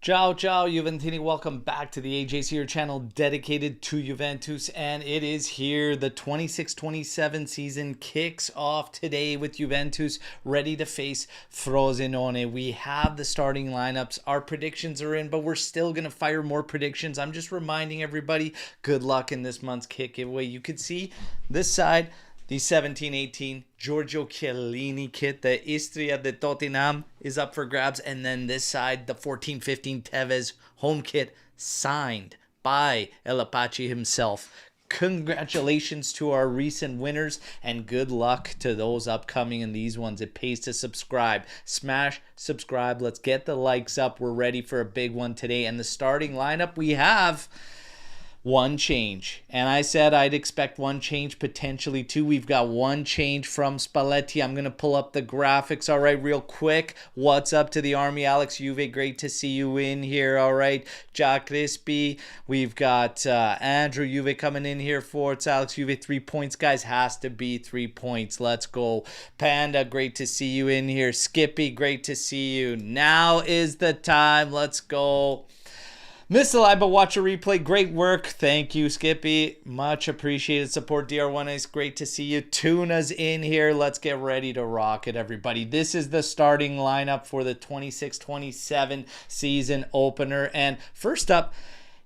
Ciao, ciao, Juventini. Welcome back to the AJ's Here channel dedicated to Juventus. And it is here. The 26-27 season kicks off today with Juventus ready to face Frosinone. We have the starting lineups. Our predictions are in, but we're still going to fire more predictions. I'm just reminding everybody, good luck in this month's kick giveaway. You can see this side, the 17-18 Giorgio Chiellini kit, the Istria de Tottenham is up for grabs. And then this side, the 14-15 Tevez home kit signed by El Apache himself. Congratulations to our recent winners and good luck to those upcoming in these ones. It pays to subscribe. Smash subscribe. Let's get the likes up. We're ready for a big one today. And the starting lineup, we have one change, and I said I'd expect one change, potentially two. We've got one change from Spalletti. I'm gonna pull up the graphics. All right, real quick, what's up to the army? Alex Juve, great to see you in here. All right, Jack Crispy, we've got Andrew Juve coming in here for it's Alex Juve. 3 points, guys, has to be 3 points. Let's go. Panda, great to see you in here. Skippy, great to see you. Now is the time. Let's go. Miss the live, but watch a replay. Great work. Thank you, Skippy. Much appreciated support. DR1 is great to see you. Tuna's in here. Let's get ready to rock it, everybody. This is the starting lineup for the 26-27 season opener. And first up,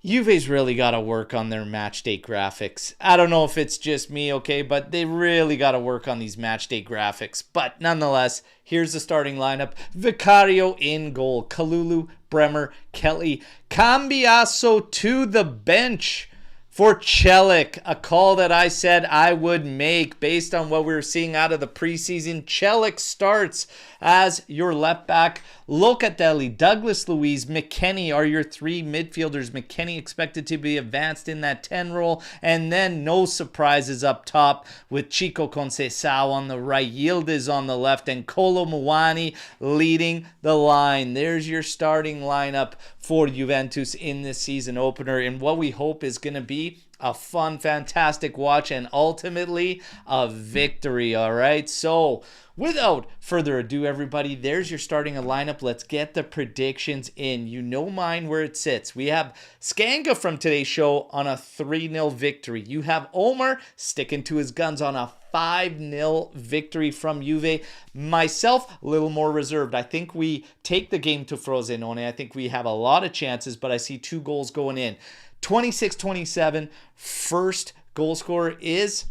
Juve's really got to work on their match day graphics. I don't know if it's just me, okay, but they really got to work on these match day graphics. But nonetheless, here's the starting lineup. Vicario in goal. Kalulu, Bremer, Kelly. Cambiasso to the bench for Celik, a call that I said I would make based on what we were seeing out of the preseason. Celik starts as your left back. Locatelli, Douglas Luiz, McKennie are your three midfielders. McKennie expected to be advanced in that 10 role. And then no surprises up top with Chico Conceição on the right, Yildiz on the left, and Kolo Muani leading the line. There's your starting lineup for Juventus in this season opener, and what we hope is going to be a fun, fantastic watch and ultimately a victory. All right, so without further ado, everybody, there's your starting lineup. Let's get the predictions in. You know mine where it sits. We have Skanga from today's show on a 3-0 victory. You have Omar sticking to his guns on a 5-0 victory from Juve. Myself, a little more reserved. I think we take the game to Frosinone. I think we have a lot of chances, but I see 2 goals going in. 26-27, first goal scorer is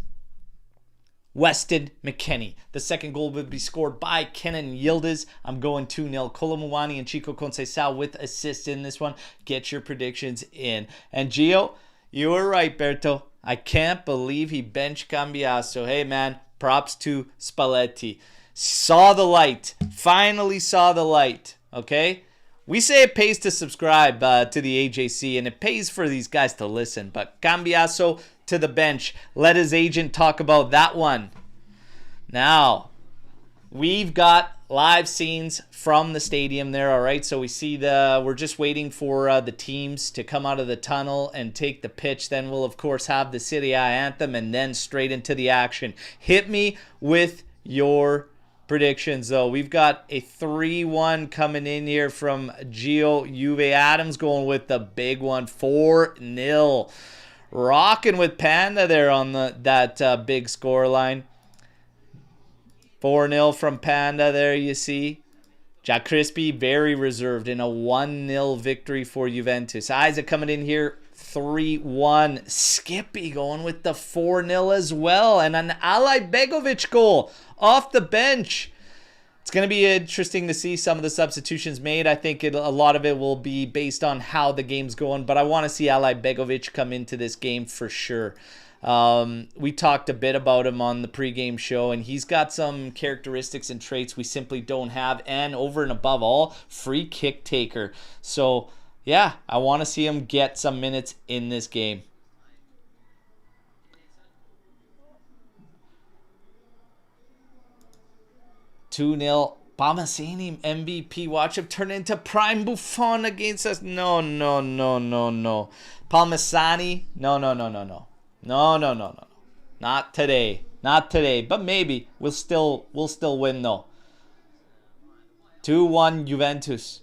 Weston McKennie. The second goal would be scored by Kenan Yildiz. I'm going 2-0. Kolo Muani and Chico Conceição with assists in this one. Get your predictions in. And Gio, you were right, Betto. I can't believe he benched Cambiasso. Hey, man, props to Spalletti. Saw the light. Finally saw the light, okay? We say it pays to subscribe to the AJC, and it pays for these guys to listen. But Cambiasso to the bench. Let his agent talk about that one. Now, we've got live scenes from the stadium there, all right? So we see we're just waiting for the teams to come out of the tunnel and take the pitch. Then we'll, of course, have the Serie anthem and then straight into the action. Hit me with your predictions, though. We've got a 3-1 coming in here from Gio. Juve Adams going with the big one, 4-0. Rocking with Panda there on that big score line. 4-0 from Panda there, you see. Jack Crispy very reserved in a 1-0 victory for Juventus. Isaac coming in here, 3-1. Skippy going with the 4-0 as well. And an Alay Begovic goal off the bench. It's going to be interesting to see some of the substitutions made. I think a lot of it will be based on how the game's going. But I want to see Alay Begovic come into this game for sure. We talked a bit about him on the pregame show, and he's got some characteristics and traits we simply don't have. And over and above all, free kick taker. So, yeah, I want to see him get some minutes in this game. (2-0) Palmasini MVP. Watch him turn into prime Buffon against us. No. Palmasani. No. Not today. Not today. But maybe we'll still win though. 2-1 Juventus.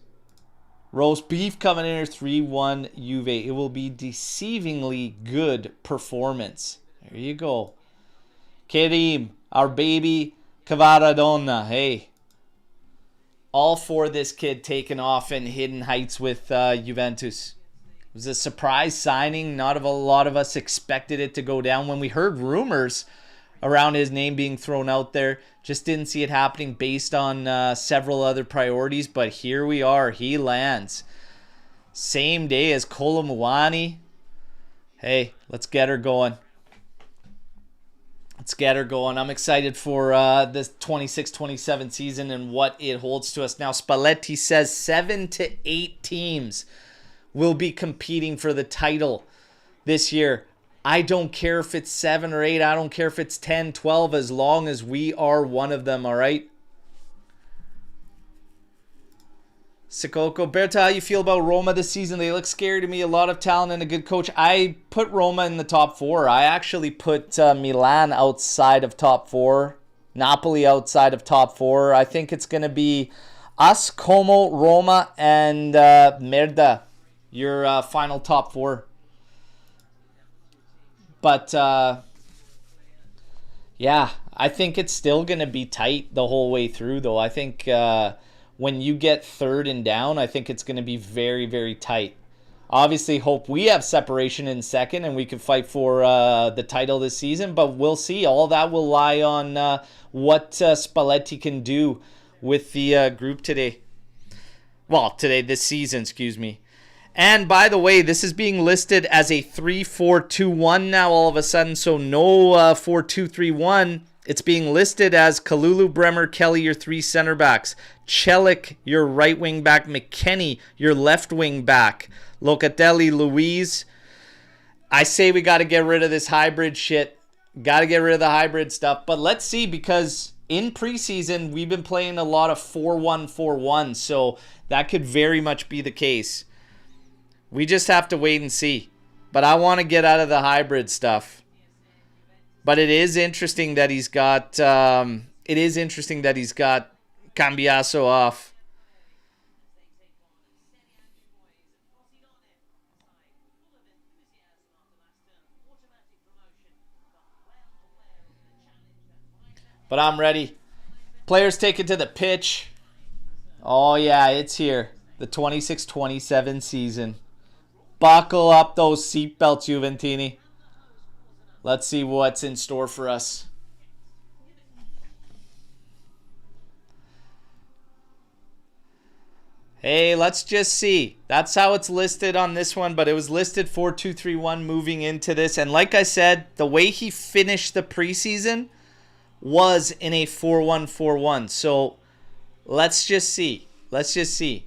Roast beef coming in here, 3-1 Juve. It will be deceivingly good performance. There you go. Kerim, our baby Cavaradonna. Hey. All for this kid taking off and hitting heights with Juventus. It was a surprise signing. Not a lot of us expected it to go down. When we heard rumors around his name being thrown out there, just didn't see it happening based on several other priorities. But here we are. He lands. Same day as Kolomuani. Hey, let's get her going. Let's get her going. I'm excited for this 26-27 season and what it holds to us. Now, Spalletti says 7 to 8 teams will be competing for the title this year. I don't care if it's 7 or 8. I don't care if it's 10, 12, as long as we are one of them, all right? Sikoko, Berta, how you feel about Roma this season? They look scary to me. A lot of talent and a good coach. I put Roma in the top 4. I actually put Milan outside of top 4. Napoli outside of top 4. I think it's going to be us, Como, Roma, and Merda. Your final top 4. But, yeah, I think it's still going to be tight the whole way through, though. I think when you get third and down, I think it's going to be very, very tight. Obviously, hope we have separation in second and we can fight for the title this season, but we'll see. All that will lie on what Spalletti can do with the group today. Well, this season, excuse me. And by the way, this is being listed as a 3-4-2-1 now all of a sudden, so no 4-2-3-1. It's being listed as Kalulu, Bremer, Kelly, your 3 center backs. Celik, your right wing back. McKennie, your left wing back. Locatelli, Luiz. I say we got to get rid of this hybrid shit. Got to get rid of the hybrid stuff. But let's see, because in preseason, we've been playing a lot of 4-1-4-1. So that could very much be the case. We just have to wait and see. But I want to get out of the hybrid stuff. But it is interesting that he's got Cambiaso off. But I'm ready. Players take it to the pitch. Oh yeah, it's here. The 26-27 season. Buckle up those seatbelts, Juventini. Let's see what's in store for us. Hey, let's just see. That's how it's listed on this one, but it was listed 4-2-3-1 moving into this. And like I said, the way he finished the preseason was in a 4-1-4-1. So let's just see. Let's just see.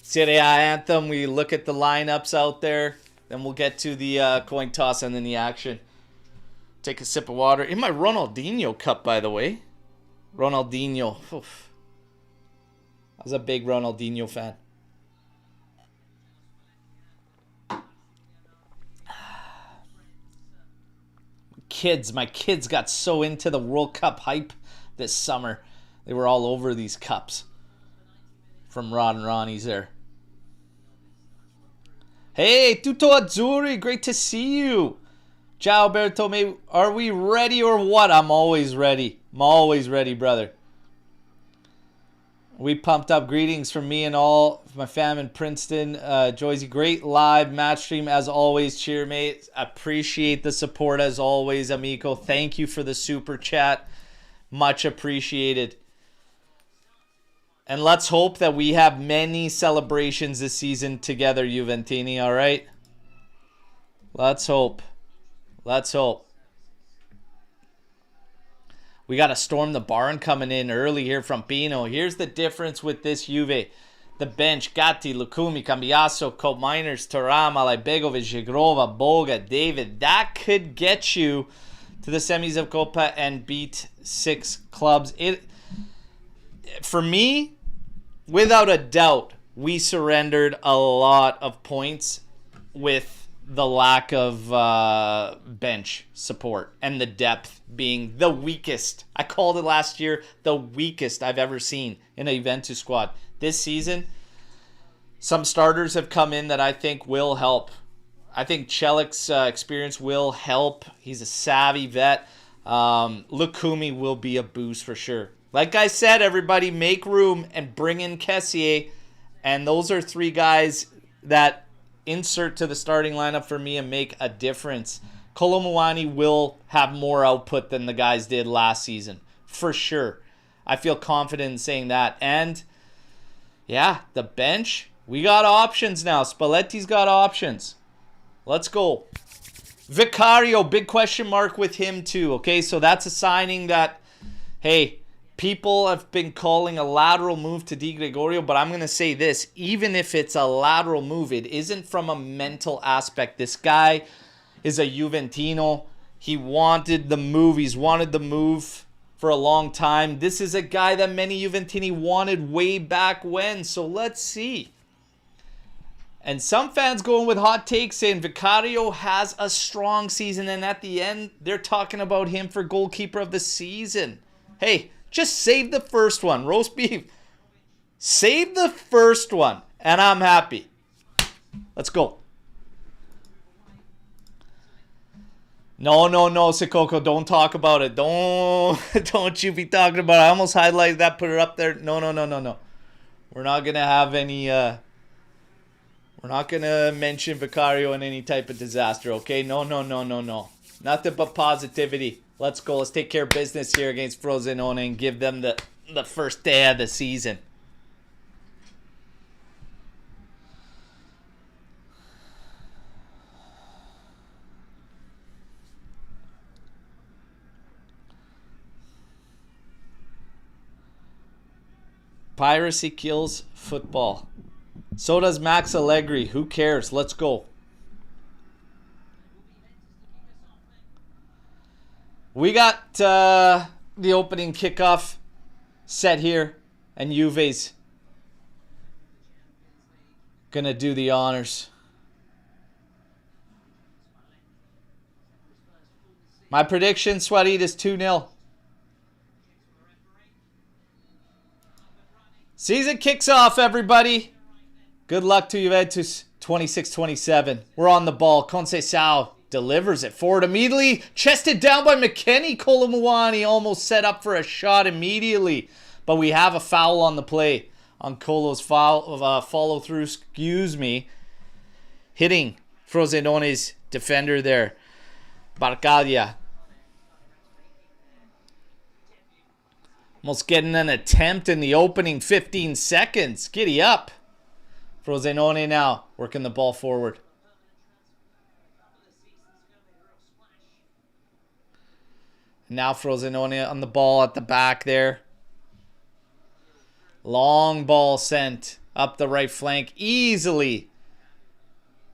Serie A anthem. We look at the lineups out there. Then we'll get to the coin toss and then the action. Take a sip of water. In my Ronaldinho cup, by the way. Ronaldinho. Oof. I was a big Ronaldinho fan. My kids got so into the World Cup hype this summer. They were all over these cups. From Rod and Ronnie's there. Hey, Tutto Azzurri, great to see you. Ciao, Berto. Are we ready or what? I'm always ready. I'm always ready, brother. We pumped up. Greetings from me and all my fam in Princeton. Joycey, great live match stream as always. Cheer, mate. Appreciate the support as always, amico. Thank you for the super chat. Much appreciated. And let's hope that we have many celebrations this season together, Juventini, all right? Let's hope. Let's hope. We got to storm the barn coming in early here from Pino. Here's the difference with this Juve. The bench, Gatti, Lukumi, Cambiaso, Cope Miners, Thuram, Alaibegovic, Jigrova, Boga, David. That could get you to the semis of Copa and beat 6 clubs. For me, without a doubt, we surrendered a lot of points with the lack of bench support and the depth being the weakest. I called it last year the weakest I've ever seen in a Juventus squad. This season, some starters have come in that I think will help. I think Celik's experience will help. He's a savvy vet. Lukumi will be a boost for sure. Like I said, everybody, make room and bring in Kessié. And those are three guys that insert to the starting lineup for me and make a difference. Kolo Muani will have more output than the guys did last season, for sure. I feel confident in saying that. And, yeah, the bench, we got options now. Spalletti's got options. Let's go. Vicario, big question mark with him too. Okay, so that's a signing that, hey, people have been calling a lateral move to Di Gregorio, but I'm going to say this. Even if it's a lateral move, it isn't from a mental aspect. This guy is a Juventino. He wanted the move. He's wanted the move for a long time. This is a guy that many Juventini wanted way back when, so let's see. And some fans going with hot takes saying Vicario has a strong season, and at the end, they're talking about him for goalkeeper of the season. Hey, just save the first one. Roast beef. Save the first one, and I'm happy. Let's go. No, Sikoko, don't talk about it. Don't you be talking about it. I almost highlighted that, put it up there. No. We're not going to have any... We're not going to mention Vicario in any type of disaster, okay? No. Nothing but positivity. Let's go. Let's take care of business here against Frosinone and give them the first day of the season. Piracy kills football. So does Max Allegri. Who cares? Let's go. We got the opening kickoff set here, and Juve's gonna do the honors. My prediction, Sweaty, is 2-0. Season kicks off, everybody. Good luck to Juventus, 26-27. We're on the ball. Conceição delivers it forward immediately. Chested down by McKennie. Kolo Muani almost set up for a shot immediately. But we have a foul on the play. On Kolo's follow through, hitting Frosinone's defender there. Barcaglia. Almost getting an attempt in the opening 15 seconds. Giddy up. Frosinone now working the ball forward. Now Frosinone on the ball at the back there. Long ball sent up the right flank. Easily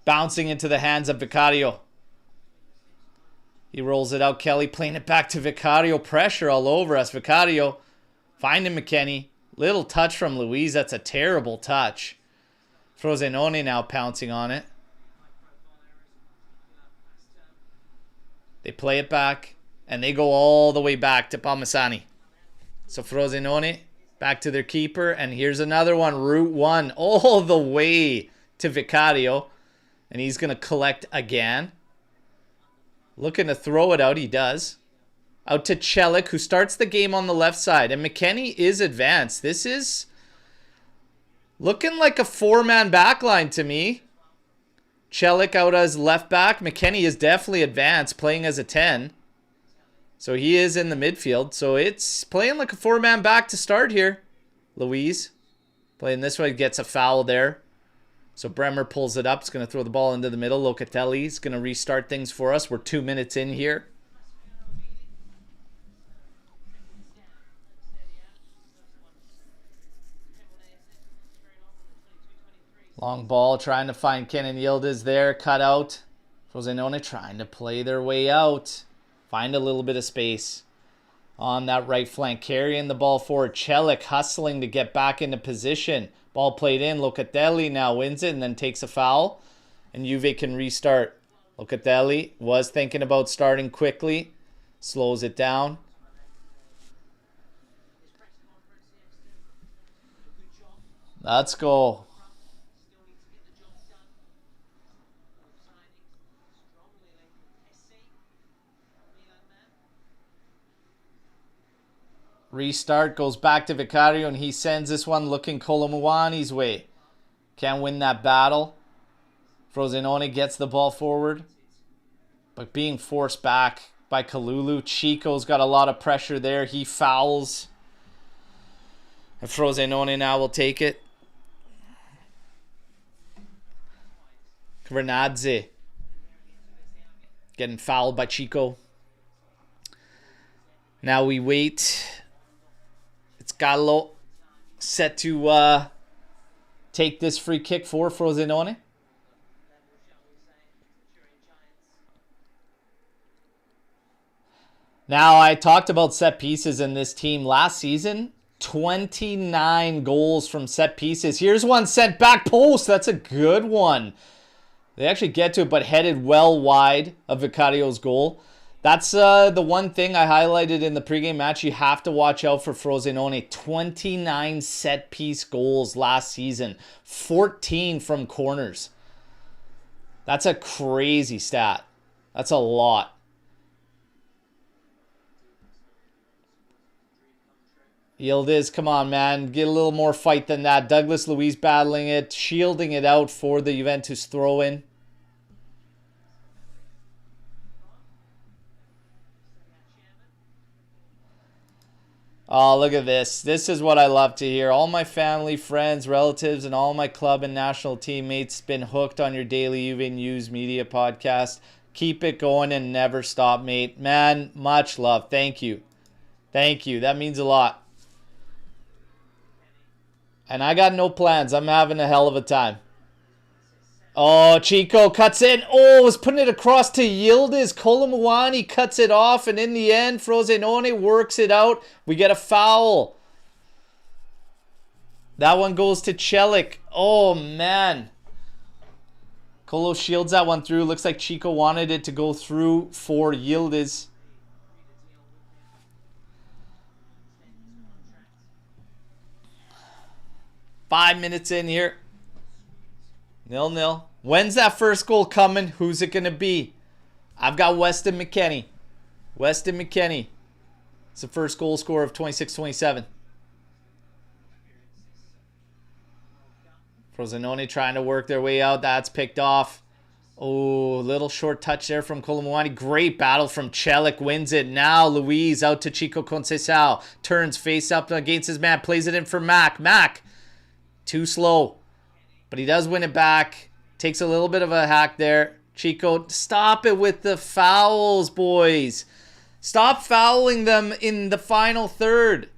bouncing into the hands of Vicario. He rolls it out. Kelly playing it back to Vicario. Pressure all over us. Vicario finding McKennie. Little touch from Luiz. That's a terrible touch. Frosinone now pouncing on it. They play it back, and they go all the way back to Palmisani. So Frosinone back to their keeper, and here's another one. Route 1 all the way to Vicario, and he's going to collect again. Looking to throw it out, he does. Out to Celik, who starts the game on the left side, and McKennie is advanced. This is looking like a four-man backline to me. Celik out as left back. McKennie is definitely advanced, playing as a 10. So he is in the midfield. So it's playing like a four-man back to start here. Luiz playing this way, gets a foul there. So Bremer pulls it up. He's going to throw the ball into the middle. Locatelli's going to restart things for us. We're 2 minutes in here. Long ball, trying to find Kenan Yildiz there. Cut out. Frosinone trying to play their way out. Find a little bit of space on that right flank. Carrying the ball forward. Celik hustling to get back into position. Ball played in. Locatelli now wins it and then takes a foul. And Juve can restart Locatelli was thinking about starting quickly. Slows it down. Let's go. Restart, goes back to Vicario, and he sends this one looking Kolomuani's way. Can't win that battle. Frosinone gets the ball forward, but being forced back by Kalulu. Chico's got a lot of pressure there. He fouls. And Frosinone now will take it. Granadze getting fouled by Chico. Now we wait. It's Gallo set to take this free kick for Frosinone. Now, I talked about set pieces in this team last season. 29 goals from set pieces. Here's one sent back post. That's a good one. They actually get to it, but headed well wide of Vicario's goal. That's the one thing I highlighted in the pregame match. You have to watch out for Frosinone. 29 set-piece goals last season. 14 from corners. That's a crazy stat. That's a lot. Yildiz, come on, man. Get a little more fight than that. Douglas Luiz battling it, shielding it out for the Juventus throw-in. Oh, look at this. This is what I love to hear. All my family, friends, relatives, and all my club and national teammates been hooked on your daily Juve News Media podcast. Keep it going and never stop, mate. Man, much love. Thank you. Thank you. That means a lot. And I got no plans. I'm having a hell of a time. Oh, Chico cuts in. Oh, was putting it across to Yildiz. Kolomuani cuts it off. And in the end, Frosinone works it out. We get a foul. That one goes to Celik. Oh, man. Kolo shields that one through. Looks like Chico wanted it to go through for Yildiz. Five minutes in here. 0-0. When's that first goal coming? Who's it going to be? I've got Weston McKennie. Weston McKennie. It's the first goal scorer of 26-27. Frosinone trying to work their way out. That's picked off. Oh, little short touch there from Kolomuani. Great battle from Celik. Wins it. Now Luiz out to Chico Conceição. Turns face up against his man. Plays it in for Mac. Mac. Too slow. But he does win it back. Takes a little bit of a hack there. Chico, stop it with the fouls, boys. Stop fouling them in the final third.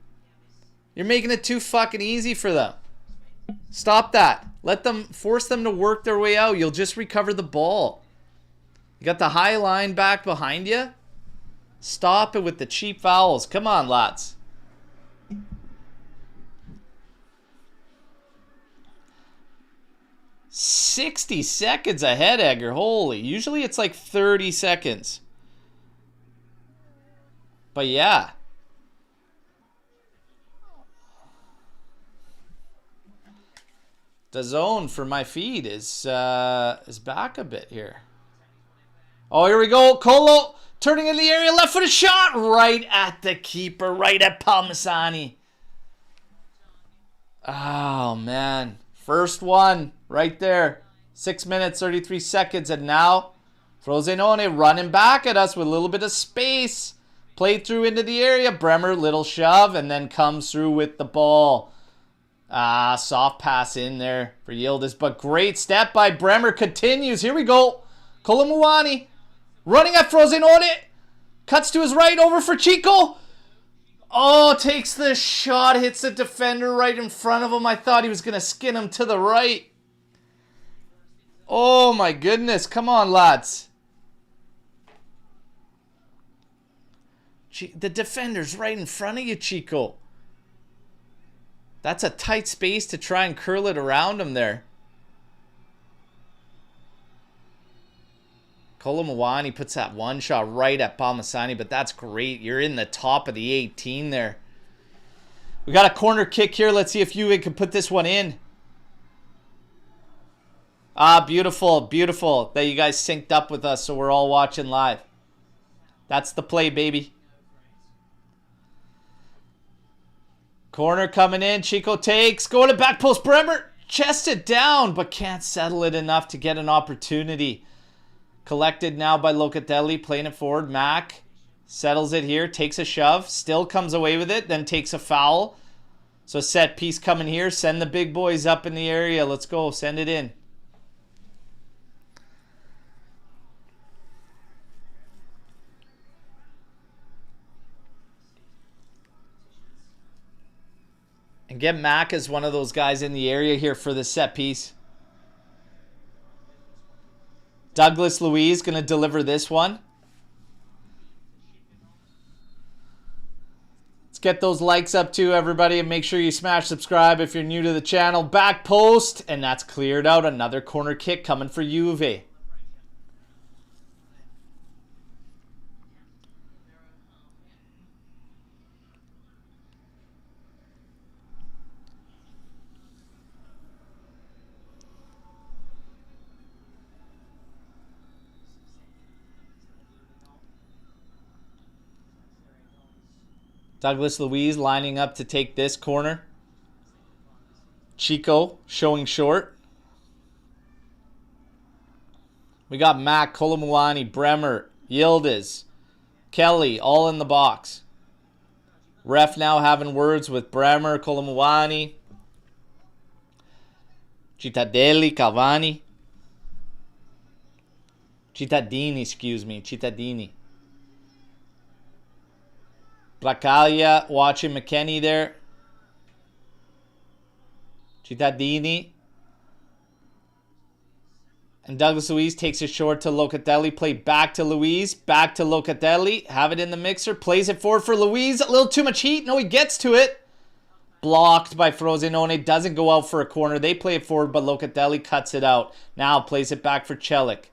You're making it too fucking easy for them. Stop that. Let them, force them to work their way out. You'll just recover the ball. You got the high line back behind you. Stop it with the cheap fouls. Come on, lads. 60 seconds ahead, Edgar. Holy. Usually it's like 30 seconds. But yeah. The zone for my feed is back a bit here. Oh, here we go. Colo turning in the area. Left-footed shot. Right at the keeper. Right at Palmisani. Oh, man. First one right there. 6 minutes, 33 seconds. And now Frosinone running back at us with a little bit of space. Played through into the area. Bremer, little shove. And then comes through with the ball. Soft pass in there for Yildiz. But great step by Bremer. Continues. Here we go. Kolomuani running at Frosinone. Cuts to his right over for Chico. Oh, takes the shot, hits the defender right in front of him. I thought he was going to skin him to the right. Oh, my goodness. Come on, lads. The defender's right in front of you, Chico. That's a tight space to try and curl it around him there. Colomwani puts that one shot right at Palmisani, but that's great. You're in the top of the 18 there. We got a corner kick here. Let's see if Juve can put this one in. Ah, beautiful, beautiful that you guys synced up with us so we're all watching live. That's the play, baby. Corner coming in. Chico takes. Going to back post. Bremer chests it down, but can't settle it enough to get an opportunity. Collected now by Locatelli. Playing it forward. Mac settles it here. Takes a shove. Still comes away with it. Then takes a foul. So set piece coming here. Send the big boys up in the area. Let's go. Send it in. And get Mac as one of those guys in the area here for the set piece. Douglas Luiz going to deliver this one. Let's get those likes up too, everybody, and make sure you smash subscribe if you're new to the channel. Back post, and that's cleared out. Another corner kick coming for Juve. Douglas Luiz lining up to take this corner. Chico showing short. We got Mac, Colomwani, Bremer, Yildiz, Kelly all in the box. Ref now having words with Bremer, Colomwani, Cittadini, Cavani. Cittadini, excuse me, Cittadini. Bracaglia watching McKennie there. Cittadini. And Douglas Luiz takes it short to Locatelli. Play back to Luiz. Back to Locatelli. Have it in the mixer. Plays it forward for Luiz. A little too much heat. No, he gets to it. Blocked by Frosinone. Doesn't go out for a corner. They play it forward, but Locatelli cuts it out. Now plays it back for Celik.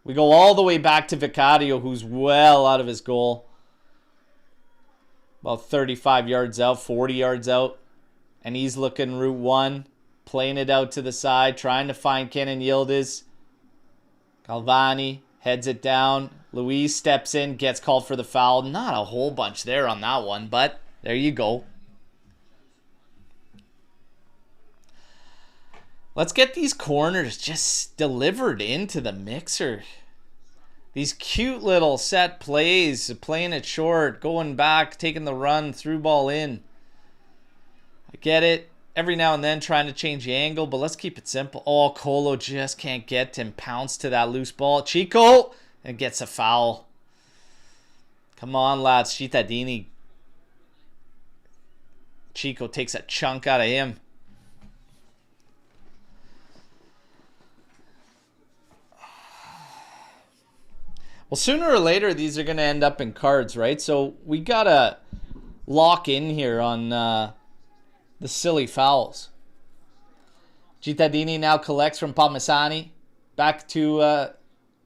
We go all the way back to Vicario, who's well out of his goal. About 35 yards out, 40 yards out. And he's looking route one. Playing it out to the side. Trying to find Kenan Yildiz. Cavani heads it down. Luiz steps in. Gets called for the foul. Not a whole bunch there on that one. But there you go. Let's get these corners just delivered into the mixer. These cute little set plays, playing it short, going back, taking the run, through ball in. I get it. Every now and then trying to change the angle, but let's keep it simple. Oh, Colo just can't get him. Pounce to that loose ball. Chico! And gets a foul. Come on, lads. Cittadini. Chico takes a chunk out of him. Well, sooner or later, these are going to end up in cards, right? So we got to lock in here on the silly fouls. Cittadini now collects from Palmisani. Back to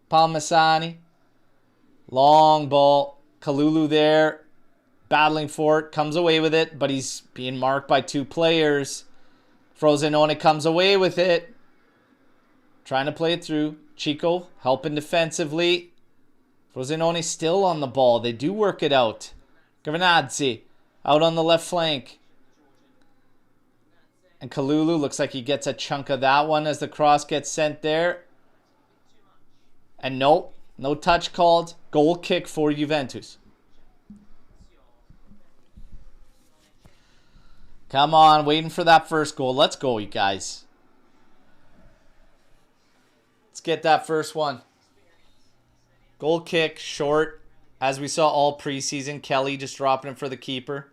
Palmisani. Long ball. Kalulu there. Battling for it. Comes away with it, but he's being marked by two players. Frosinone comes away with it. Trying to play it through. Chico helping defensively. Frosinone still on the ball. They do work it out. Gavranadze out on the left flank. And Kalulu looks like he gets a chunk of that one as the cross gets sent there. And no touch called. Goal kick for Juventus. Come on, waiting for that first goal. Let's go, you guys. Let's get that first one. Goal kick, short, as we saw all preseason. Kelly just dropping it for the keeper.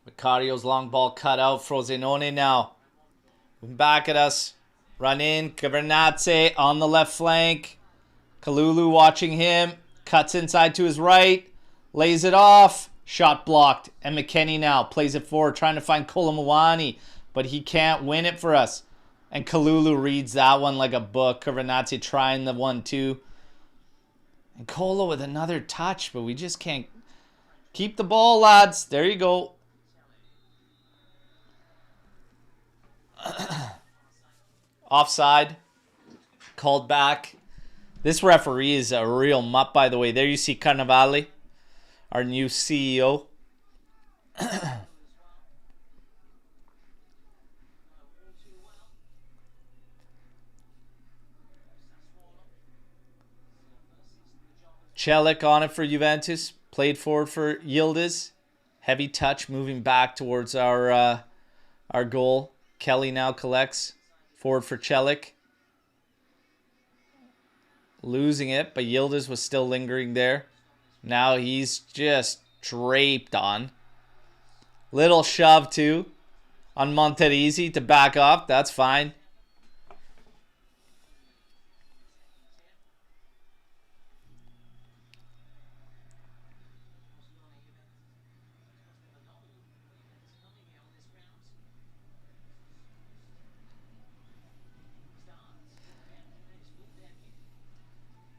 Vicario's long ball cut out. Frosinone now. Back at us. Run in. Gavranadze on the left flank. Kalulu watching him. Cuts inside to his right. Lays it off. Shot blocked. And McKennie now plays it forward, trying to find Colomwani, but he can't win it for us. And Kalulu reads that one like a book. Giovinazzi trying the 1-2. And Colo with another touch, but we just can't keep the ball, lads. There you go. Offside. Called back. This referee is a real mutt, by the way. There you see Carnevale, our new CEO. Celik on it for Juventus. Played forward for Yildiz. Heavy touch moving back towards our goal. Kelly now collects. Forward for Celik. Losing it, but Yildiz was still lingering there. Now he's just draped on. Little shove too on Monterisi to back off. That's fine.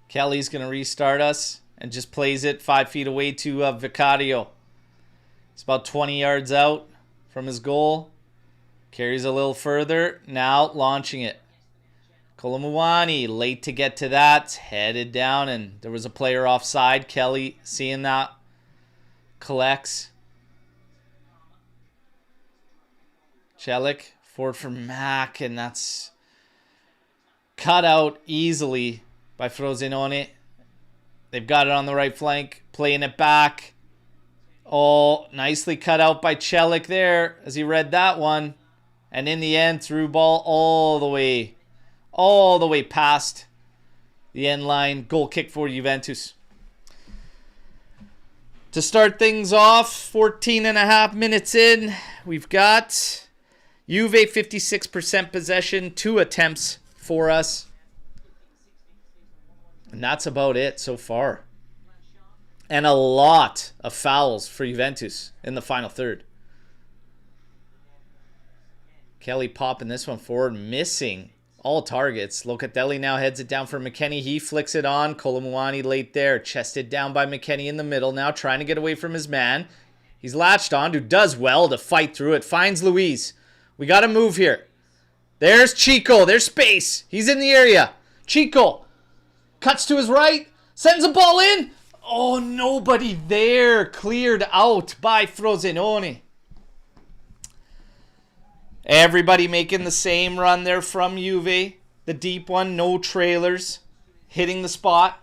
Kelly's going to restart us and just plays it 5 feet away to Vicario. It's about 20 yards out from his goal. Carries a little further. Now launching it. Kolomuani late to get to that. Headed down and there was a player offside. Kelly seeing that. Collects. Celik forward for Mack, and that's cut out easily by Frosinone. They've got it on the right flank. Playing it back. Oh, nicely cut out by Celik there as he read that one. And in the end, through ball all the way past the end line. Goal kick for Juventus. To start things off, 14 and a half minutes in, we've got Juve 56% possession, 2 attempts for us. And that's about it so far. And a lot of fouls for Juventus in the final third. Kelly popping this one forward, missing all targets. Locatelli now heads it down for McKennie. He flicks it on. Kolomuani late there. Chested down by McKennie in the middle. Now trying to get away from his man. He's latched on, who does well to fight through it. Finds Luis. We got to move here. There's Chico. There's space. He's in the area. Chico cuts to his right. Sends a ball in. Oh, nobody there. Cleared out by Frosinone. Everybody making the same run there from Juve. The deep one, no trailers. Hitting the spot.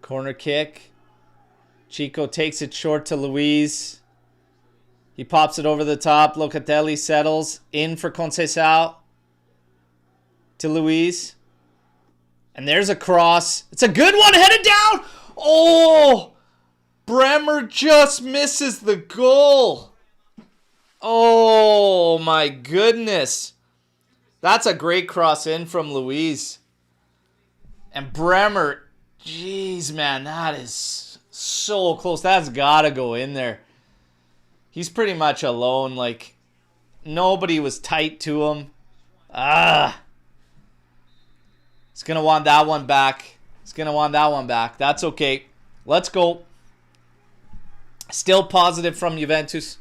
Corner kick. Chico takes it short to Luis. He pops it over the top. Locatelli settles in for Conceição. To Luis. And there's a cross. It's a good one. Headed down. Oh! Bremer just misses the goal. Oh my goodness. That's a great cross in from Luis. And Bremer, jeez, man, that is so close. That's got to go in there. He's pretty much alone. Like, nobody was tight to him. He's going to want that one back. He's going to want that one back. That's okay. Let's go. Still positive from Juventus.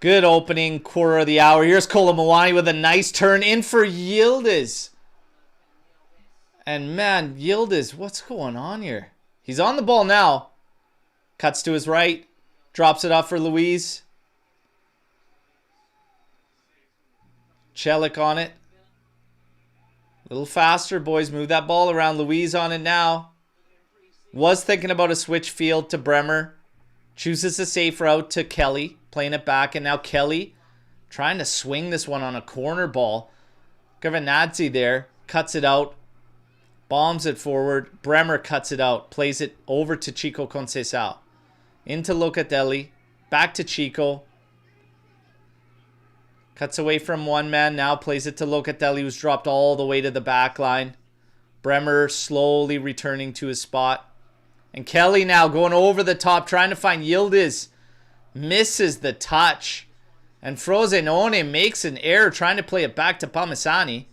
Good opening, quarter of the hour. Here's Kolomuani with a nice turn in for Yildiz. And man, Yildiz, what's going on here? He's on the ball now. Cuts to his right. Drops it off for Luis. Celik on it. A little faster, boys. Move that ball around. Luis on it now. Was thinking about a switch field to Bremer. Chooses a safe route to Kelly. Playing it back. And now Kelly trying to swing this one on a corner ball. Giovinazzi there. Cuts it out. Bombs it forward. Bremer cuts it out. Plays it over to Chico Conceição. Into Locatelli. Back to Chico. Cuts away from one man. Now plays it to Locatelli, who's dropped all the way to the back line. Bremer slowly returning to his spot. And Kelly now going over the top, trying to find Yildiz. Misses the touch. And Frosinone makes an error trying to play it back to Palmisani.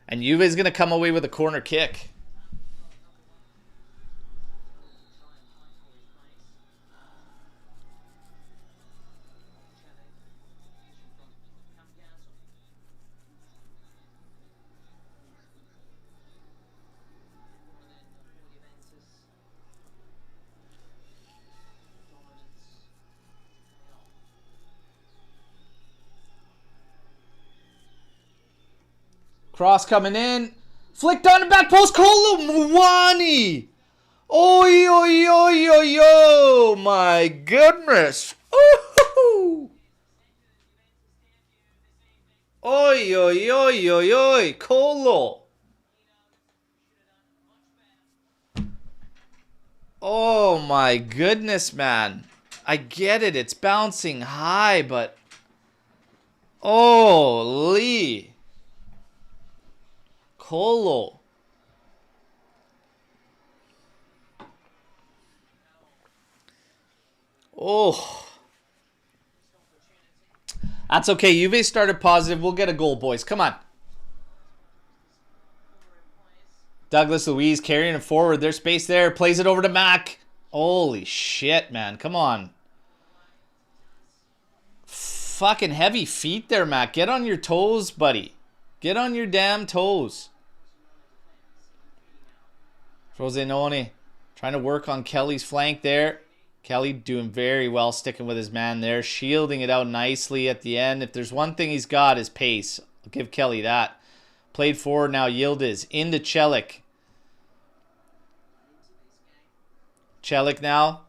And Juve is going to come away with a corner kick. Cross coming in. Flicked on the back post. Kolumwani. Oi, oi, oi, oi, oi. My goodness. Ooh. Oi, oi, oi, oi, oi. Colo. Oh, my goodness, man. I get it. It's bouncing high, but... Oh, Lee. Colo. Oh. That's okay. Juve started positive. We'll get a goal, boys. Come on. Douglas Luiz carrying it forward. There's space there. Plays it over to Mac. Holy shit, man. Come on. Fucking heavy feet there, Mac. Get on your toes, buddy. Get on your damn toes. Frosinone trying to work on Kelly's flank there. Kelly doing very well, sticking with his man there. Shielding it out nicely at the end. If there's one thing he's got, is pace. I'll give Kelly that. Played forward now, Yildiz. Into Celik. Celik now.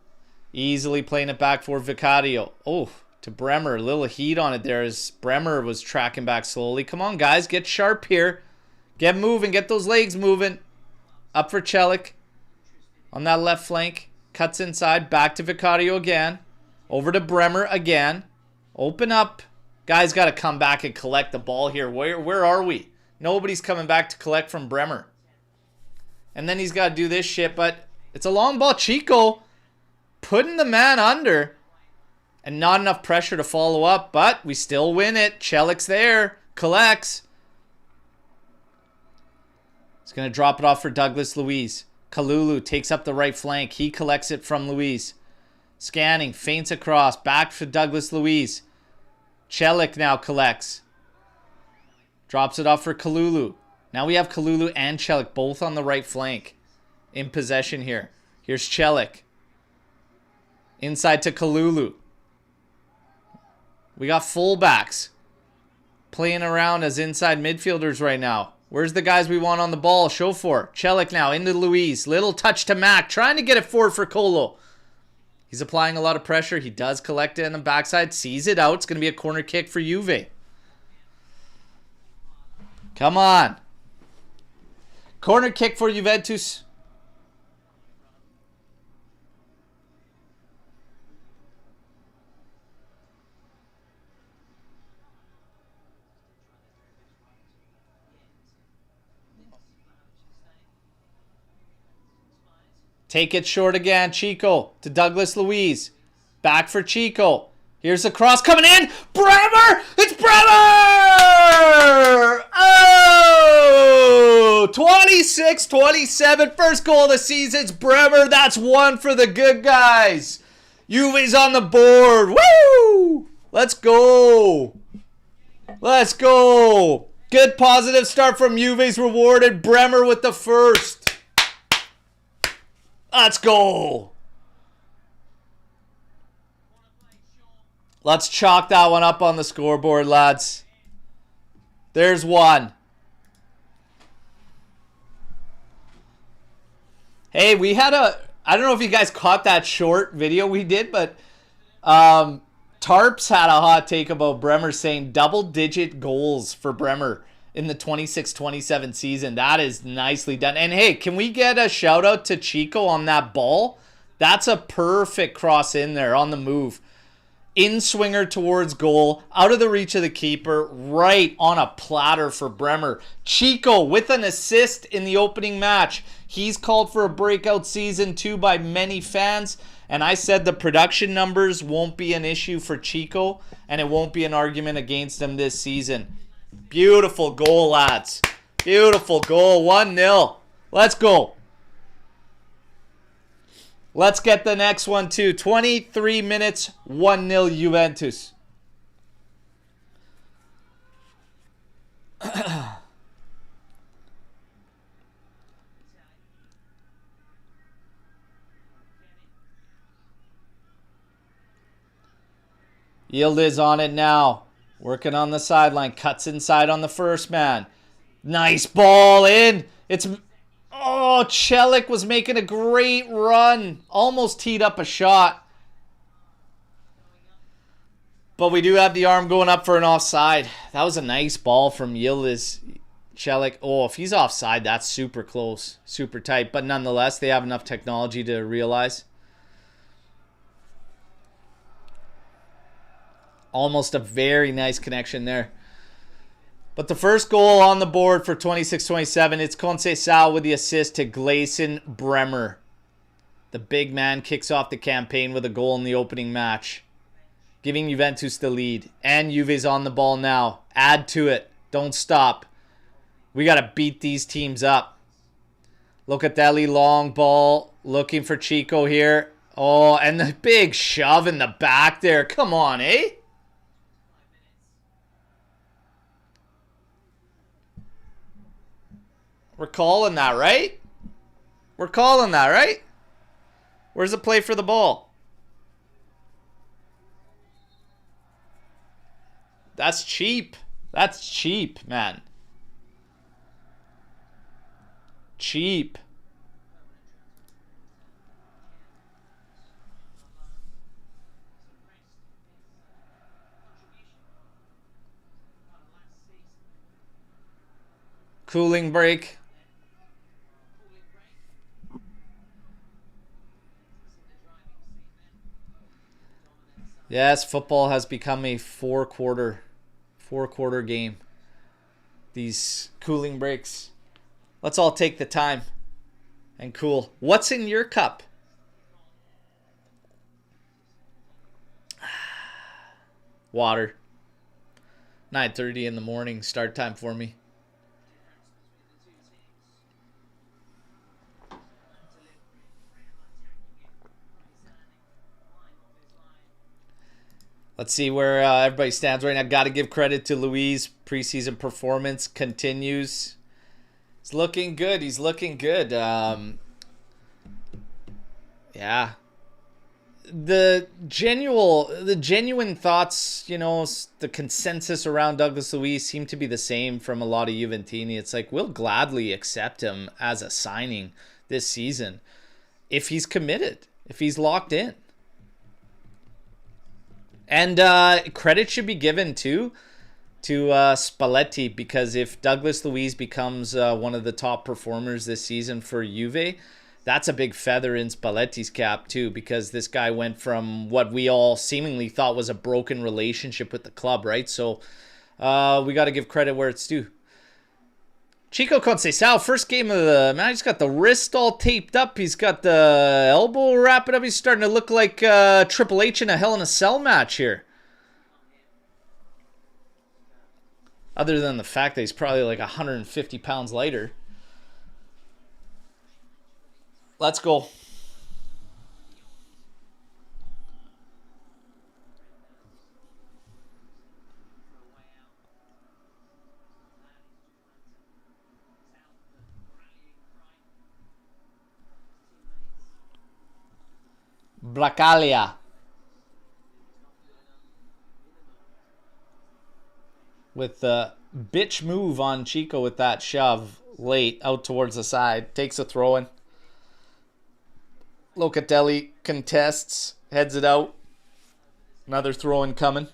Easily playing it back for Vicario. Oh, to Bremer. A little heat on it there as Bremer was tracking back slowly. Come on, guys. Get sharp here. Get moving. Get those legs moving. Up for Celik. On that left flank. Cuts inside. Back to Vicario again. Over to Bremer again. Open up. Guys got to come back and collect the ball here. Where are we? Nobody's coming back to collect from Bremer. And then he's got to do this shit, but it's a long ball. Chico putting the man under. And not enough pressure to follow up, but we still win it. Celik's there. Collects. He's going to drop it off for Douglas Luiz. Kalulu takes up the right flank. He collects it from Luiz. Scanning. Feints across. Back for Douglas Luiz. Celik now collects. Drops it off for Kalulu. Now we have Kalulu and Celik both on the right flank. In possession here. Here's Celik. Inside to Kalulu. We got fullbacks playing around as inside midfielders right now. Where's the guys we want on the ball? Show for. Celik now into Luiz. Little touch to Mac. Trying to get it forward for Colo. He's applying a lot of pressure. He does collect it on the backside. Sees it out. It's going to be a corner kick for Juve. Come on. Corner kick for Juventus. Take it short again. Chico to Douglas Luiz. Back for Chico. Here's the cross coming in. Bremer! It's Bremer! Oh! 26-27. First goal of the season. It's Bremer. That's one for the good guys. Juve's on the board. Woo! Let's go. Let's go. Good positive start from Juve's rewarded. Bremer with the first. Let's go. Let's chalk that one up on the scoreboard, lads. There's one. Hey, we had I don't know if you guys caught that short video we did, but Tarps had a hot take about Bremer saying double-digit goals for Bremer in the 26-27 season. That is nicely done. And hey, can we get a shout out to Chico on that ball? That's a perfect cross in there on the move. In swinger towards goal, out of the reach of the keeper, right on a platter for Bremer. Chico with an assist in the opening match. He's called for a breakout season too by many fans. And I said the production numbers won't be an issue for Chico, and it won't be an argument against him this season. Beautiful goal, lads. Beautiful goal. 1-0. Let's go. Let's get the next one too. 23 minutes, 1-0 Juventus. Yield is on it now. Working on the sideline. Cuts inside on the first man. Nice ball in. It's... Oh, Celik was making a great run. Almost teed up a shot. But we do have the arm going up for an offside. That was a nice ball from Yildiz. Celik. Oh, if he's offside, that's super close. Super tight. But nonetheless, they have enough technology to realize. Almost a very nice connection there. But the first goal on the board for 26-27, it's Conceição with the assist to Gleison Bremer. The big man kicks off the campaign with a goal in the opening match, giving Juventus the lead. And Juve's on the ball now. Add to it. Don't stop. We got to beat these teams up. Locatelli, long ball, looking for Chico here. Oh, and the big shove in the back there. Come on, eh? We're calling that, right? We're calling that, right? Where's the play for the ball? That's cheap. That's cheap, man. Cheap. Cooling break. Yes, football has become a four-quarter game. These cooling breaks. Let's all take the time and cool. What's in your cup? Water. 9:30 in the morning, start time for me. Let's see where everybody stands right now. Got to give credit to Luis. Preseason performance continues. He's looking good. He's looking good. Yeah. The genuine thoughts, you know, the consensus around Douglas Luiz seem to be the same from a lot of Juventini. It's like, we'll gladly accept him as a signing this season if he's committed, if he's locked in. And credit should be given to Spalletti, because if Douglas Luiz becomes one of the top performers this season for Juve, that's a big feather in Spalletti's cap too, because this guy went from what we all seemingly thought was a broken relationship with the club, right? So we got to give credit where it's due. Chico Conceição, first game of the match. He's got the wrist all taped up. He's got the elbow wrapped up. He's starting to look like Triple H in a Hell in a Cell match here. Other than the fact that he's probably like 150 pounds lighter. Let's go. Bracalia. With the bitch move on Chico with that shove late out towards the side. Takes a throw in. Locatelli contests. Heads it out. Another throw in coming.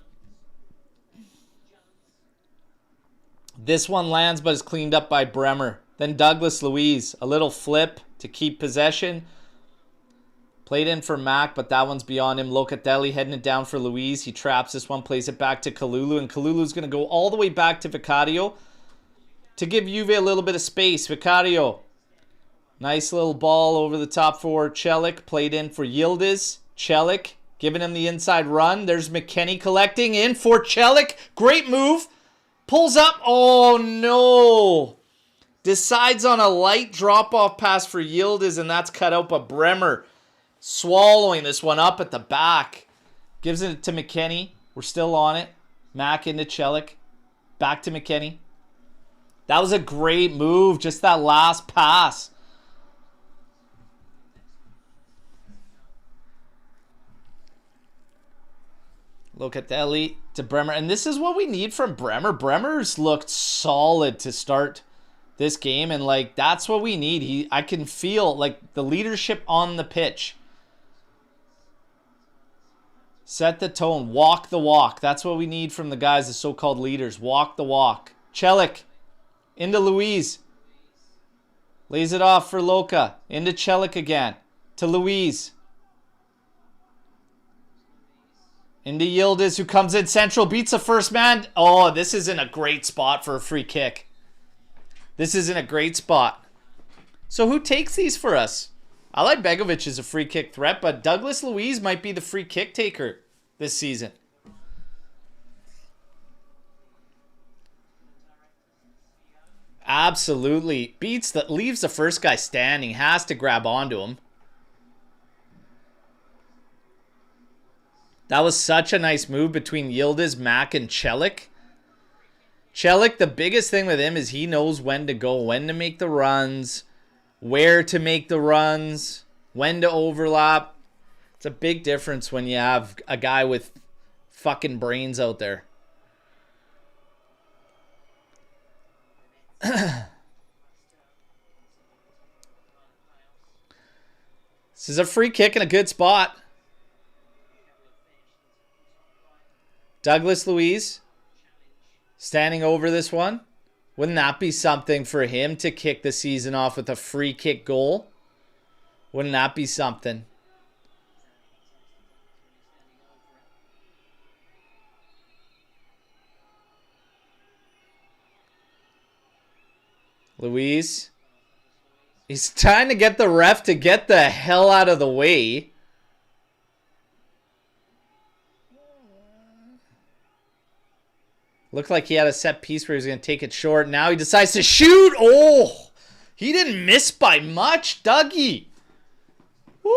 This one lands, but is cleaned up by Bremer. Then Douglas Luiz, a little flip to keep possession. Played in for Mac, but that one's beyond him. Locatelli heading it down for Luiz. He traps this one, plays it back to Kalulu, and Kalulu's going to go all the way back to Vicario to give Juve a little bit of space. Vicario, nice little ball over the top for Celik. Played in for Yildiz. Celik giving him the inside run. There's McKennie collecting in for Celik. Great move. Pulls up. Oh, no. Decides on a light drop-off pass for Yildiz, and that's cut out by Bremer. Swallowing this one up at the back. Gives it to McKennie. We're still on it. Mac into Celik. Back to McKennie. That was a great move. Just that last pass. Locatelli to Bremer. And this is what we need from Bremer. Bremer's looked solid to start this game. And, like, that's what we need. I can feel, like, the leadership on the pitch. Set the tone. Walk the walk. That's what we need from the guys, the so-called leaders. Walk the walk. Celik. Into Luiz. Lays it off for Loca. Into Celik again. To Luiz. Into Yildiz, who comes in central. Beats the first man. Oh, this isn't a great spot for a free kick. This isn't a great spot. So who takes these for us? I like Begovic as a free kick threat, but Douglas Luiz might be the free kick taker this season. Absolutely. Leaves the first guy standing. Has to grab onto him. That was such a nice move between Yildiz, Mac, and Celik. Celik, the biggest thing with him is he knows when to go, when to make the runs, where to make the runs, when to overlap. It's a big difference when you have a guy with fucking brains out there. This is a free kick in a good spot. Douglas Luiz standing over this one. Wouldn't that be something for him to kick the season off with a free kick goal? Wouldn't that be something? Luiz. He's trying to get the ref to get the hell out of the way. Looked like he had a set piece where he was going to take it short. Now he decides to shoot. Oh, he didn't miss by much, Dougie. Woo.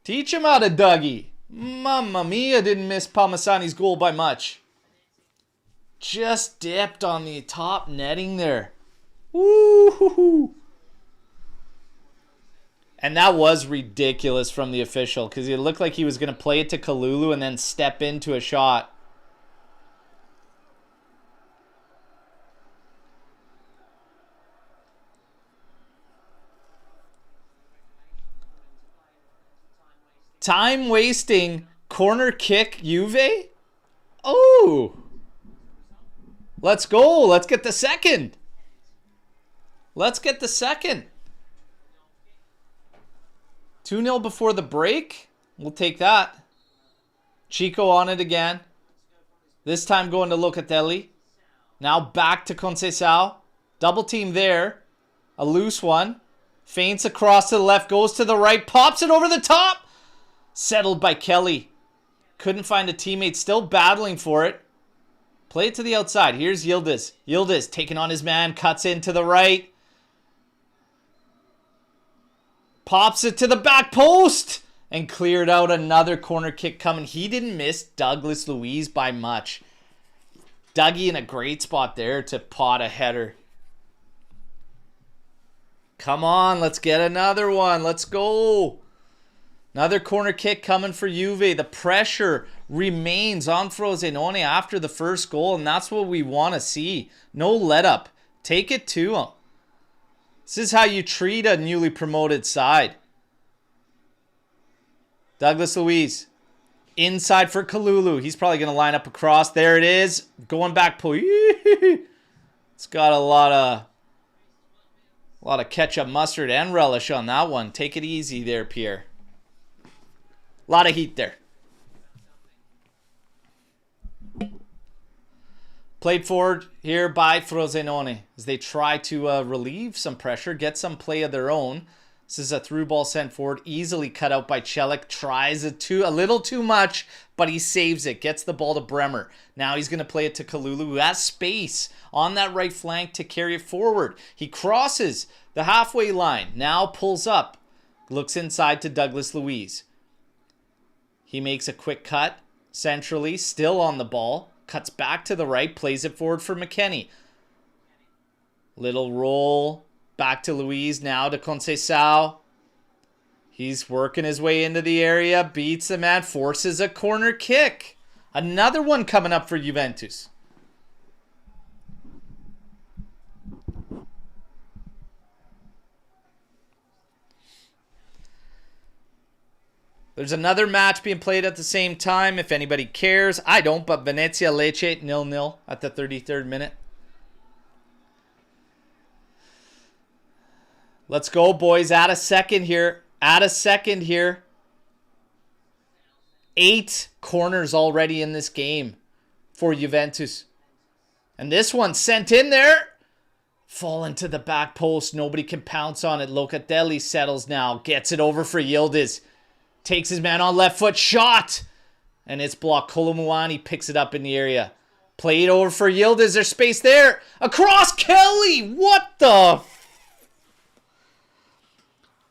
Teach him how to Dougie. Mamma mia, didn't miss Palmasani's goal by much. Just dipped on the top netting there. Woo-hoo-hoo. And that was ridiculous from the official because it looked like he was going to play it to Kalulu and then step into a shot. Time wasting corner kick Juve? Oh. Let's go. Let's get the second. Let's get the second. 2-0 before the break. We'll take that. Chico on it again. This time going to Locatelli. Now back to Conceição. Double team there. A loose one. Feints across to the left. Goes to the right. Pops it over the top. Settled by Kelly. Couldn't find a teammate. Still battling for it. Play it to the outside. Here's Yildiz. Yildiz taking on his man. Cuts in to the right. Pops it to the back post. And cleared out. Another corner kick coming. He didn't miss Douglas Luiz by much. Dougie in a great spot there to pot a header. Come on. Let's get another one. Let's go. Another corner kick coming for Juve. The pressure remains on Frosinone after the first goal. And that's what we want to see. No let up. Take it to him. This is how you treat a newly promoted side. Douglas Luiz. Inside for Kalulu. He's probably going to line up across. There it is. Going back. It's got a lot of ketchup, mustard, and relish on that one. Take it easy there, Pierre. A lot of heat there. Played forward here by Frosinone as they try to relieve some pressure, get some play of their own. This is a through ball sent forward, easily cut out by Celik. Tries it a little too much, but he saves it. Gets the ball to Bremer. Now he's going to play it to Kalulu, who has space on that right flank to carry it forward. He crosses the halfway line. Now pulls up. Looks inside to Douglas Luiz. He makes a quick cut centrally, still on the ball. Cuts back to the right, plays it forward for McKennie. Little roll. Back to Luiz, now to Conceição. He's working his way into the area, beats the man, forces a corner kick. Another one coming up for Juventus. There's another match being played at the same time, if anybody cares. I don't, but Venezia Lecce 0-0 at the 33rd minute. Let's go, boys. Add a second here. Add a second here. 8 corners already in this game for Juventus. And this one sent in there. Fall into the back post. Nobody can pounce on it. Locatelli settles now. Gets it over for Yildiz. Takes his man on left foot. Shot. And it's blocked. Kolomuani picks it up in the area. Played over for Yildiz. There's space there. Across Kelly. What the...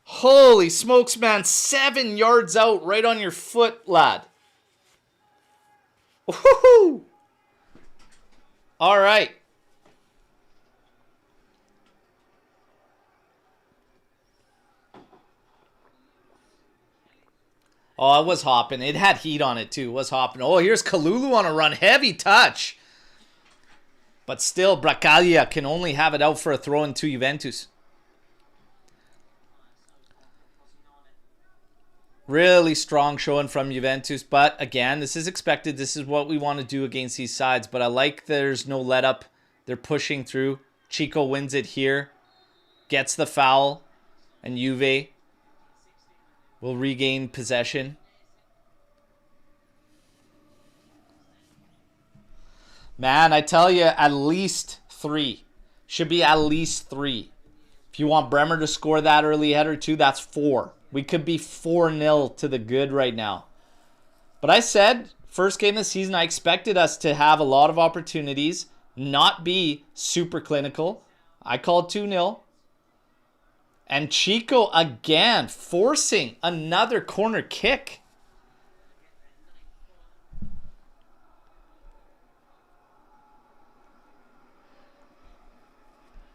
Holy smokes, man. 7 yards out right on your foot, lad. Woohoo! All right. Oh, it was hopping. It had heat on it, too. It was hopping. Oh, here's Kalulu on a run. Heavy touch. But still, Bracaglia can only have it out for a throw into Juventus. Really strong showing from Juventus. But again, this is expected. This is what we want to do against these sides. But I like there's no let up. They're pushing through. Chico wins it here. Gets the foul. And Juve will regain possession. Man, I tell you, at least 3. Should be at least 3. If you want Bremer to score that early header too, that's 4. We could be 4-0 to the good right now. But I said, first game of the season, I expected us to have a lot of opportunities, not be super clinical. I called 2-0. And Chico again forcing another corner kick.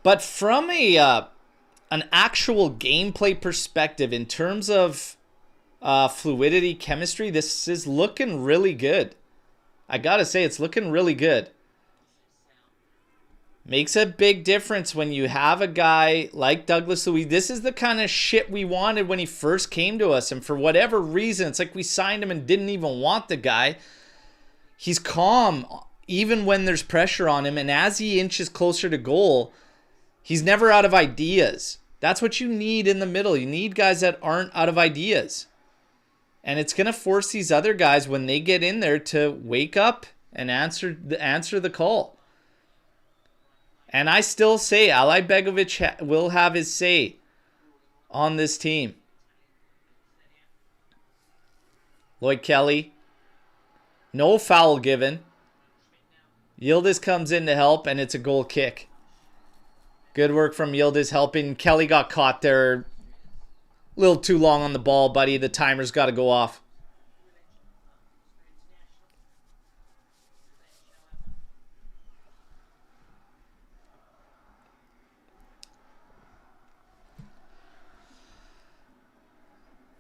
But from an actual gameplay perspective, in terms of fluidity, chemistry, this is looking really good. I gotta say, it's looking really good. Makes a big difference when you have a guy like Douglas Luiz. This is the kind of shit we wanted when he first came to us. And for whatever reason, it's like we signed him and didn't even want the guy. He's calm even when there's pressure on him. And as he inches closer to goal, he's never out of ideas. That's what you need in the middle. You need guys that aren't out of ideas. And it's going to force these other guys, when they get in there, to wake up and answer the call. And I still say Alay Begovic will have his say on this team. Lloyd Kelly. No foul given. Yildiz comes in to help, and it's a goal kick. Good work from Yildiz helping. Kelly got caught there. A little too long on the ball, buddy. The timer's got to go off.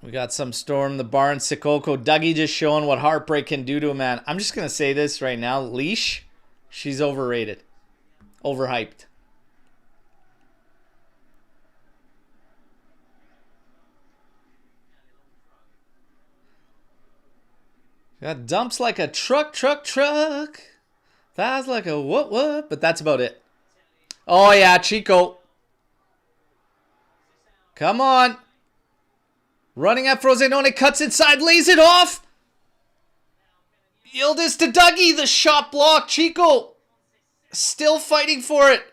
We got some Storm the Barn, Sikoko. Dougie just showing what heartbreak can do to a man. I'm just going to say this right now. Leash, she's overrated. Overhyped. Got dumps like a truck. Thighs like a what? But that's about it. Oh, yeah, Chico. Come on. Running at Frosinone, cuts inside, lays it off. Yildiz to Dougie, the shot block. Chico still fighting for it.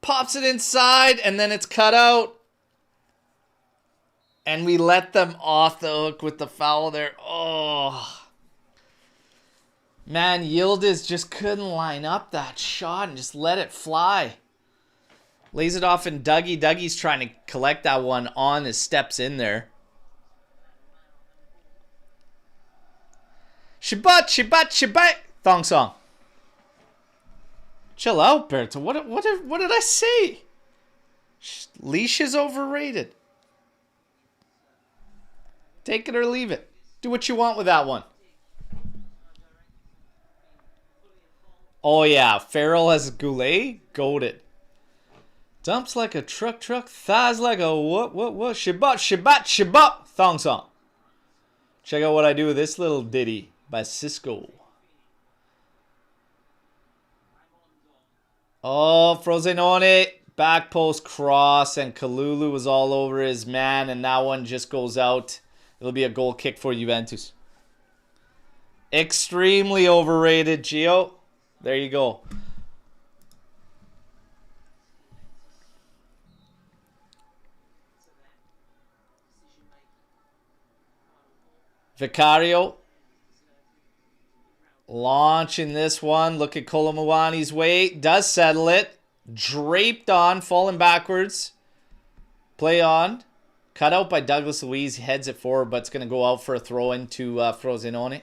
Pops it inside, and then it's cut out. And we let them off the hook with the foul there. Oh. Man, Yildiz just couldn't line up that shot and just let it fly. Lays it off in Dougie. Dougie's trying to collect that one on his steps in there. Shibat. Thong song. Chill out, Berto. What did I say? Leash is overrated. Take it or leave it. Do what you want with that one. Oh, yeah. Farrell has Goulet. Goated. Dumps like a truck. Thighs like a what? Shibat. Thong song. Check out what I do with this little ditty by Cisco. Oh, Frosinone. Back post cross, and Kalulu was all over his man, and that one just goes out. It'll be a goal kick for Juventus. Extremely overrated, Gio. There you go. Vicario. Launching this one. Look at Kolomuani's way. Does settle it. Draped on. Falling backwards. Play on. Cut out by Douglas Luiz. Heads it forward, but it's going to go out for a throw into Frosinone.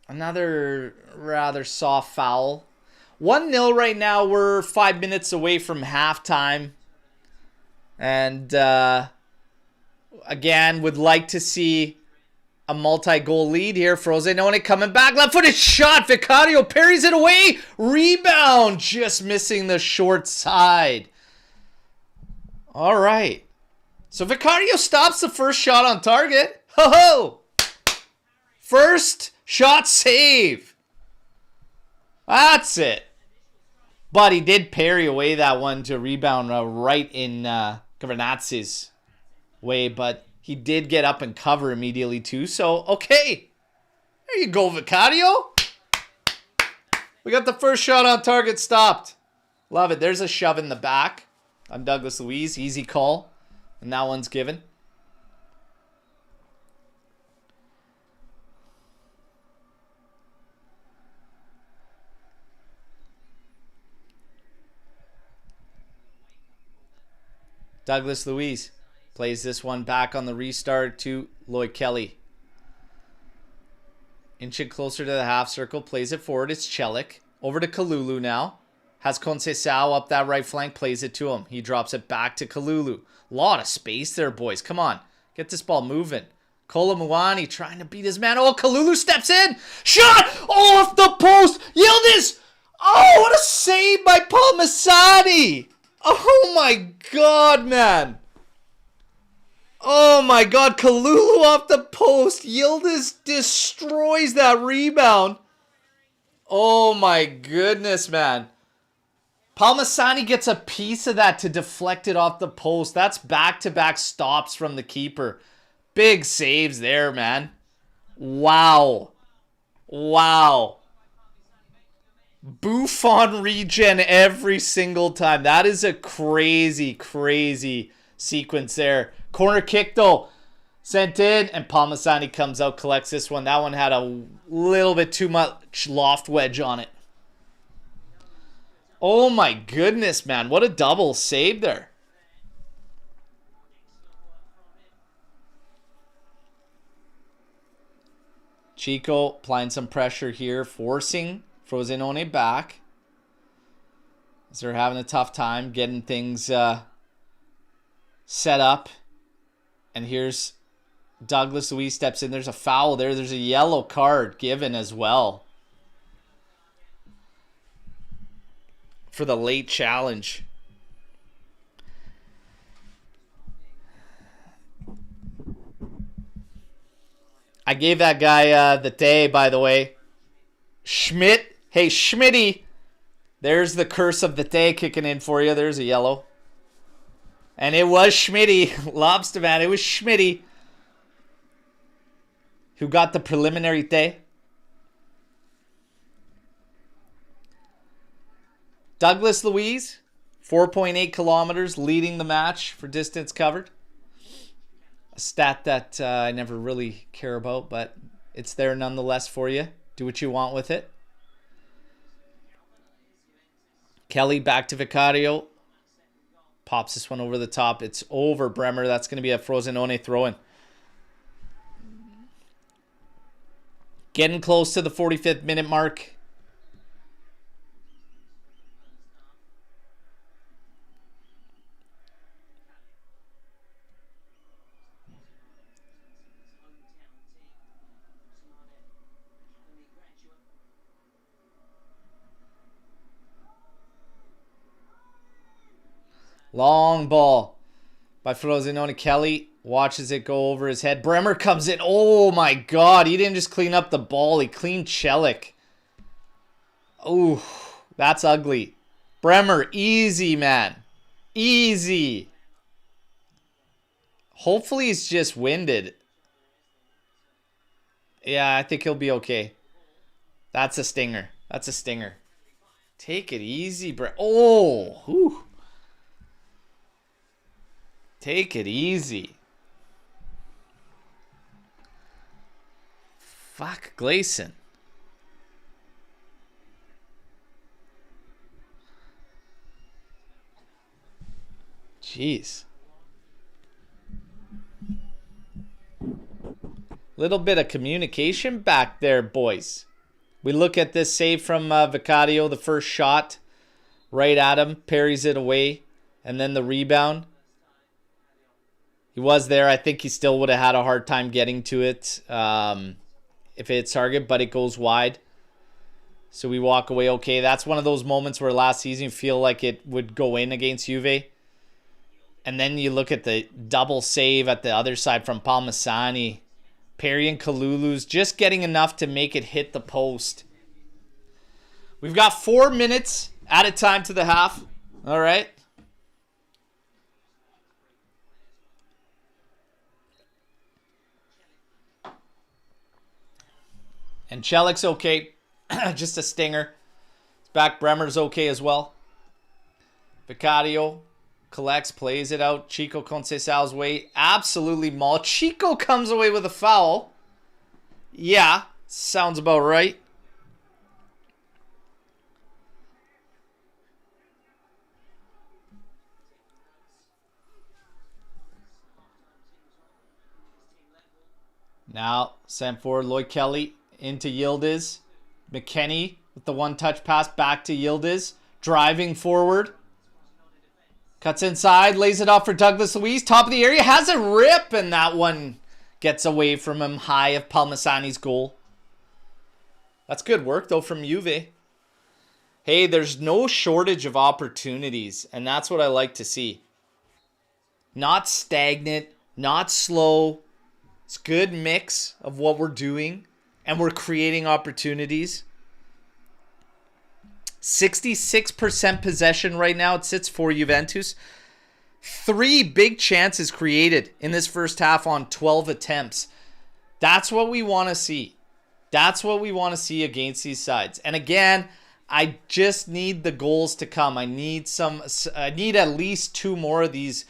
Another rather soft foul. 1-0 right now. We're 5 minutes away from halftime. And again, would like to see a multi-goal lead here. Frosinone coming back. Left-footed shot. Vicario parries it away. Rebound. Just missing the short side. All right. So Vicario stops the first shot on target. Ho-ho! First shot save. That's it. But he did parry away that one to rebound right in Gavernazzi's way. But he did get up and cover immediately too. So, okay. There you go, Vicario. We got the first shot on target stopped. Love it. There's a shove in the back on Douglas Luiz. Easy call. And that one's given. Douglas Luiz plays this one back on the restart to Lloyd Kelly. Inching closer to the half circle. Plays it forward. It's Celik. Over to Kalulu now. Has Conceição up that right flank. Plays it to him. He drops it back to Kalulu. Lot of space there, boys. Come on. Get this ball moving. Kolomuani trying to beat his man. Oh, Kalulu steps in. Shot! Off the post! Yildiz! Oh, what a save by Palmisani! Oh my god, man. Oh my god. Kalulu off the post. Yildiz destroys that rebound. Oh my goodness, man. Palmisani gets a piece of that to deflect it off the post. That's back-to-back stops from the keeper. Big saves there, man. Wow. Wow. Buffon regen every single time. That is a crazy, crazy sequence there. Corner kick, though. Sent in, and Palmisani comes out, collects this one. That one had a little bit too much loft wedge on it. Oh my goodness, man. What a double save there. Chico applying some pressure here, forcing Frosinone back. As they're having a tough time getting things set up. And here's Douglas Luiz steps in. There's a foul there. There's a yellow card given as well for the late challenge. I gave that guy the day, by the way. Schmidt. Hey, Schmitty. There's the curse of the day kicking in for you. There's a yellow. And it was Schmitty. Lobster man. It was Schmitty who got the preliminary day. Douglas Luiz, 4.8 kilometers, leading the match for distance covered. A stat that I never really care about, but it's there nonetheless for you. Do what you want with it. Kelly back to Vicario. Pops this one over the top. It's over Bremer. That's going to be a Frosinone throw-in. Getting close to the 45th minute mark. Long ball by Frosinone. Kelly watches it go over his head. Bremer comes in. Oh my God. He didn't just clean up the ball. He cleaned Celik. Oh, that's ugly. Bremer, easy, man. Easy. Hopefully he's just winded. Yeah, I think he'll be okay. That's a stinger. That's a stinger. Take it easy, Oh, whew. Take it easy. Fuck, Gleason. Jeez. Little bit of communication back there, boys. We look at this save from Vicario, the first shot. Right at him, parries it away. And then the rebound. He was there. I think he still would have had a hard time getting to it if it hits target, but it goes wide. So we walk away okay. That's one of those moments where last season you feel like it would go in against Juve. And then you look at the double save at the other side from Palmisani. Perry and Kalulu's just getting enough to make it hit the post. We've got 4 minutes at a time to the half. All right. And Celik's okay. Just a stinger. Back Bremer's okay as well. Vicario collects, plays it out. Chico Conceição's way. Absolutely mauled. Chico comes away with a foul. Yeah, sounds about right. Now, sent forward Lloyd Kelly into Yildiz. McKennie with the one-touch pass back to Yildiz. Driving forward. Cuts inside, lays it off for Douglas Luiz. Top of the area, has a rip, and that one gets away from him high of Palmisani's goal. That's good work, though, from Juve. Hey, there's no shortage of opportunities, and that's what I like to see. Not stagnant, not slow. It's a good mix of what we're doing, and we're creating opportunities. 66% possession right now. It sits for Juventus. 3 big chances created in this first half on 12 attempts. That's what we want to see. That's what we want to see against these sides. And again, I just need the goals to come. I need at least 2 more of these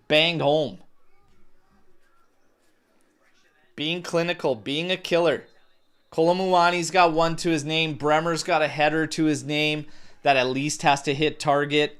banged home. Being clinical, being a killer. Kolomuani's got one to his name. Bremer's got a header to his name that at least has to hit target.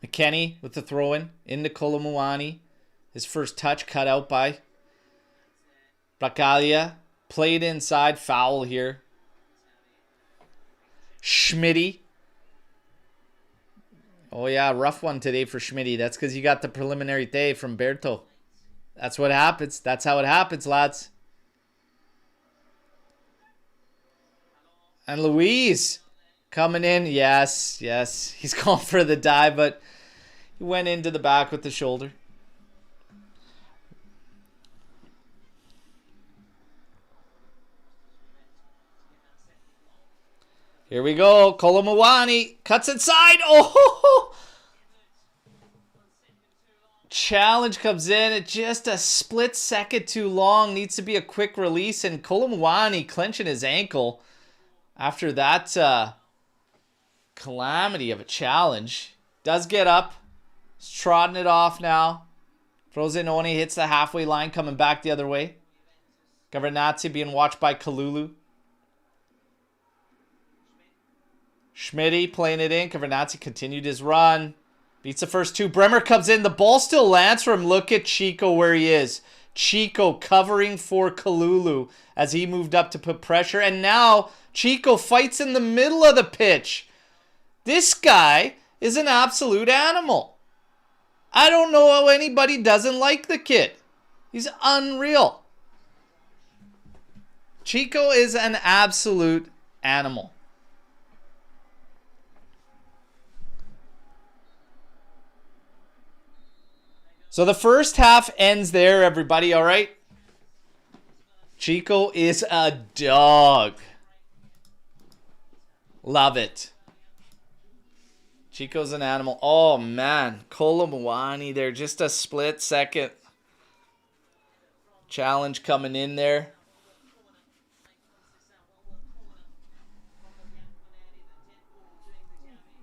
McKennie with the throw-in into Kolomuani. His first touch cut out by Bracaglia. Played inside. Foul here. Schmitty. Oh, yeah. Rough one today for Schmitty. That's because you got the preliminary day from Betto. That's what happens. That's how it happens, lads. And Luis coming in. Yes, yes. He's going for the dive, but he went into the back with the shoulder. Here we go. Kolomuani cuts inside. Oh! Challenge comes in at just a split second too long. Needs to be a quick release. And Kolomuani clenching his ankle after that calamity of a challenge. Does get up. He's trotting it off now. Frosinone hits the halfway line, coming back the other way. Gavernazzi being watched by Kalulu. Schmitty playing it in. Gavernazzi continued his run. Beats the first two. Bremer comes in. The ball still lands for him. Look at Chico where he is. Chico covering for Kalulu as he moved up to put pressure. And now Chico fights in the middle of the pitch. This guy is an absolute animal. I don't know how anybody doesn't like the kid. He's unreal. Chico is an absolute animal. So the first half ends there, everybody, all right? Chico is a dog. Love it. Chico's an animal. Oh, man. Kolomuani there. Just a split second. Challenge coming in there.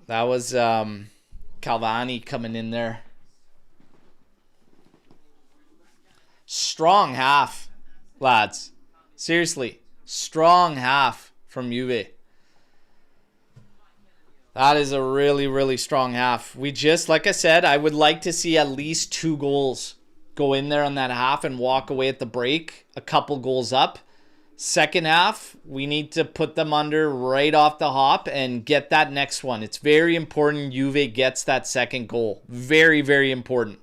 That was Calvani coming in there. Strong half, lads. Seriously, strong half from Juve. That is a really, really strong half. We just, like I said, I would like to see at least 2 goals go in there on that half and walk away at the break. A couple goals up. Second half, we need to put them under right off the hop and get that next one. It's very important Juve gets that second goal. Very, very important.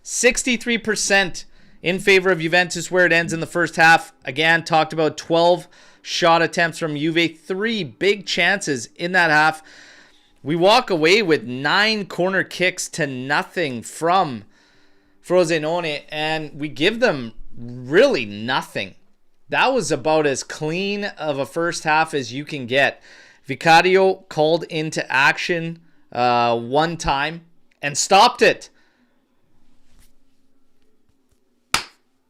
63% in favor of Juventus where it ends in the first half. Again, talked about 12 shot attempts from Juve. 3 big chances in that half. We walk away with 9 corner kicks to nothing from Frosinone, and we give them really nothing. That was about as clean of a first half as you can get. Vicario called into action one time and stopped it.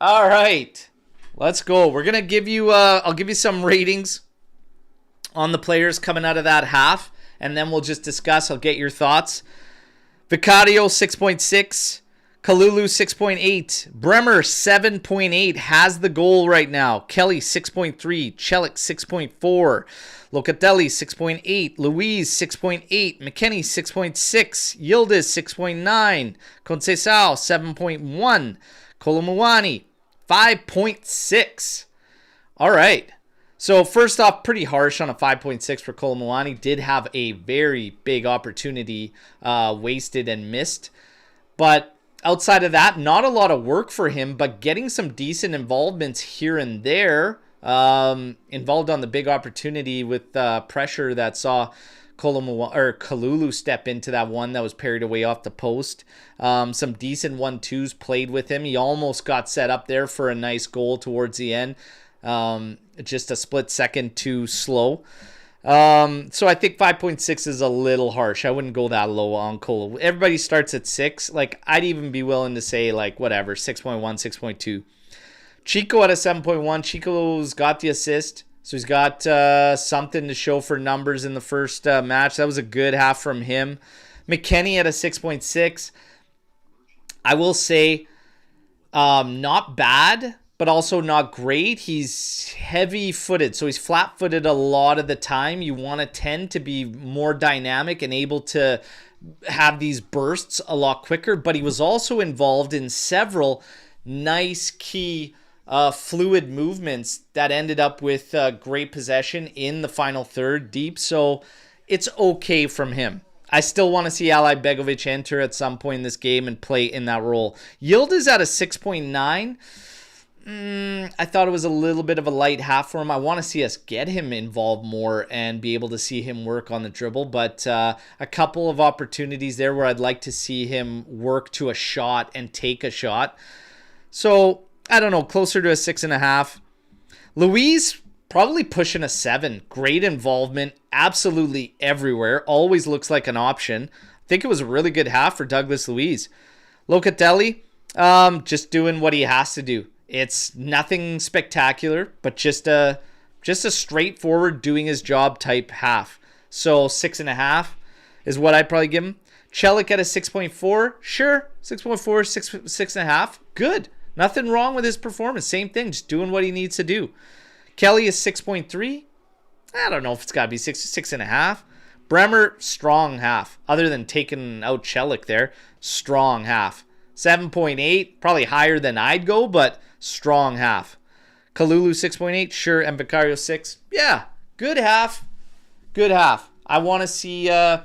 All right, let's go. We're gonna give you I'll give you some ratings on the players coming out of that half, and then we'll just discuss. I'll get your thoughts. Vicario 6.6, Kalulu 6.8, Bremer 7.8 has the goal right now. Kelly 6.3, Celik 6.4, Locatelli 6.8, Luis 6.8, McKennie 6.6, Yildiz 6.9, Conceição 7.1, Kolomuani 5.6. All right. So first off, pretty harsh on a 5.6 for Kolomuani. Did have a very big opportunity wasted and missed. But outside of that, not a lot of work for him, but getting some decent involvements here and there. Involved on the big opportunity with pressure that saw Kalulu step into that one that was parried away off the post. Some decent 1-2s played with him. He almost got set up there for a nice goal towards the end. Just a split second too slow. So I think 5.6 is a little harsh. I wouldn't go that low on Kolo. Everybody starts at 6. Like, I'd even be willing to say, like, whatever, 6.1, 6.2. Chico at a 7.1. Chico's got the assist. So he's got something to show for numbers in the first match. That was a good half from him. McKennie at a 6.6. I will say not bad but also not great. He's heavy-footed, so he's flat-footed a lot of the time. You want to tend to be more dynamic and able to have these bursts a lot quicker, but he was also involved in several nice key fluid movements that ended up with great possession in the final third deep, so it's okay from him. I still want to see Ali Begovic enter at some point in this game and play in that role. Yildiz at a 6.9. I thought it was a little bit of a light half for him. I want to see us get him involved more and be able to see him work on the dribble. But a couple of opportunities there where I'd like to see him work to a shot and take a shot. So, I don't know, closer to a 6.5. Luis, probably pushing a 7. Great involvement, absolutely everywhere. Always looks like an option. I think it was a really good half for Douglas Luiz. Locatelli, just doing what he has to do. It's nothing spectacular, but just a straightforward doing his job type half. So 6.5 is what I'd probably give him. Celik at a 6.4. Sure, 6.4, 6.5. Good. Nothing wrong with his performance. Same thing, just doing what he needs to do. Kelly is 6.3. I don't know if it's got to be 6.5. Bremer, strong half. Other than taking out Celik there, strong half. 7.8, probably higher than I'd go, but strong half. Kalulu 6.8, sure, and Vicario 6. Yeah, good half. Good half. I want to see, I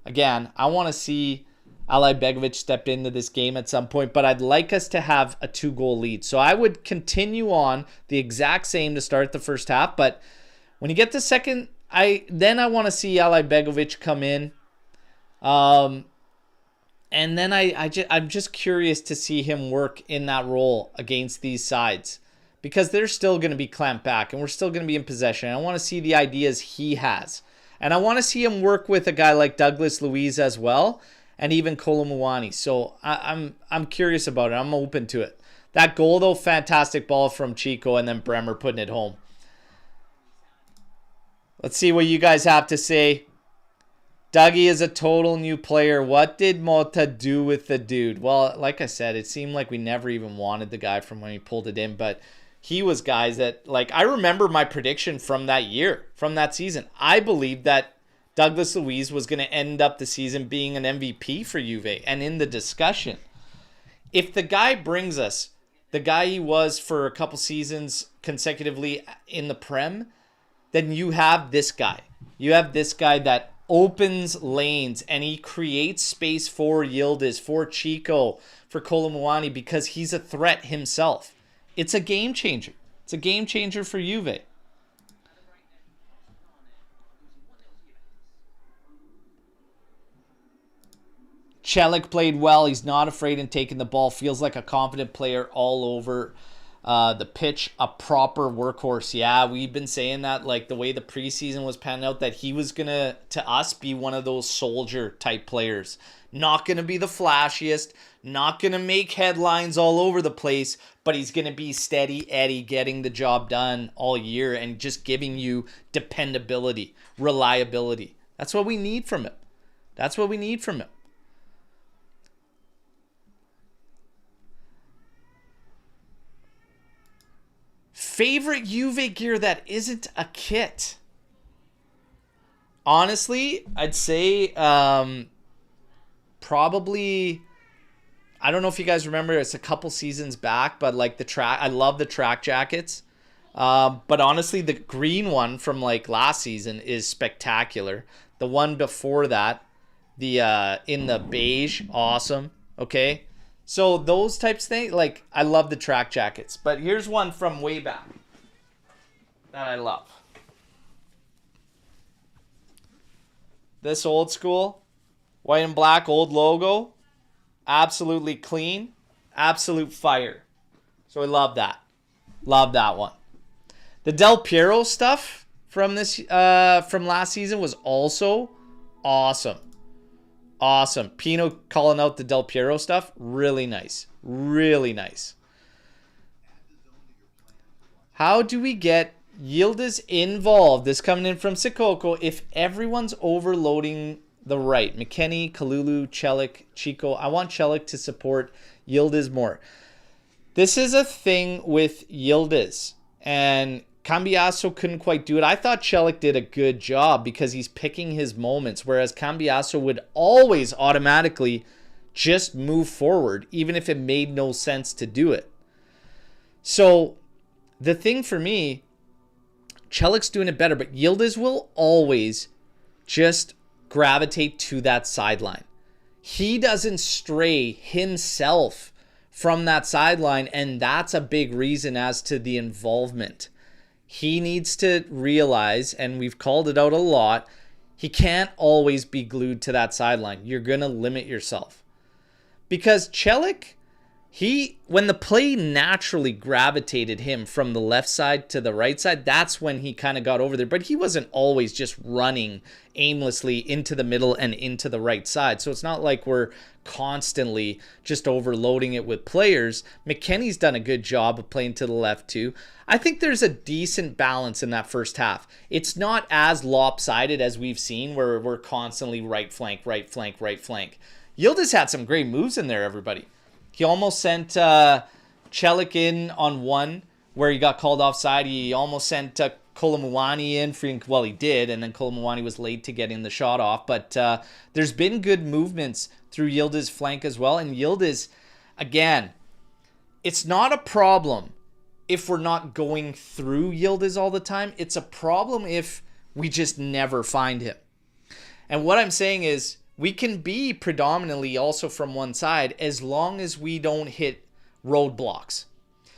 want to see Ali Begovic step into this game at some point, but I'd like us to have a 2-goal lead. So I would continue on the exact same to start the first half, but when you get to second, I want to see Ali Begovic come in. And then I'm just curious to see him work in that role against these sides because they're still going to be clamped back and we're still going to be in possession. I want to see the ideas he has. And I want to see him work with a guy like Douglas Luiz as well and even Kolo Muani. So I'm curious about it. I'm open to it. That goal, though, fantastic ball from Chico and then Bremer putting it home. Let's see what you guys have to say. Dougie is a total new player. What did Mota do with the dude? Well, like I said, it seemed like we never even wanted the guy from when he pulled it in. But he was guys that, like, I remember my prediction from that year, from that season. I believed that Douglas Luiz was going to end up the season being an MVP for Juve and in the discussion. If the guy brings us the guy he was for a couple seasons consecutively in the Prem, then you have this guy. You have this guy that opens lanes and he creates space for Yildiz, for Chico, for Kolo Muani because he's a threat himself. It's a game changer. It's a game changer for Juve. Celik played well. He's not afraid in taking the ball. Feels like a confident player all over the pitch, a proper workhorse. Yeah, we've been saying that, like the way the preseason was panning out, that he was gonna, to us, be one of those soldier type players. Not gonna be the flashiest, not gonna make headlines all over the place, but he's gonna be steady Eddie, getting the job done all year and just giving you dependability, reliability. That's what we need from him. That's what we need from him. Favorite Juve gear that isn't a kit? Honestly, I'd say probably, I don't know if you guys remember, it's a couple seasons back, but like the track, I love the track jackets. But honestly, the green one from like last season is spectacular. The one before that, the in the beige, awesome. Okay. So those types of things, like, I love the track jackets. But here's one from way back that I love. This old school, white and black, old logo. Absolutely clean. Absolute fire. So I love that. Love that one. The Del Piero stuff from this from last season was also awesome. Awesome. Pino calling out the Del Piero stuff. Really nice. Really nice. How do we get Yildiz involved? This coming in from Sikoko. If everyone's overloading the right. McKennie, Kalulu, Celik, Chico. I want Celik to support Yildiz more. This is a thing with Yildiz, and Cambiasso couldn't quite do it. I thought Celik did a good job because he's picking his moments, whereas Cambiasso would always automatically just move forward, even if it made no sense to do it. So the thing for me, Celik's doing it better, but Yildiz will always just gravitate to that sideline. He doesn't stray himself from that sideline, and that's a big reason as to the involvement. He needs to realize, and we've called it out a lot, he can't always be glued to that sideline. You're going to limit yourself. Because Celik, when the play naturally gravitated him from the left side to the right side, that's when he kind of got over there. But he wasn't always just running aimlessly into the middle and into the right side. So it's not like we're constantly just overloading it with players. McKennie's done a good job of playing to the left too. I think there's a decent balance in that first half. It's not as lopsided as we've seen where we're constantly right flank, right flank, right flank. Yildiz had some great moves in there, everybody. He almost sent Celik in on one where he got called offside. He almost sent Kolomuani in. Well, he did, and then Kolomuani was late to getting the shot off. But there's been good movements through Yildiz's flank as well. And Yildiz, again, it's not a problem if we're not going through Yildiz all the time. It's a problem if we just never find him. And what I'm saying is, we can be predominantly also from one side as long as we don't hit roadblocks.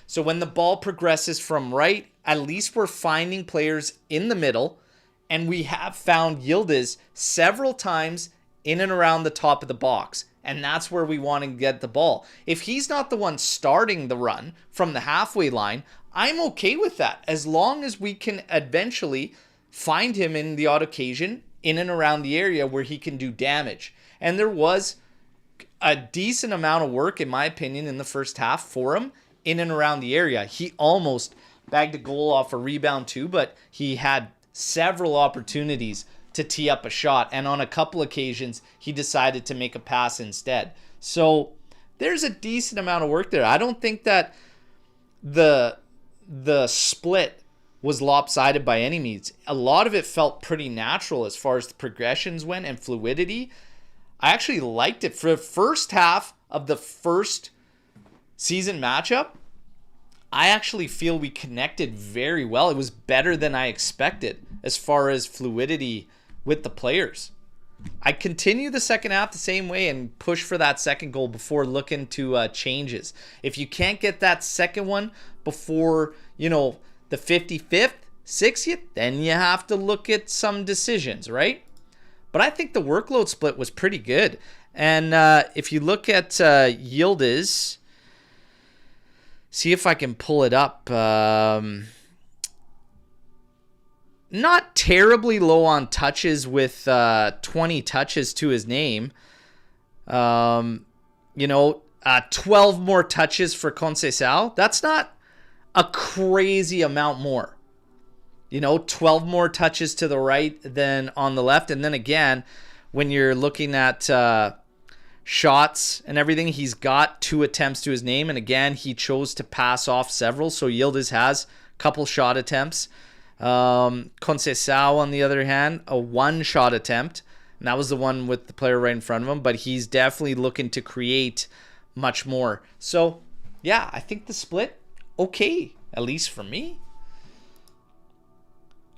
So when the ball progresses from right, at least we're finding players in the middle, and we have found Yildiz several times in and around the top of the box, and that's where we want to get the ball. If he's not the one starting the run from the halfway line, I'm okay with that as long as we can eventually find him in the odd occasion in and around the area where he can do damage. And there was a decent amount of work, in my opinion, in the first half for him in and around the area. He almost bagged a goal off a rebound too, but he had several opportunities to tee up a shot. And on a couple occasions, he decided to make a pass instead. So there's a decent amount of work there. I don't think that the split was lopsided by any means. A lot of it felt pretty natural as far as the progressions went and fluidity. I actually liked it. For the first half of the first season matchup, I actually feel we connected very well. It was better than I expected as far as fluidity with the players. I continue the second half the same way and push for that second goal before looking to changes. If you can't get that second one before, the 55th, 60th, then you have to look at some decisions, right? But I think the workload split was pretty good. And if you look at Yildiz, see if I can pull it up. Not terribly low on touches with 20 touches to his name. 12 more touches for Conceição. That's not a crazy amount more. 12 more touches to the right than on the left. And then again, when you're looking at shots and everything, he's got 2 attempts to his name. And again, he chose to pass off several. So Yildiz has a couple shot attempts. Conceição, on the other hand, a 1-shot attempt. And that was the one with the player right in front of him. But he's definitely looking to create much more. So, yeah, I think the split, okay, at least for me.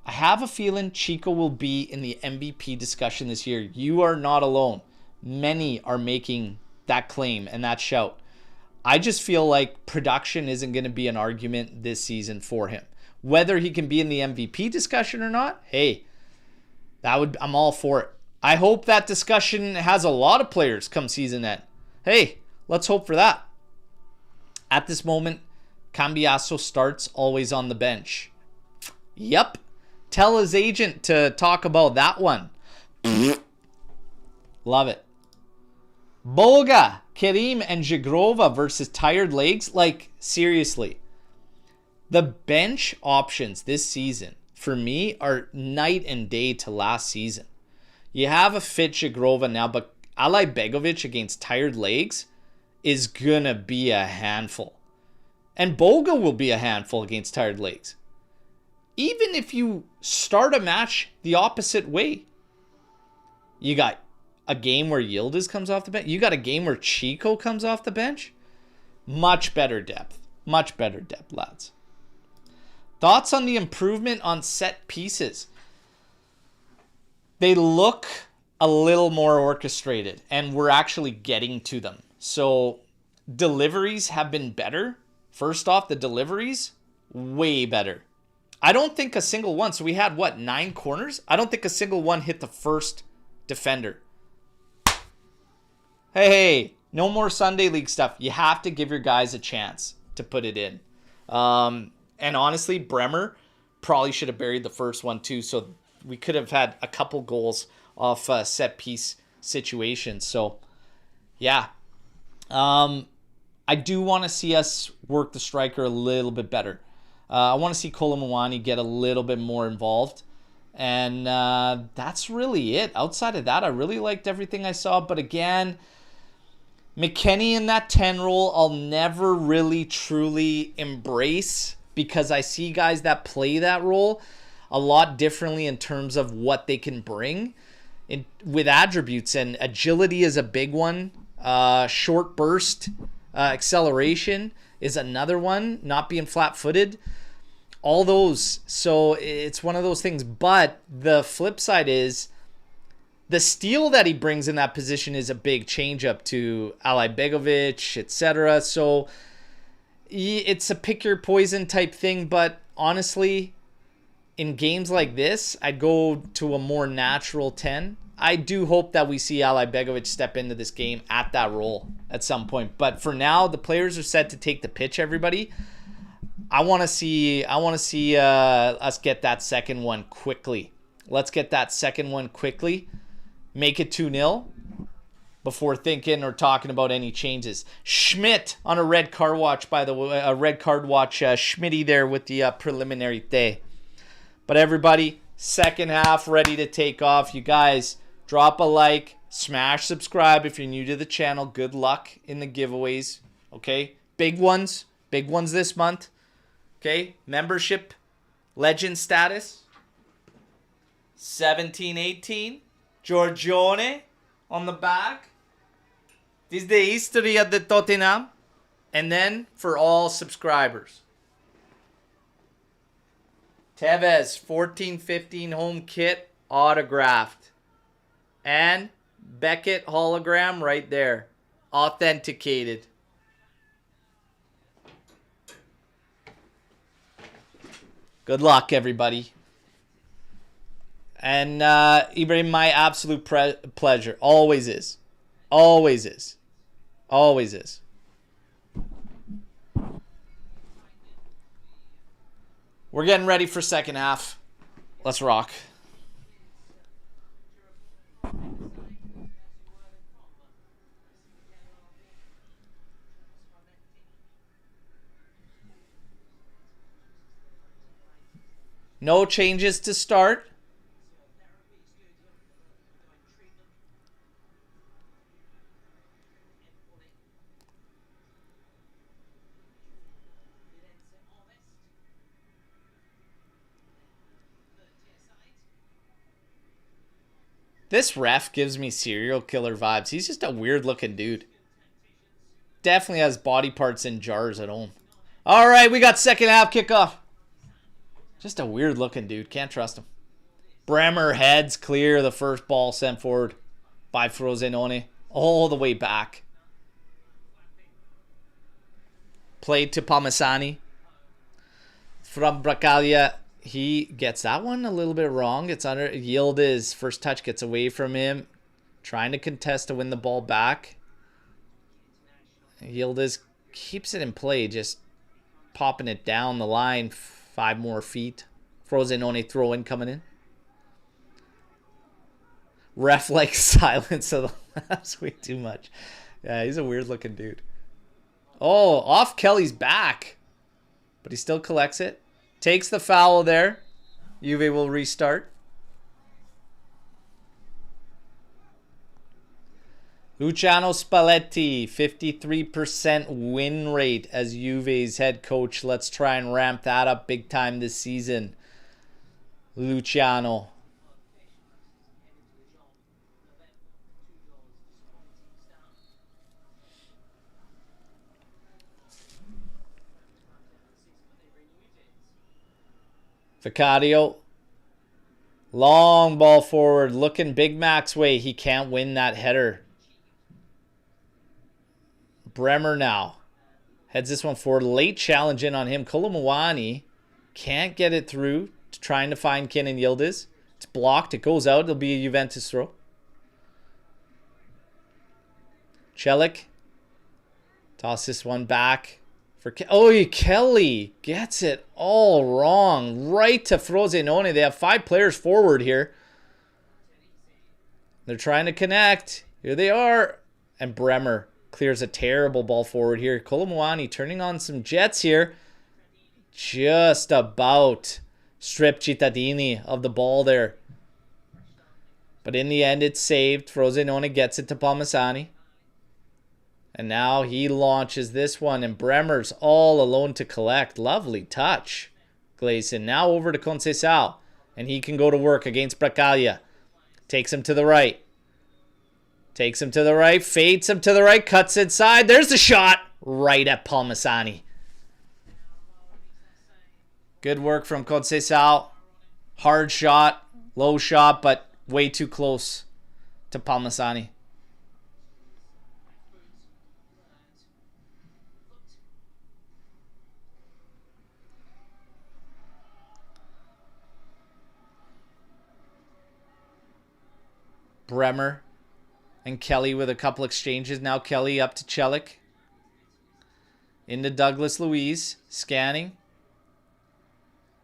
I have a feeling Chico will be in the MVP discussion this year. You are not alone. Many are making that claim and that shout. I just feel like production isn't going to be an argument this season for him. Whether he can be in the MVP discussion or not, hey, I'm all for it. I hope that discussion has a lot of players come season end. Hey, let's hope for that. At this moment, Cambiasso starts always on the bench. Yep. Tell his agent to talk about that one. Love it. Boga, Kerim, and Zhigrova versus tired legs. Like, seriously. The bench options this season, for me, are night and day to last season. You have a fit Zhigrova now, but Alay Begovic against tired legs is going to be a handful. And Boga will be a handful against tired legs. Even if you start a match the opposite way, you got a game where Yildiz comes off the bench. You got a game where Chico comes off the bench. Much better depth. Much better depth, lads. Thoughts on the improvement on set pieces? They look a little more orchestrated, and we're actually getting to them. So deliveries have been better. First off, the deliveries, way better. I don't think a single one. So we had, what, 9 corners? I don't think a single one hit the first defender. Hey, no more Sunday League stuff. You have to give your guys a chance to put it in. And honestly, Bremer probably should have buried the first one too. So we could have had a couple goals off set piece situations. So, yeah. I do want to see us work the striker a little bit better. I want to see Kolomwani get a little bit more involved. And that's really it. Outside of that, I really liked everything I saw. But again, McKennie in that 10 role, I'll never really truly embrace, because I see guys that play that role a lot differently in terms of what they can bring with attributes. And agility is a big one. Short burst, acceleration is another one. Not being flat-footed. All those. So it's one of those things. But the flip side is the steal that he brings in that position is a big change up to Alay Begovic, etc. So it's a pick your poison type thing. But honestly, in games like this, I'd go to a more natural 10. I do hope that we see Alay Begovic step into this game at that role at some point. But for now, the players are set to take the pitch, everybody. I want to see us get that second one quickly. Let's get that second one quickly. Make it 2-0 before thinking or talking about any changes. Schmidt on a red card watch, by the way. A red card watch. Schmitty there with the preliminary day. But everybody, second half ready to take off. You guys, drop a like. Smash subscribe if you're new to the channel. Good luck in the giveaways. Okay? Big ones. Big ones this month. Okay? Membership. Legend status. 17-18. Giorgione on the back. This is the history of the Tottenham. And then for all subscribers, Tevez 14-15 home kit autographed. And Beckett hologram right there. Authenticated. Good luck, everybody. And Ibrahim, my absolute pleasure. Always is. Always is. Always is. We're getting ready for second half. Let's rock. No changes to start. This ref gives me serial killer vibes. He's just a weird looking dude. Definitely has body parts in jars at home. All right, we got second half kickoff. Just a weird looking dude. Can't trust him. Bremer heads clear the first ball sent forward by Frosinone. All the way back. Played to Palmisani. From Bracaglia. He gets that one a little bit wrong. It's under Yildiz. First touch gets away from him. Trying to contest to win the ball back. Yildiz keeps it in play. Just popping it down the line. 5 more feet. Frosinone throw in coming in. Ref like silence of the laughs way too much. Yeah, he's a weird looking dude. Oh, off Kelly's back. But he still collects it. Takes the foul there. Juve will restart. Luciano Spalletti, 53% win rate as Juve's head coach. Let's try and ramp that up big time this season. Luciano. Vicario. Long ball forward. Looking Big Mac's way. He can't win that header. Bremer now. Heads this one forward. Late challenge in on him. Kolomouani can't get it through. Trying to find Kenan Yildiz. It's blocked. It goes out. It'll be a Juventus throw. Celik. Toss this one back. Kelly gets it all wrong. Right to Frosinone. They have 5 players forward here. They're trying to connect. Here they are. And Bremer clears a terrible ball forward here. Kolomouani turning on some jets here. Just about stripped Cittadini of the ball there. But in the end, it's saved. Frosinone gets it to Palmisani. And now he launches this one, and Bremer's all alone to collect. Lovely touch. Gleason now over to Conceição, and he can go to work against Bracaglia. Takes him to the right. Takes him to the right, fades him to the right, cuts inside. There's the shot right at Palmisani. Good work from Conceição. Hard shot, low shot, but way too close to Palmisani. Bremer and Kelly with a couple exchanges. Now Kelly up to Celik. Into Douglas Luiz. Scanning.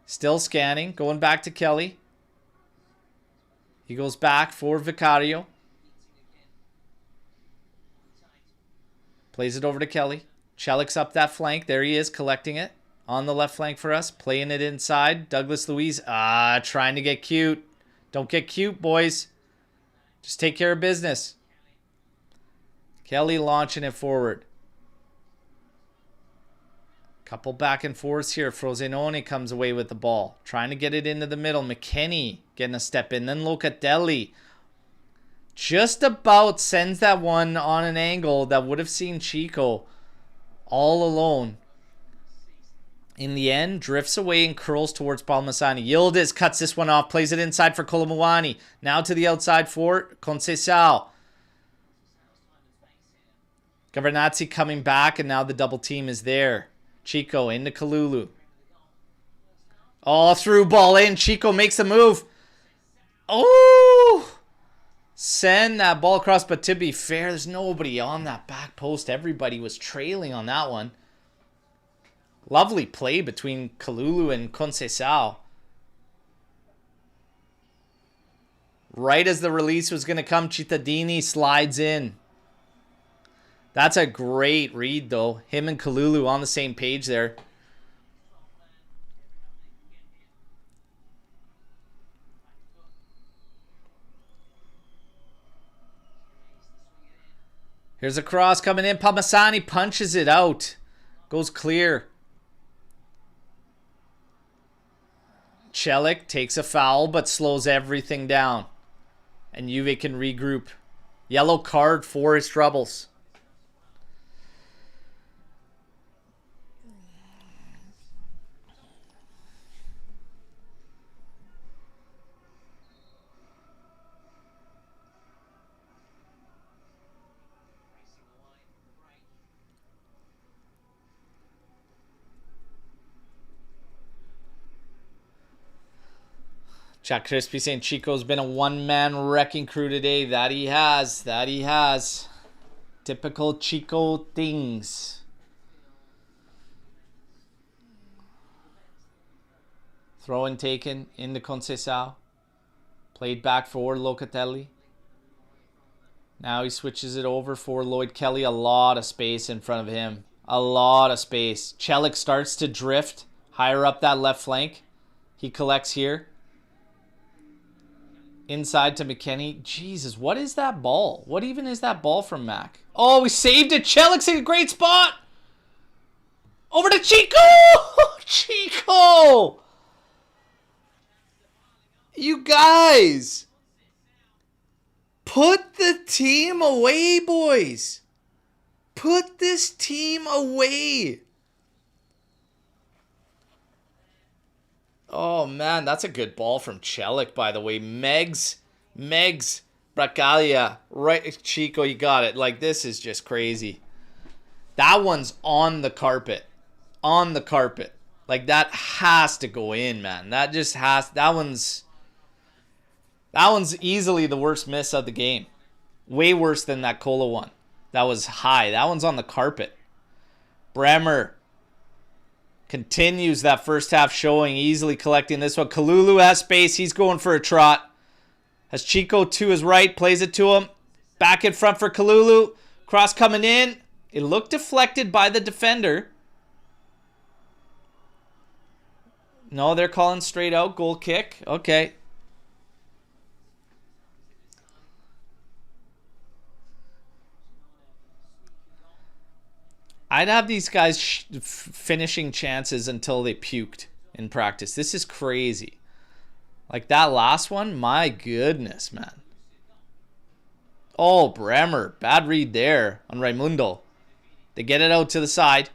Still scanning. Going back to Kelly. He goes back for Vicario. Plays it over to Kelly. Celik's up that flank. There he is collecting it. On the left flank for us. Playing it inside. Douglas Luiz. Trying to get cute. Don't get cute, boys. Just take care of business. Kelly launching it forward. Couple back and forths here. Frosinone comes away with the ball. Trying to get it into the middle. McKennie getting a step in. Then Locatelli. Just about sends that one on an angle that would have seen Chico all alone. In the end, drifts away and curls towards Palmisani. Yildiz cuts this one off. Plays it inside for Kolomouani. Now to the outside for Conceição. Gavernazzi coming back, and now the double team is there. Chico into Kalulu. Oh, through ball in. Chico makes a move. Oh! Send that ball across, but to be fair, there's nobody on that back post. Everybody was trailing on that one. Lovely play between Kalulu and Conceição. Right as the release was going to come, Cittadini slides in. That's a great read, though. Him and Kalulu on the same page there. Here's a cross coming in. Palmisani punches it out. Goes clear. Celik takes a foul but slows everything down. And Juve can regroup. Yellow card for his troubles. Jack Crispy saying Chico's been a one-man wrecking crew today. That he has. That he has. Typical Chico things. Throw and taken into Conceição. Played back for Locatelli. Now he switches it over for Lloyd Kelly. A lot of space in front of him. A lot of space. Celik starts to drift higher up that left flank. He collects here. Inside to McKennie. Jesus, what is that ball? What even is that ball from Mac? Oh, we saved it. Chelik's in a great spot. Over to Chico. Chico. You guys. Put the team away, boys. Put this team away. Oh, man, that's a good ball from Chelik, by the way. Megs, Bracaglia. Right, Chico, you got it. Like, this is just crazy. That one's on the carpet. On the carpet. Like, that has to go in, man. That just has... That one's easily the worst miss of the game. Way worse than that Cola one. That was high. That one's on the carpet. Bremer continues that first half showing, easily collecting this one. Kalulu has space. He's going for a trot. Has Chico to his right. Plays it to him. Back in front for Kalulu. Cross coming in. It looked deflected by the defender. No, they're calling straight out. Goal kick. Okay. I'd have these guys finishing chances until they puked in practice. This is crazy. Like that last one, my goodness, man. Oh, Bremer. Bad read there on Raimundo. They get it out to the side.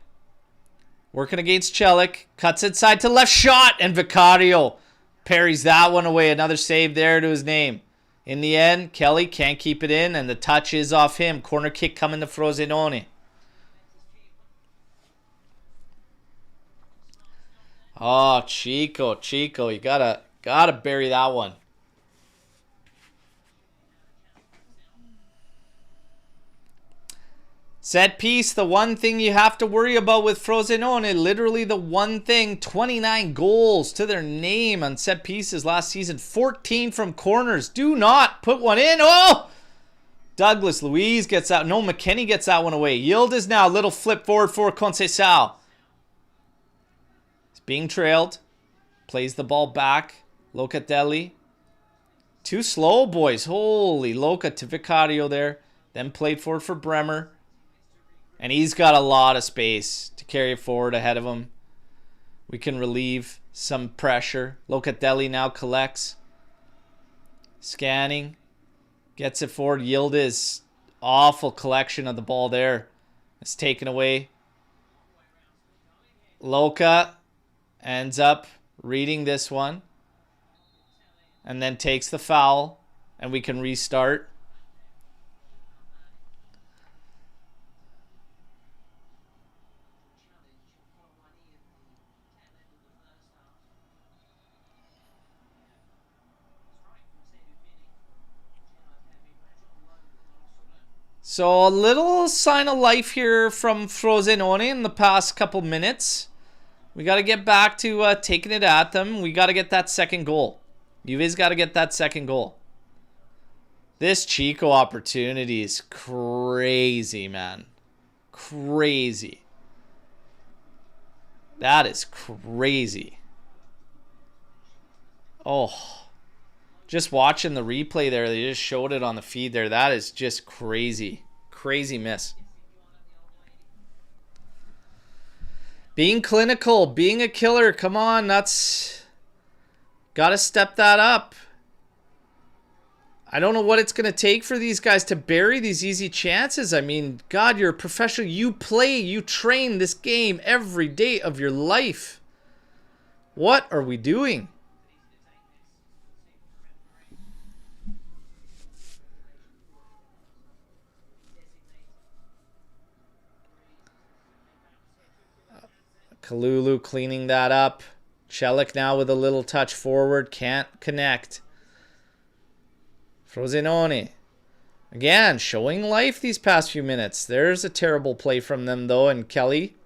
Working against Chelik. Cuts inside to left shot. And Vicario parries that one away. Another save there to his name. In the end, Kelly can't keep it in. And the touch is off him. Corner kick coming to Frosinone. Oh, Chico, you gotta bury that one. Set piece, the one thing you have to worry about with Frosinone. Literally the one thing. 29 goals to their name on set pieces last season. 14 from corners. Do not put one in. Oh! Douglas Luiz gets out. No, McKennie gets that one away. Yildiz now. Little flip forward for Conceição. Being trailed. Plays the ball back. Locatelli. Too slow, boys. Holy Loca to Vicario there. Then played forward for Bremer. And he's got a lot of space to carry it forward ahead of him. We can relieve some pressure. Locatelli now collects. Scanning. Gets it forward. Yildiz. Awful collection of the ball there. It's taken away. Loca ends up reading this one. And then takes the foul. And we can restart. So a little sign of life here from Frosinone in the past couple minutes. We got to get back to taking it at them. We got to get that second goal. Juve's got to get that second goal. This Chico opportunity is crazy, man. Crazy. That is crazy. Oh. Just watching the replay there, they just showed it on the feed there. That is just crazy. Crazy miss. Being clinical, being a killer. Come on, that's... Gotta step that up. I don't know what it's going to take for these guys to bury these easy chances. I mean, God, you're a professional. You play, you train this game every day of your life. What are we doing? Kalulu cleaning that up. Chelik now with a little touch forward. Can't connect. Frosinone. Again, showing life these past few minutes. There's a terrible play from them, though. And Kelly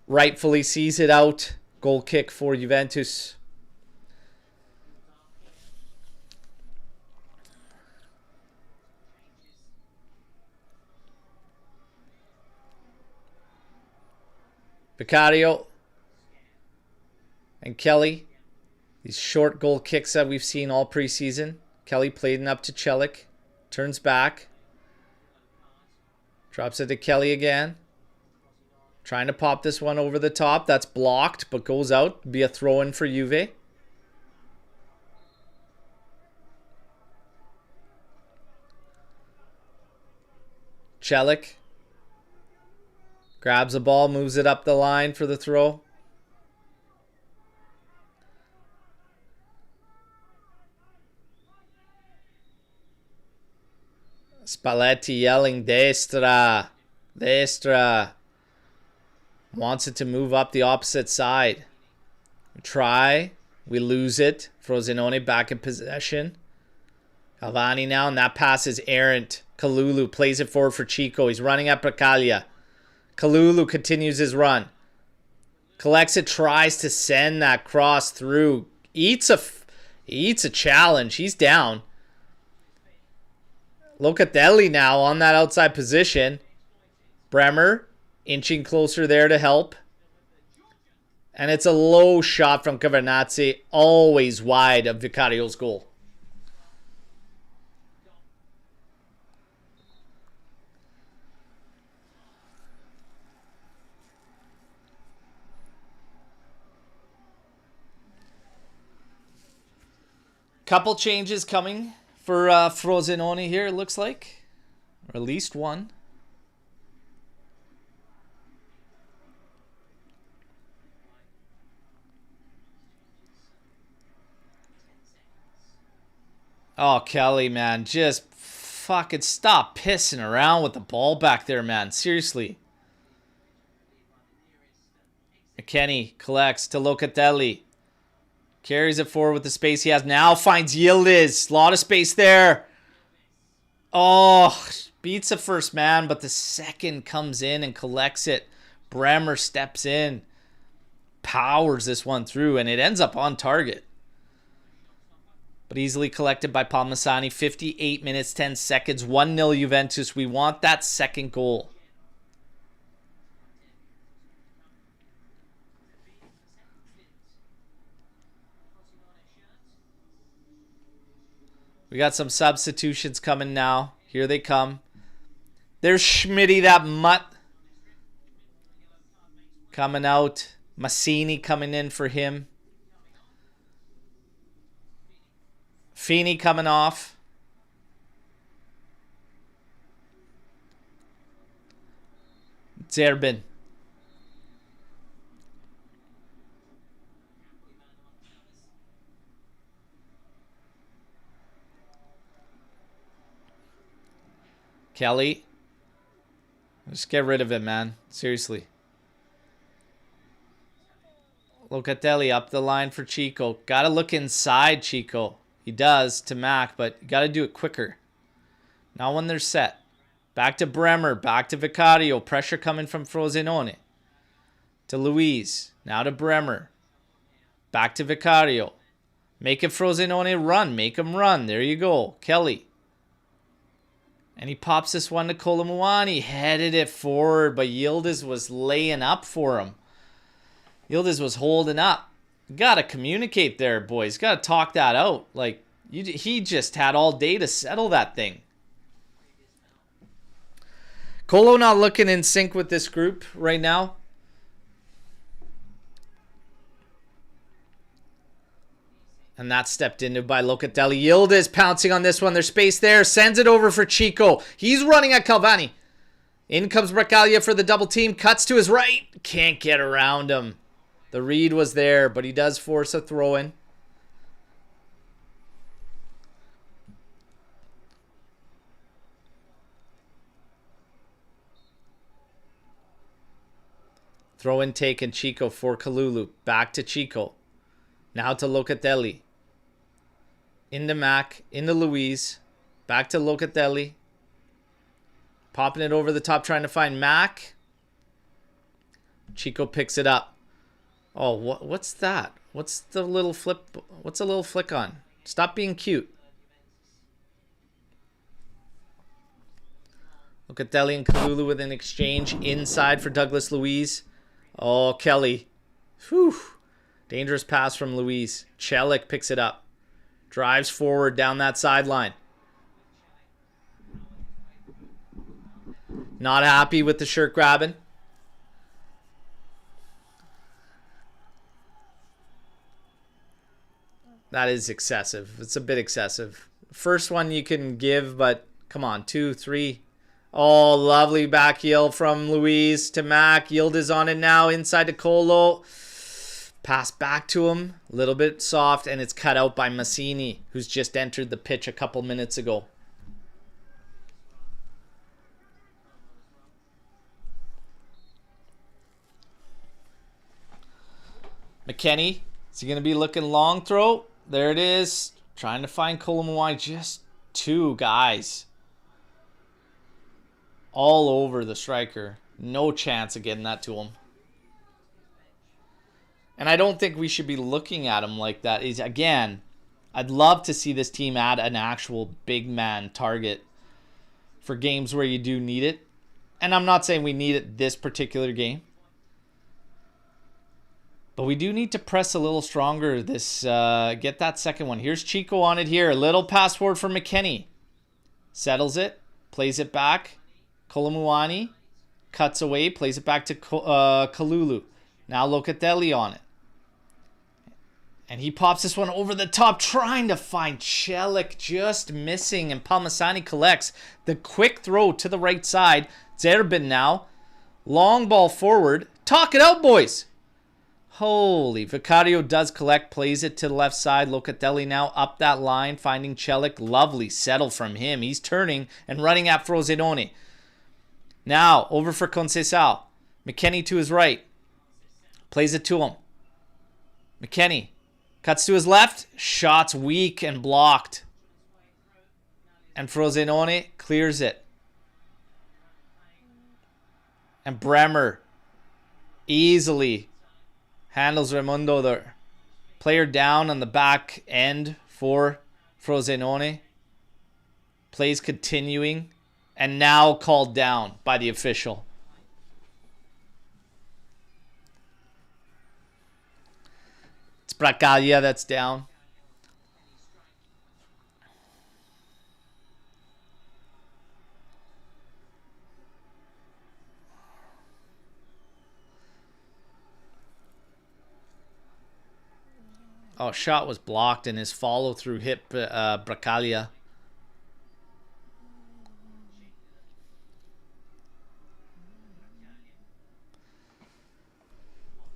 rightfully sees it out. Goal kick for Juventus. Vicario and Kelly These short goal kicks that we've seen all preseason. Kelly played it up to Celik. Turns back. Drops it to Kelly again. Trying to pop this one over the top. That's blocked, but goes out. Be a throw-in for Juve. Celik grabs the ball, moves it up the line for the throw. Spalletti yelling, destra, destra. Wants it to move up the opposite side. We try. We lose it. Frosinone back in possession. Cavani now, and that pass is errant. Kalulu plays it forward for Chico. He's running at Bracaglia. Kalulu continues his run. Collects it, tries to send that cross through. Eats a challenge. He's down. Locatelli now on that outside position. Bremer inching closer there to help. And it's a low shot from Cavernazzi, always wide of Vicario's goal. Couple changes coming for Frosinone here, it looks like. Or at least one. Oh, Kelly, man. Just fucking stop pissing around with the ball back there, man. Seriously. McKennie collects to Locatelli. Carries it forward with the space he has. Now finds Yildiz. A lot of space there. Oh, beats the first man, but the second comes in and collects it. Bremer steps in. Powers this one through, and it ends up on target. But easily collected by Palmasani. 58 minutes, 10 seconds. 1-0 Juventus. We want that second goal. We got some substitutions coming now. Here they come. There's Schmitty, that mutt. Coming out. Massini coming in for him. Feeney coming off. Zerbin. Kelly. Just get rid of it, man. Seriously. Locatelli up the line for Chico. Gotta look inside Chico. He does to Mac, but you gotta do it quicker. Now when they're set. Back to Bremer. Back to Vicario. Pressure coming from Frosinone. To Luis. Now to Bremer. Back to Vicario. Make it Frosinone run. Make him run. There you go. Kelly. And he pops this one to Colomuani. Headed it forward, but Yildiz was laying up for him. Yildiz was holding up. Got to communicate there, boys. Got to talk that out. Like, he just had all day to settle that thing. Colo not looking in sync with this group right now. And that's stepped into by Locatelli. Yildiz pouncing on this one. There's space there. Sends it over for Chico. He's running at Cavani. In comes Bracaglia for the double team. Cuts to his right. Can't get around him. The read was there, but he does force a throw in. Throw in taken. Chico for Kalulu. Back to Chico. Now to Locatelli. Into Mac. Into Luis. Back to Locatelli. Popping it over the top, trying to find Mac. Chico picks it up. Oh, what's that? What's the little flip? What's a little flick on? Stop being cute. Locatelli and Kalulu with an exchange inside for Douglas Luiz. Oh, Kelly. Whew. Dangerous pass from Luis. Celik picks it up. Drives forward down that sideline. Not happy with the shirt grabbing. That is excessive. It's a bit excessive. First one you can give, but come on, 2, 3. Oh, lovely back heel from Luis to Mac. Yildiz on it now, inside to Colo. Pass back to him, a little bit soft, and it's cut out by Massini, who's just entered the pitch a couple minutes ago. McKennie, is he going to be looking long throw? There it is. Trying to find Colomwani. Just 2 guys. All over the striker. No chance of getting that to him. And I don't think we should be looking at him like that. Again, I'd love to see this team add an actual big man target for games where you do need it. And I'm not saying we need it this particular game. But we do need to press a little stronger this get that second one. Here's Chico on it here. A little pass forward for McKennie. Settles it. Plays it back. Colomwani cuts away. Plays it back to Kalulu. Now Locatelli on it. And he pops this one over the top, trying to find Celik, just missing. And Palmasani collects the quick throw to the right side. Zerbin now. Long ball forward. Talk it out, boys. Holy. Vicario does collect, plays it to the left side. Locatelli now up that line, finding Celik. Lovely settle from him. He's turning and running at Frosinone. Now, over for Conceição. McKennie to his right. Plays it to him. McKennie cuts to his left. Shots weak and blocked. And Frosinone clears it. And Bremer easily handles Raimundo there. Player down on the back end for Frosinone. Plays continuing. And now called down by the official. It's Bracaglia that's down. Oh, shot was blocked and his follow-through hit Bracaglia.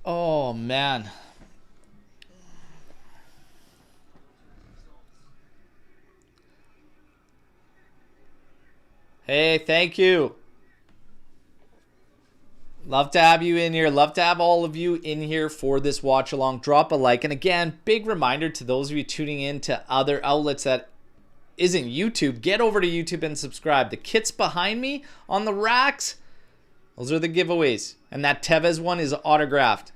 Oh, man. Hey, thank you. Love to have you in here. Love to have all of you in here for this watch along. Drop a like. And again, big reminder to those of you tuning in to other outlets that isn't YouTube. Get over to YouTube and subscribe. The kits behind me on the racks, those are the giveaways. And that Tevez one is autographed.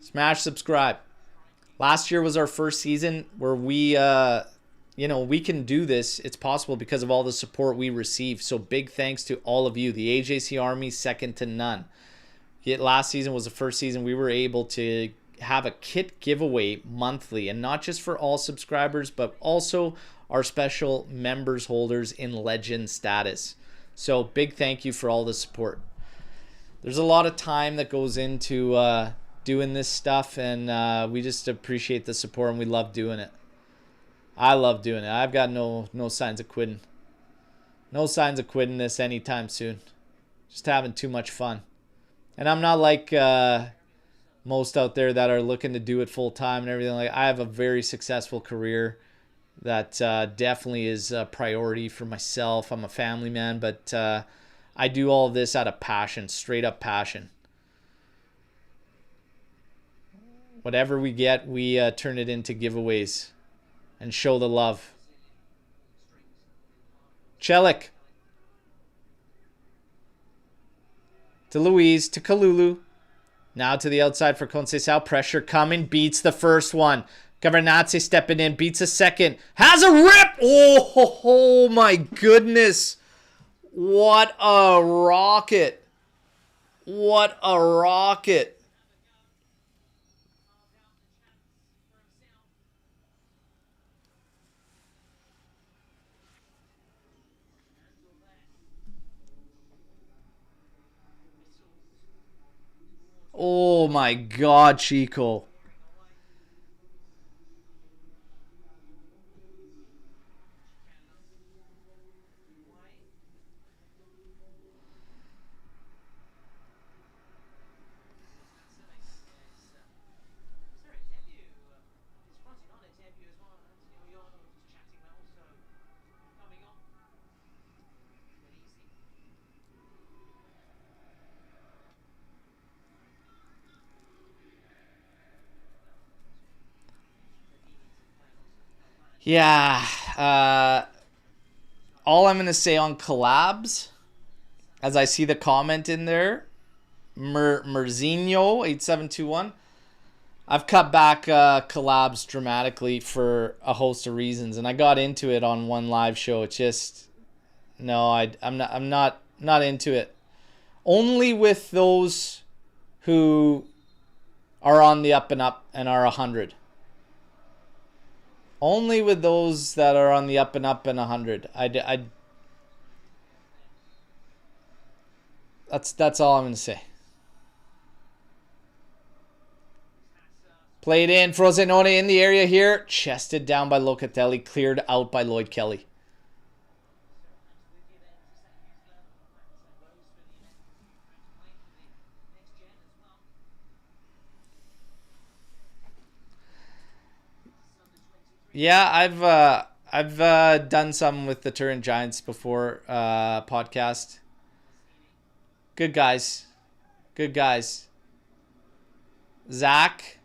Smash subscribe. Last year was our first season where we we can do this. It's possible because of all the support we receive. So big thanks to all of you. The AJC Army, second to none. Yet last season was the first season we were able to have a kit giveaway monthly. And not just for all subscribers, but also our special members holders in legend status. So big thank you for all the support. There's a lot of time that goes into doing this stuff. And we just appreciate the support and we love doing it. I love doing it. I've got no signs of quitting. No signs of quitting this anytime soon. Just having too much fun. And I'm not like most out there that are looking to do it full time and everything. Like I have a very successful career that definitely is a priority for myself. I'm a family man, but I do all of this out of passion, straight up passion. Whatever we get, we turn it into giveaways. And show the love. Celik. To Luis. To Kalulu. Now to the outside for Conceição. Pressure coming. Beats the first one. Gavernazzi stepping in. Beats a second. Has a rip. Oh my goodness. What a rocket. What a rocket. Oh my God, Chico. Yeah. All I'm going to say on collabs, as I see the comment in there, Merzinho 8721. I've cut back collabs dramatically for a host of reasons, and I got into it on one live show. It's just no, I'm not into it. Only with those who are on the up and up and are 100. Only with those that are on the up and up and 100. That's all I'm gonna say. Played in. Frosinone in the area here. Chested down by Locatelli. Cleared out by Lloyd Kelly. Yeah, I've done some with the Turin Giants before podcast. Good guys. Good guys. Zach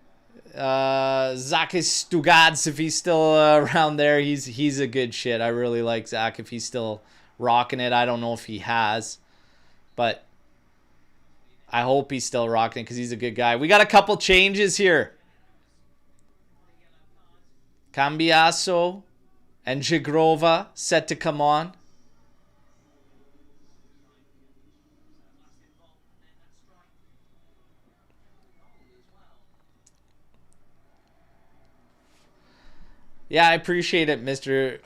is Stugatz, if he's still around there, he's a good shit. I really like Zach if he's still rocking it. I don't know if he has, but I hope he's still rocking it because he's a good guy. We got a couple changes here. Cambiaso and Jigrova set to come on. Yeah, I appreciate it, Mr.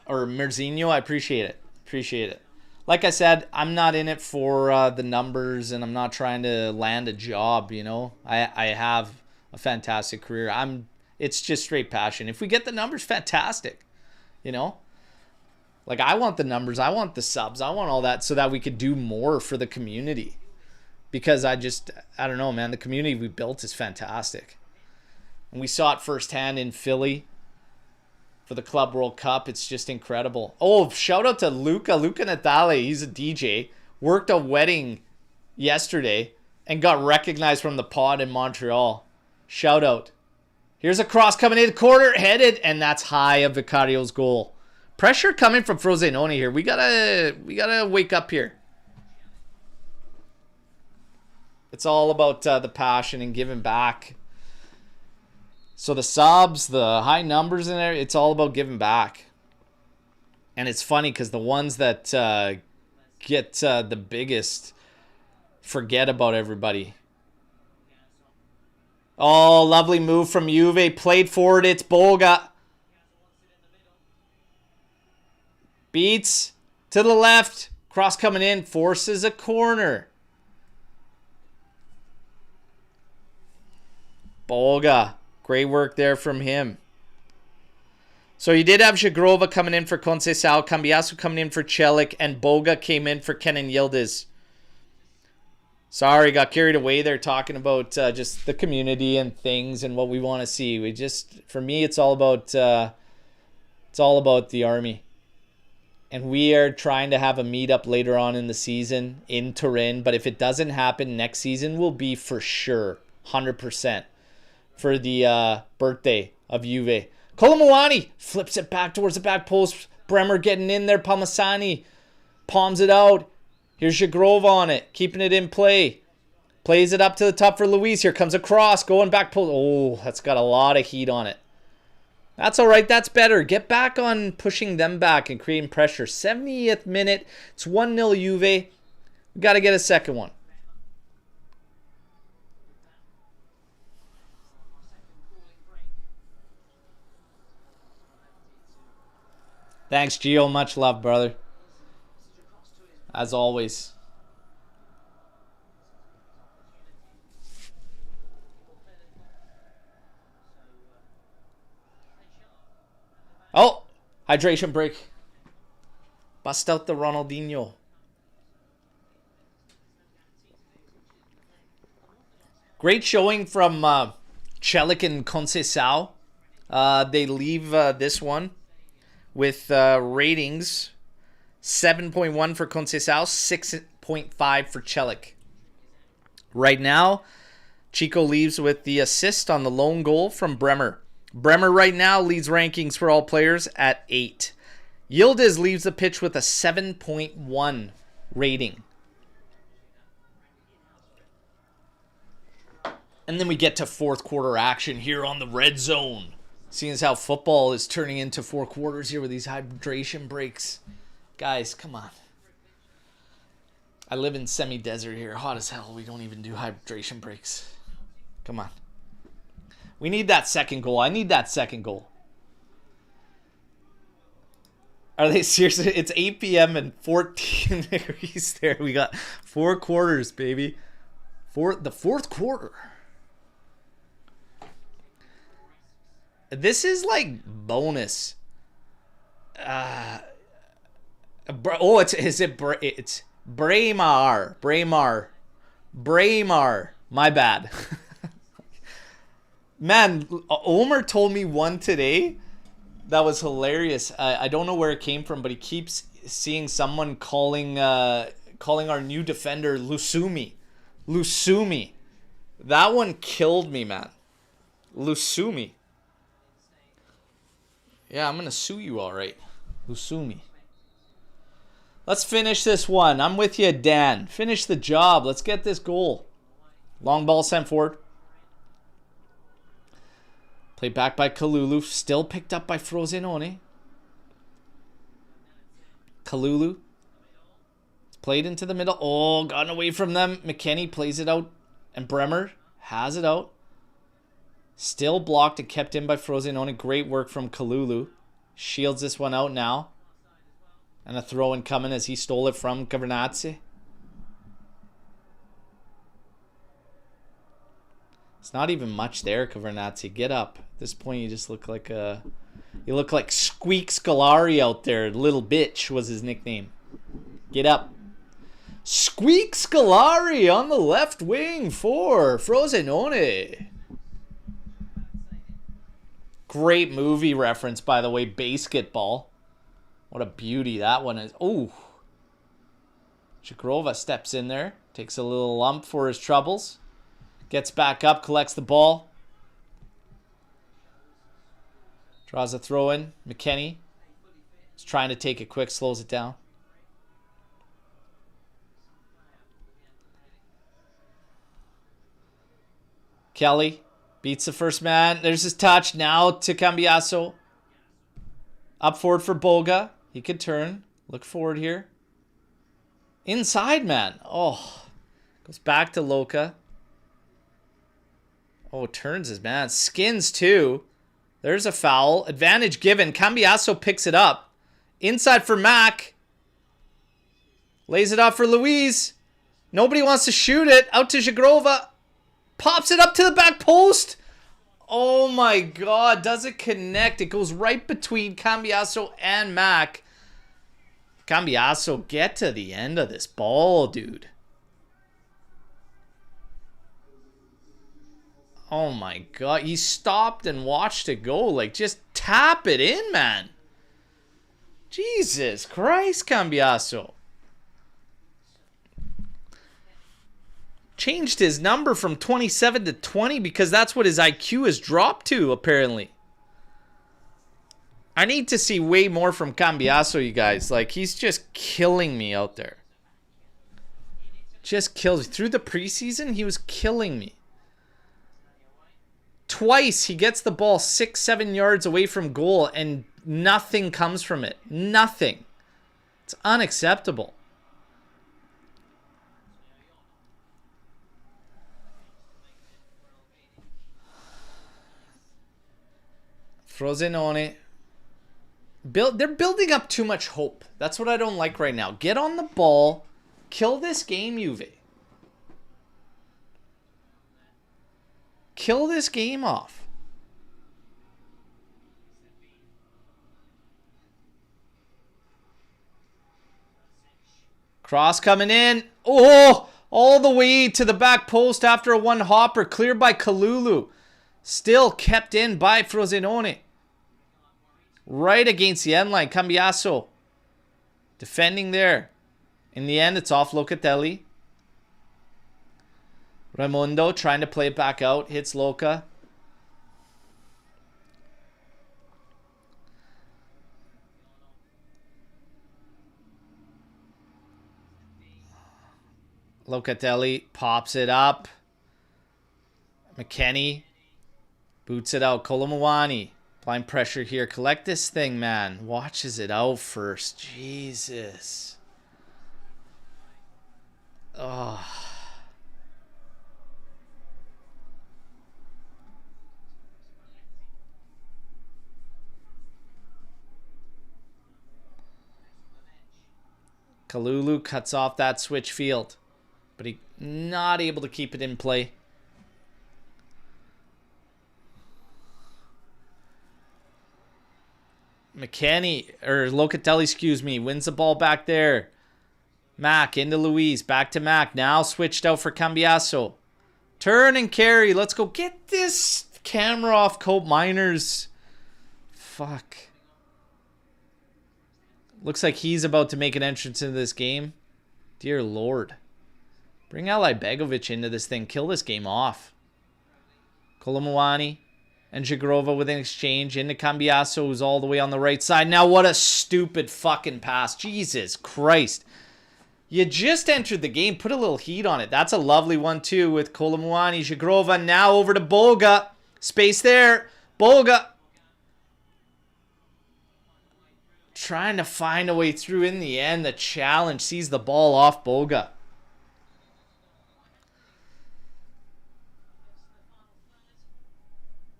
Or Merzinho. I appreciate it. Appreciate it. Like I said, I'm not in it for the numbers, and I'm not trying to land a job, you know. I have a fantastic career. It's just straight passion. If we get the numbers, fantastic. You know? Like, I want the numbers. I want the subs. I want all that so that we could do more for the community. Because I don't know, man. The community we built is fantastic. And we saw it firsthand in Philly for the Club World Cup. It's just incredible. Oh, shout out to Luca Natale. He's a DJ. Worked a wedding yesterday and got recognized from the pod in Montreal. Shout out. Here's a cross coming in, corner, headed, and that's high of Vicario's goal. Pressure coming from Frosinone here. We gotta wake up here. It's all about the passion and giving back. So the subs, the high numbers in there, it's all about giving back. And it's funny because the ones that get the biggest forget about everybody. Oh, lovely move from Juve. Played forward. It's Boga. Beats to the left. Cross coming in. Forces a corner. Boga. Great work there from him. So you did have Jagrova coming in for Conceição. Cambiaso coming in for Celik. And Boga came in for Kenan Yildiz. Sorry, got carried away there talking about just the community and things and what we want to see. For me, it's all about the Army. And we are trying to have a meetup later on in the season in Turin. But if it doesn't happen, next season will be for sure 100% for the birthday of Juve. Colomwani flips it back towards the back post. Bremer getting in there. Palmasani palms it out. Here's Jagrova on it, keeping it in play. Plays it up to the top for Luis. Here comes a cross, going back post. Oh, that's got a lot of heat on it. That's all right. That's better. Get back on pushing them back and creating pressure. 70th minute. It's 1-0 Juve. We got to get a second one. Thanks, Gio. Much love, brother. As always. Oh, hydration break. Bust out the Ronaldinho. Great showing from Celik and Conceição. They leave this one with ratings 7.1 for Conceição, 6.5 for Celik. Right now, Chico leaves with the assist on the lone goal from Bremer. Bremer right now leads rankings for all players at 8. Yildiz leaves the pitch with a 7.1 rating. And then we get to fourth quarter action here on the red zone. Seeing as how football is turning into 4 quarters here with these hydration breaks. Guys, come on. I live in semi-desert here. Hot as hell. We don't even do hydration breaks. Come on. We need that second goal. I need that second goal. Are they seriously? It's 8 p.m. and 14 degrees there. We got 4 quarters, baby. The fourth quarter. This is like bonus. It's Braemar. My bad. Man, Omer told me one today that was hilarious. I don't know where it came from, but he keeps seeing someone calling our new defender Lusumi. Lusumi. That one killed me, man. Lusumi. Yeah, I'm going to sue you all right. Lusumi. Let's finish this one. I'm with you, Dan. Finish the job. Let's get this goal. Long ball sent forward. Played back by Kalulu. Still picked up by Frosinone. Kalulu. It's played into the middle. Oh, gotten away from them. McKennie plays it out. And Bremer has it out. Still blocked and kept in by Frosinone. Great work from Kalulu. Shields this one out now. And a throw in coming as he stole it from Cavernazzi. It's not even much there, Cavernazzi. Get up. At this point, you just look like a... You look like Squeak Scolari out there. Little bitch was his nickname. Get up. Squeak Scolari on the left wing for Frosinone. Great movie reference, by the way. Basketball. What a beauty that one is. Oh. Jagrova steps in there. Takes a little lump for his troubles. Gets back up. Collects the ball. Draws a throw in. McKennie is trying to take it quick. Slows it down. Kelly beats the first man. There's his touch. Now to Cambiasso. Up forward for Boga. He could turn. Look forward here. Inside, man. Oh. Goes back to Loca. Oh, turns his man. Skins too. There's a foul. Advantage given. Cambiasso picks it up. Inside for Mac. Lays it off for Luis. Nobody wants to shoot it. Out to Jagrova. Pops it up to the back post. Oh my God. Does it connect? It goes right between Cambiasso and Mac. Cambiasso, get to the end of this ball, dude. Oh my God. He stopped and watched it go. Like, just tap it in, man. Jesus Christ, Cambiasso. Changed his number from 27 to 20 because that's what his IQ has dropped to, apparently. I need to see way more from Cambiasso, you guys. Like, he's just killing me out there. Just kills me. Through the preseason, he was killing me. Twice, he gets the ball 6-7 yards away from goal and nothing comes from it. Nothing. It's unacceptable. Frosinone. They're building up too much hope. That's what I don't like right now. Get on the ball. Kill this game, Juve. Kill this game off. Cross coming in. Oh, all the way to the back post after a one hopper. Cleared by Kalulu. Still kept in by Frosinone. Right against the end line. Cambiasso defending there. In the end, it's off Locatelli. Raimundo trying to play it back out. Hits Loca. Locatelli pops it up. McKennie boots it out. Kolomouani applying pressure here. Collect this thing, man. Watches it out first. Jesus. Oh. Kalulu cuts off that switch field, but he not able to keep it in play. McKennie, or Locatelli, excuse me, wins the ball back there. Mac into Luis, back to Mac. Now switched out for Cambiasso. Turn and carry. Let's go. Get this camera off Cope Miners. Fuck. Looks like he's about to make an entrance into this game. Dear Lord. Bring Ali Begovic into this thing. Kill this game off. Kolomouani and Jagrova with an exchange into Cambiasso, who's all the way on the right side. Now what a stupid fucking pass. Jesus Christ. You just entered the game. Put a little heat on it. That's a lovely one too with Kolomouani. Jagrova now over to Boga. Space there. Boga. Trying to find a way through. In the end, the challenge sees the ball off Boga.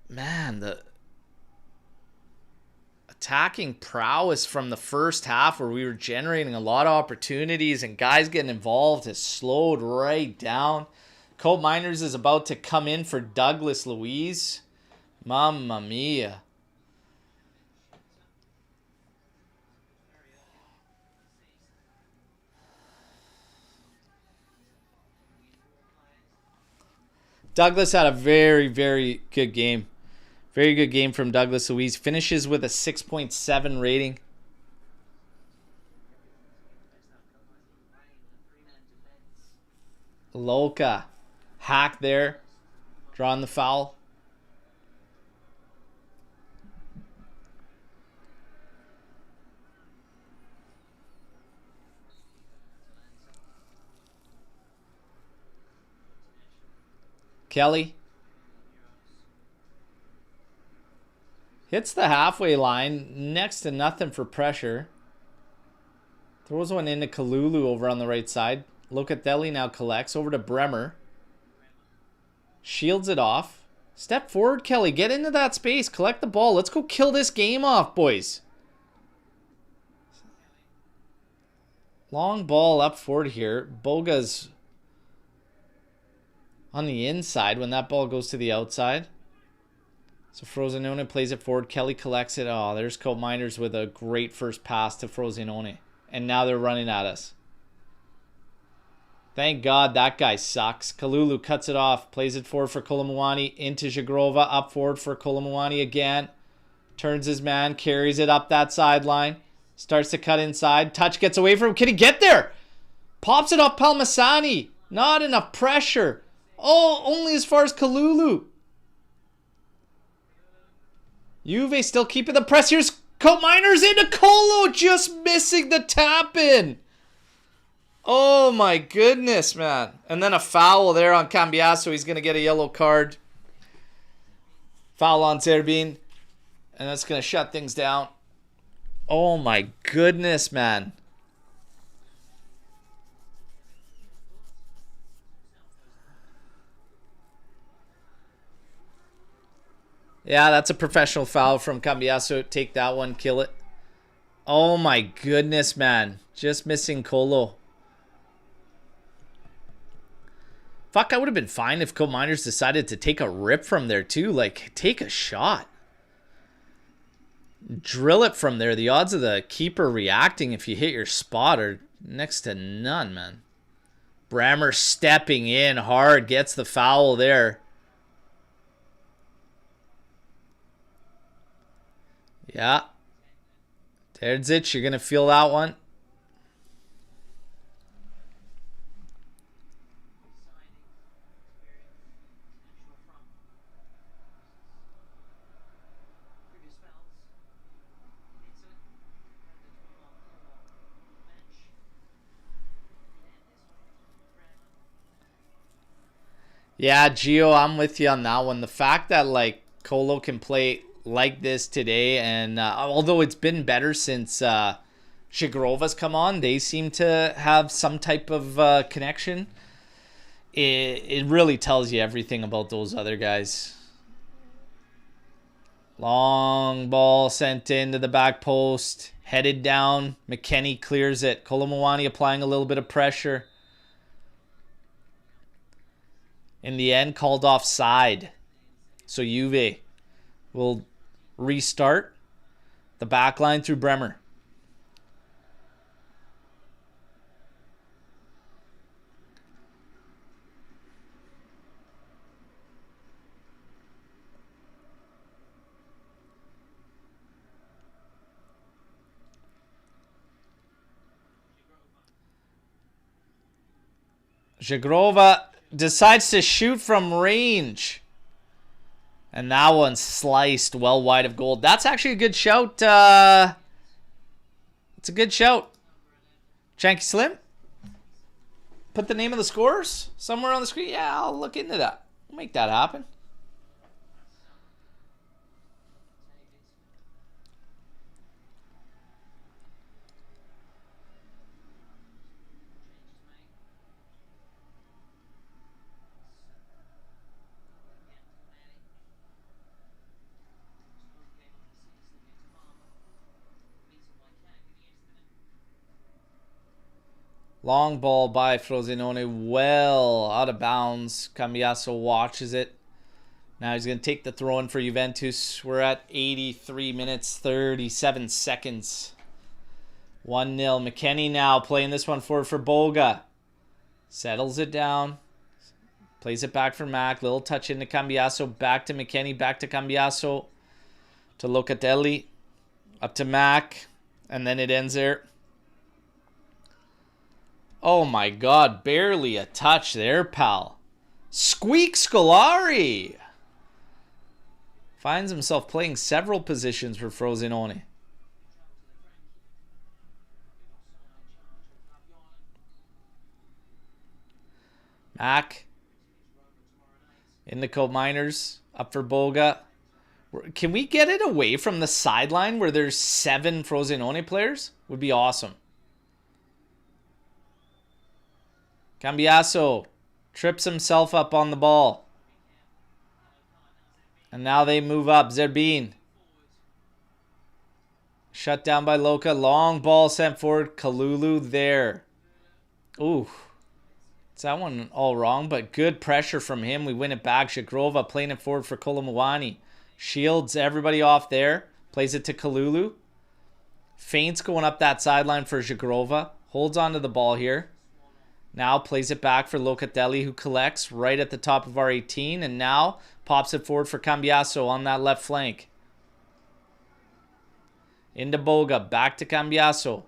Man, the attacking prowess from the first half where we were generating a lot of opportunities and guys getting involved has slowed right down. Cope Miners is about to come in for Douglas Luiz. Mamma mia. Douglas had a very, very good game. Very good game from Douglas Luiz. Finishes with a 6.7 rating. Loca. Hack there. Drawing the foul. Kelly hits the halfway line, next to nothing for pressure. Throws one into Kalulu over on the right side. Locatelli now collects over to Bremer. Shields it off. Step forward, Kelly. Get into that space. Collect the ball. Let's go kill this game off, boys. Long ball up forward here. Boga's on the inside when that ball goes to the outside. So Frosinone plays it forward. Kelly collects it. Oh, there's Cope Miners with a great first pass to Frosinone. And now they're running at us. Thank God that guy sucks. Kalulu cuts it off. Plays it forward for Kolomouani. Into Jagrova. Up forward for Kolomouani again. Turns his man. Carries it up that sideline. Starts to cut inside. Touch gets away from him. Can he get there? Pops it off Palmasani. Not enough pressure. Oh, only as far as Kalulu. Juve still keeping the press. Here's Cope Miners into Colo. Just missing the tap in. Oh my goodness, man. And then a foul there on Cambiasso. He's going to get a yellow card. Foul on Zerbin. And that's going to shut things down. Oh my goodness, man. Yeah, that's a professional foul from Cambiasso. Take that one, kill it. Oh my goodness, man. Just missing Colo. Fuck, I would have been fine if Cope Miners decided to take a rip from there too. Like, take a shot. Drill it from there. The odds of the keeper reacting if you hit your spot are Next to none, man. Bremer stepping in hard. Gets the foul there. Yeah. Terzic, you're going to feel that one. Yeah, Gio, I'm with you on that one. The fact that, like, Colo can play like this today, and although it's been better since Shigrova's come on, they seem to have some type of connection. It really tells you everything about those other guys. Long ball sent into the back post. Headed down. McKennie clears it. Kolo Muani applying a little bit of pressure. In the end, called offside. So Juve will restart the back line through Bremer. Zagrova decides to shoot from range. And that one sliced well wide of goal. That's actually a good shout. It's a good shout. Janky Slim? Put the name of the scorers somewhere on the screen? Yeah, I'll look into that. We'll make that happen. Long ball by Frosinone, well out of bounds. Cambiaso watches it. Now he's going to take the throw in for Juventus. We're at 83 minutes, 37 seconds. 1-0. McKennie now playing this one forward for Boga. Settles it down. Plays it back for Mac. Little touch into Cambiaso. Back to McKennie. Back to Cambiaso. To Locatelli. Up to Mac. And then it ends there. Oh my god, barely a touch there, pal. Squeak Scolari finds himself playing several positions for Frosinone. Mac in the Cope Miners, up for Boga. Can we get it away from the sideline where there's 7 Frosinone players? Would be awesome. Cambiaso trips himself up on the ball. And now they move up. Zerbin. Shut down by Loca. Long ball sent forward. Kalulu there. Ooh. It's that one all wrong, but good pressure from him. We win it back. Zagrova playing it forward for Kolo Muani. Shields everybody off there. Plays it to Kalulu. Feints going up that sideline for Zagrova. Holds onto the ball here. Now plays it back for Locatelli, who collects right at the top of our 18. And now pops it forward for Cambiaso on that left flank. Into Boga. Back to Cambiaso.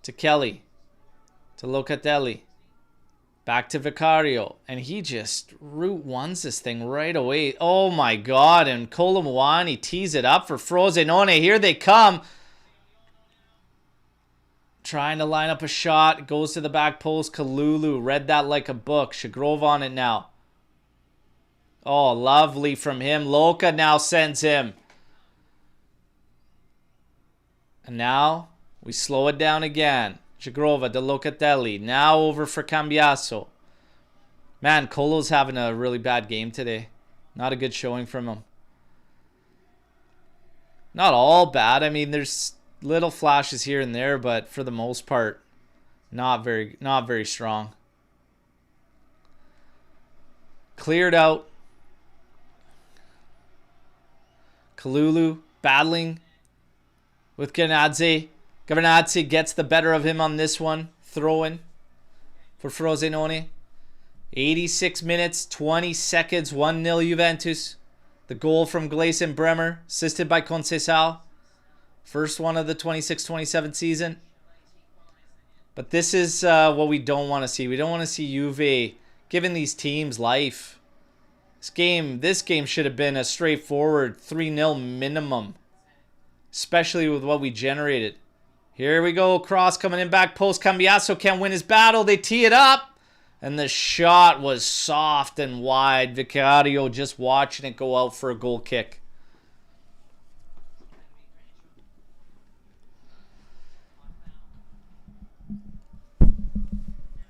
To Kelly. To Locatelli. Back to Vicario. And he just route ones this thing right away. Oh my god. And Kolo Muani tees it up for Frosinone. Here they come. Trying to line up a shot. Goes to the back post. Kalulu read that like a book. Shagrov on it now. Oh, lovely from him. Loca now sends him. And now we slow it down again. Shagrova to Locatelli. Now over for Cambiaso. Man, Colo's having a really bad game today. Not a good showing from him. Not all bad. I mean, there's little flashes here and there, but for the most part, not very strong. Cleared out. Kalulu battling with Ganadze. Gavernazzi gets the better of him on this one. Throw-in for Frosinone. 86 minutes, 20 seconds, 1-0 Juventus. The goal from Gleison Bremer, assisted by Conceição. First one of the 26-27 season. But this is what we don't want to see. We don't want to see Juve giving these teams life. This game should have been a straightforward 3-0 minimum. Especially with what we generated. Here we go. Cross coming in back post. Cambiasso can't win his battle. They tee it up. And the shot was soft and wide. Vicario just watching it go out for a goal kick.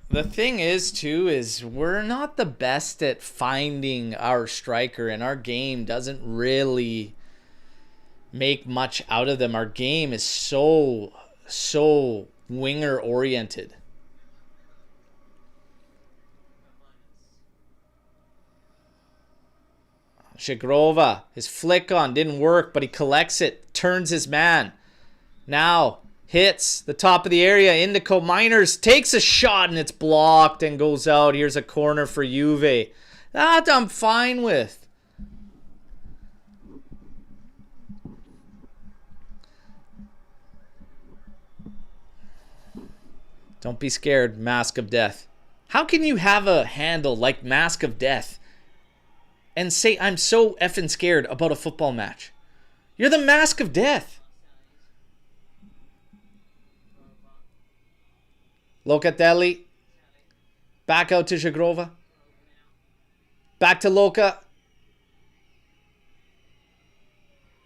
The thing is, too, is we're not the best at finding our striker, and our game doesn't really make much out of them. Our game is so winger oriented. Shagrova, his flick on didn't work, but he collects it, turns his man. Now hits the top of the area. Indico Miners takes a shot and it's blocked and goes out. Here's a corner for Juve. That I'm fine with. Don't be scared, Mask of Death. How can you have a handle like Mask of Death and say I'm so effing scared about a football match? You're the Mask of Death. Locatelli. Back out to Shagrova. Back to Loca.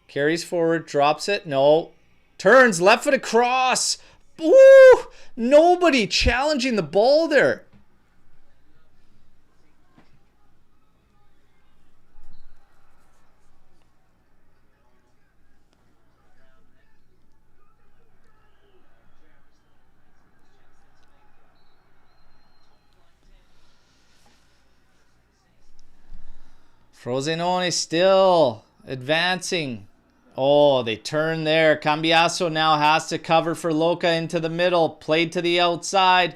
Carries forward, drops it. No. Turns, left foot across. Ooh! Nobody challenging the ball there. Frosinone still advancing. Oh, they turn there. Cambiasso now has to cover for Loca into the middle. Played to the outside.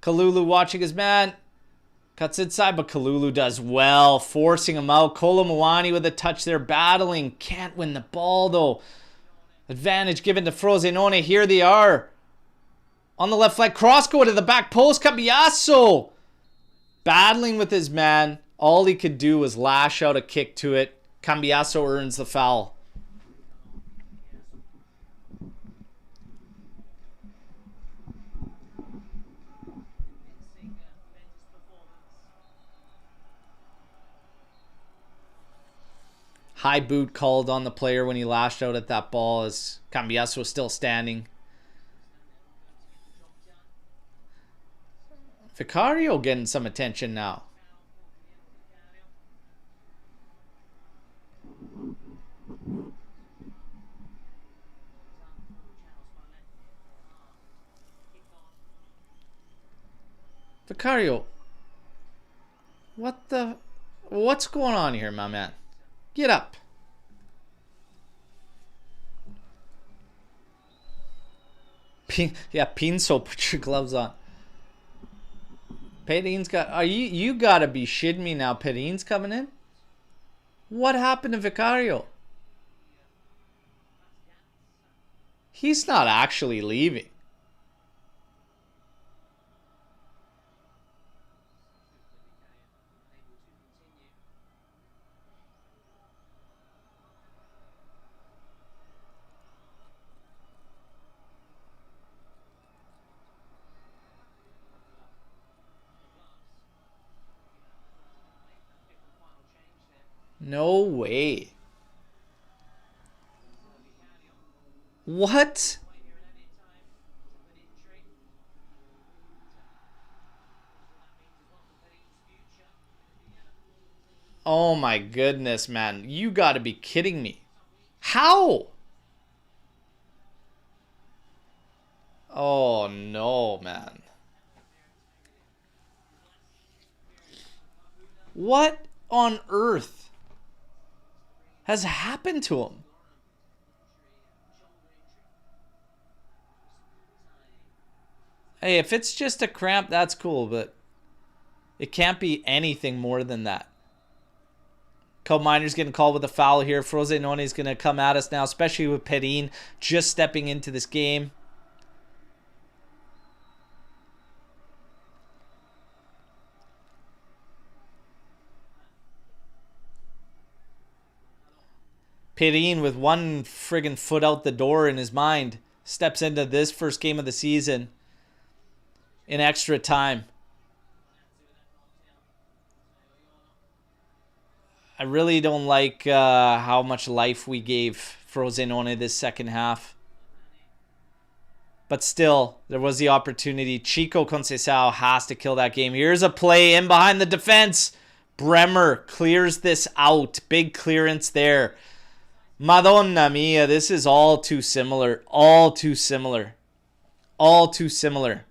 Kalulu watching his man. Cuts inside, but Kalulu does well, forcing him out. Kolomuani with a touch there, battling. Can't win the ball, though. Advantage given to Frosinone. Here they are. On the left flank. Cross go to the back post. Cambiasso battling with his man. All he could do was lash out a kick to it. Cambiasso earns the foul. High boot called on the player when he lashed out at that ball as Cambiasso was still standing. Vicario getting some attention now. Vicario, what's going on here, my man? Get up. Pinso, put your gloves on. Pedin's got. You gotta be shitting me now. Pedin's coming in. What happened to Vicario? He's not actually leaving. No way. What? Oh my goodness, man. You gotta be kidding me. How? Oh no, man. What on earth has happened to him? Hey, if it's just a cramp, that's cool, but it can't be anything more than that. Cope Miner's getting called with a foul here. Frosinone is going to come at us now, especially with Perin just stepping into this game. Perin with one friggin' foot out the door in his mind steps into this first game of the season in extra time. I really don't like how much life we gave Frosinone this second half. But still, there was the opportunity. Chico Conceição has to kill that game. Here's a play in behind the defense. Bremer clears this out. Big clearance there. Madonna mia, this is all too similar. All too similar. All too similar.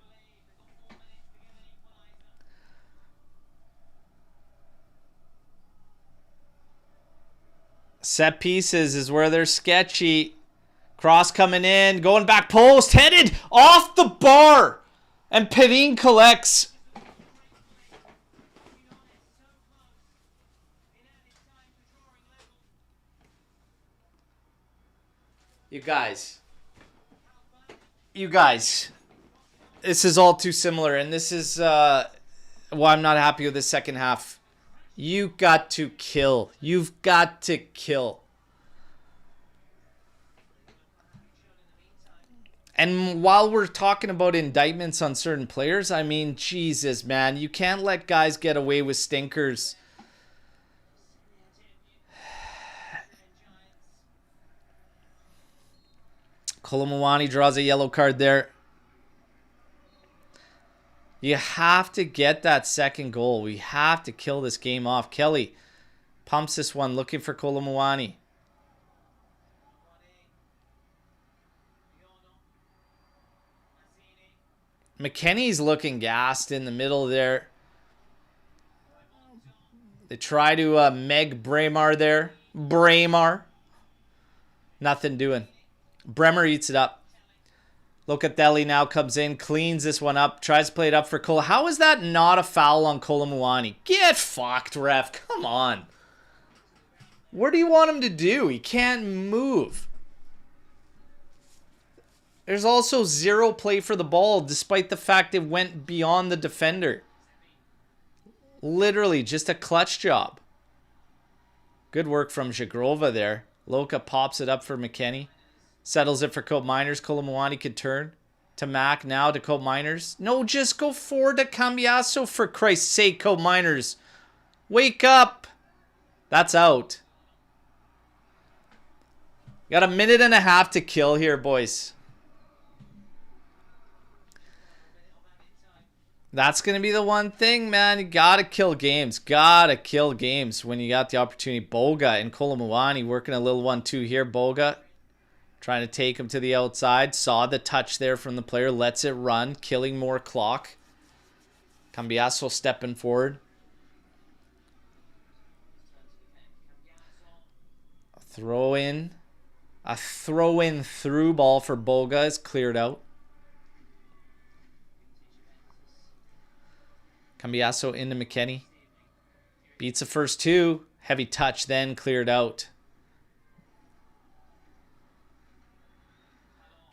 Set pieces is where they're sketchy. Cross coming in, going back post, headed off the bar. And Perin collects. You guys, this is all too similar, and this is why I'm not happy with the second half. You got to kill. You've got to kill. And while we're talking about indictments on certain players, I mean, Jesus, man, you can't let guys get away with stinkers. Kolomouani draws a yellow card there. You have to get that second goal. We have to kill this game off. Kelly pumps this one, looking for Kolomouani. McKenny's looking gassed in the middle there. They try to Meg Bremer there. Bremer. Nothing doing. Bremer eats it up. Locatelli now comes in, cleans this one up, tries to play it up for Cole. How is that not a foul on Kolomouani? Get fucked, ref. Come on. What do you want him to do? He can't move. There's also zero play for the ball, despite the fact it went beyond the defender. Literally, just a clutch job. Good work from Jagrova there. Loka pops it up for McKenny. Settles it for Cope Miners. Kolomouani could turn to Mac now to Cope Miners. No, just go forward to Cambiasso for Christ's sake, Cope Miners. Wake up. That's out. Got a minute and a half to kill here, boys. That's going to be the one thing, man. You got to kill games. Got to kill games when you got the opportunity. Boga and Kolomouani working a little 1-2 here. Boga trying to take him to the outside. Saw the touch there from the player. Lets it run. Killing more clock. Cambiasso stepping forward. A throw-in through ball for Boga is cleared out. Cambiasso into McKenny. Beats the first two. Heavy touch then cleared out.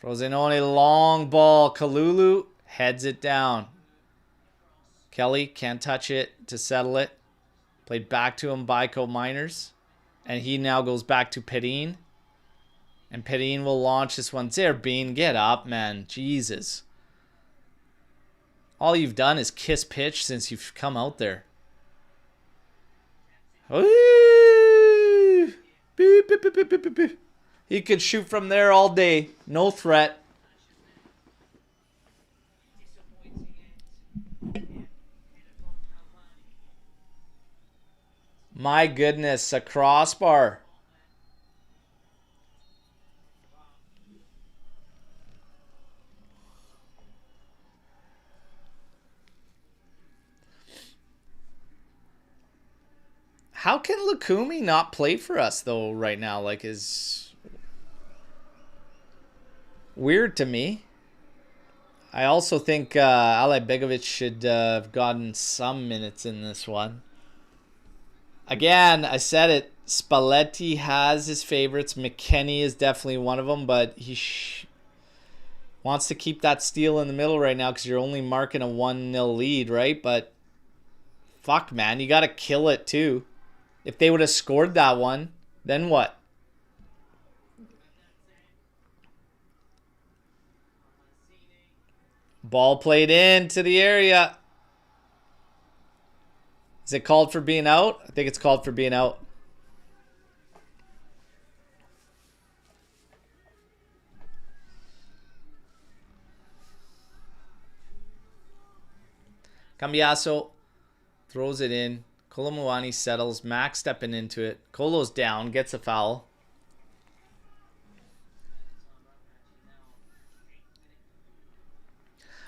Frosinone long ball. Kalulu heads it down. Kelly can't touch it to settle it. Played back to him by Cope Miners. And he now goes back to Perin. And Perin will launch this one. Zerbin, get up, man. Jesus. All you've done is kiss pitch since you've come out there. Ooh. Beep, beep, beep, beep, beep, beep. He could shoot from there all day. No threat. My goodness, a crossbar. How can Lukumi not play for us, though, right now? Like, is weird to me. I also think Ale Begovic should have gotten some minutes in this one. Again, I said it. Spalletti has his favorites. McKennie is definitely one of them, but he wants to keep that steal in the middle right now because you're only marking a 1-0 lead, right? But fuck, man, you got to kill it too. If they would have scored that one, then what? Ball played into the area. Is it called for being out? I think it's called for being out. Cambiaso throws it in. Kolomuani settles. Max stepping into it. Kolo's down. Gets a foul.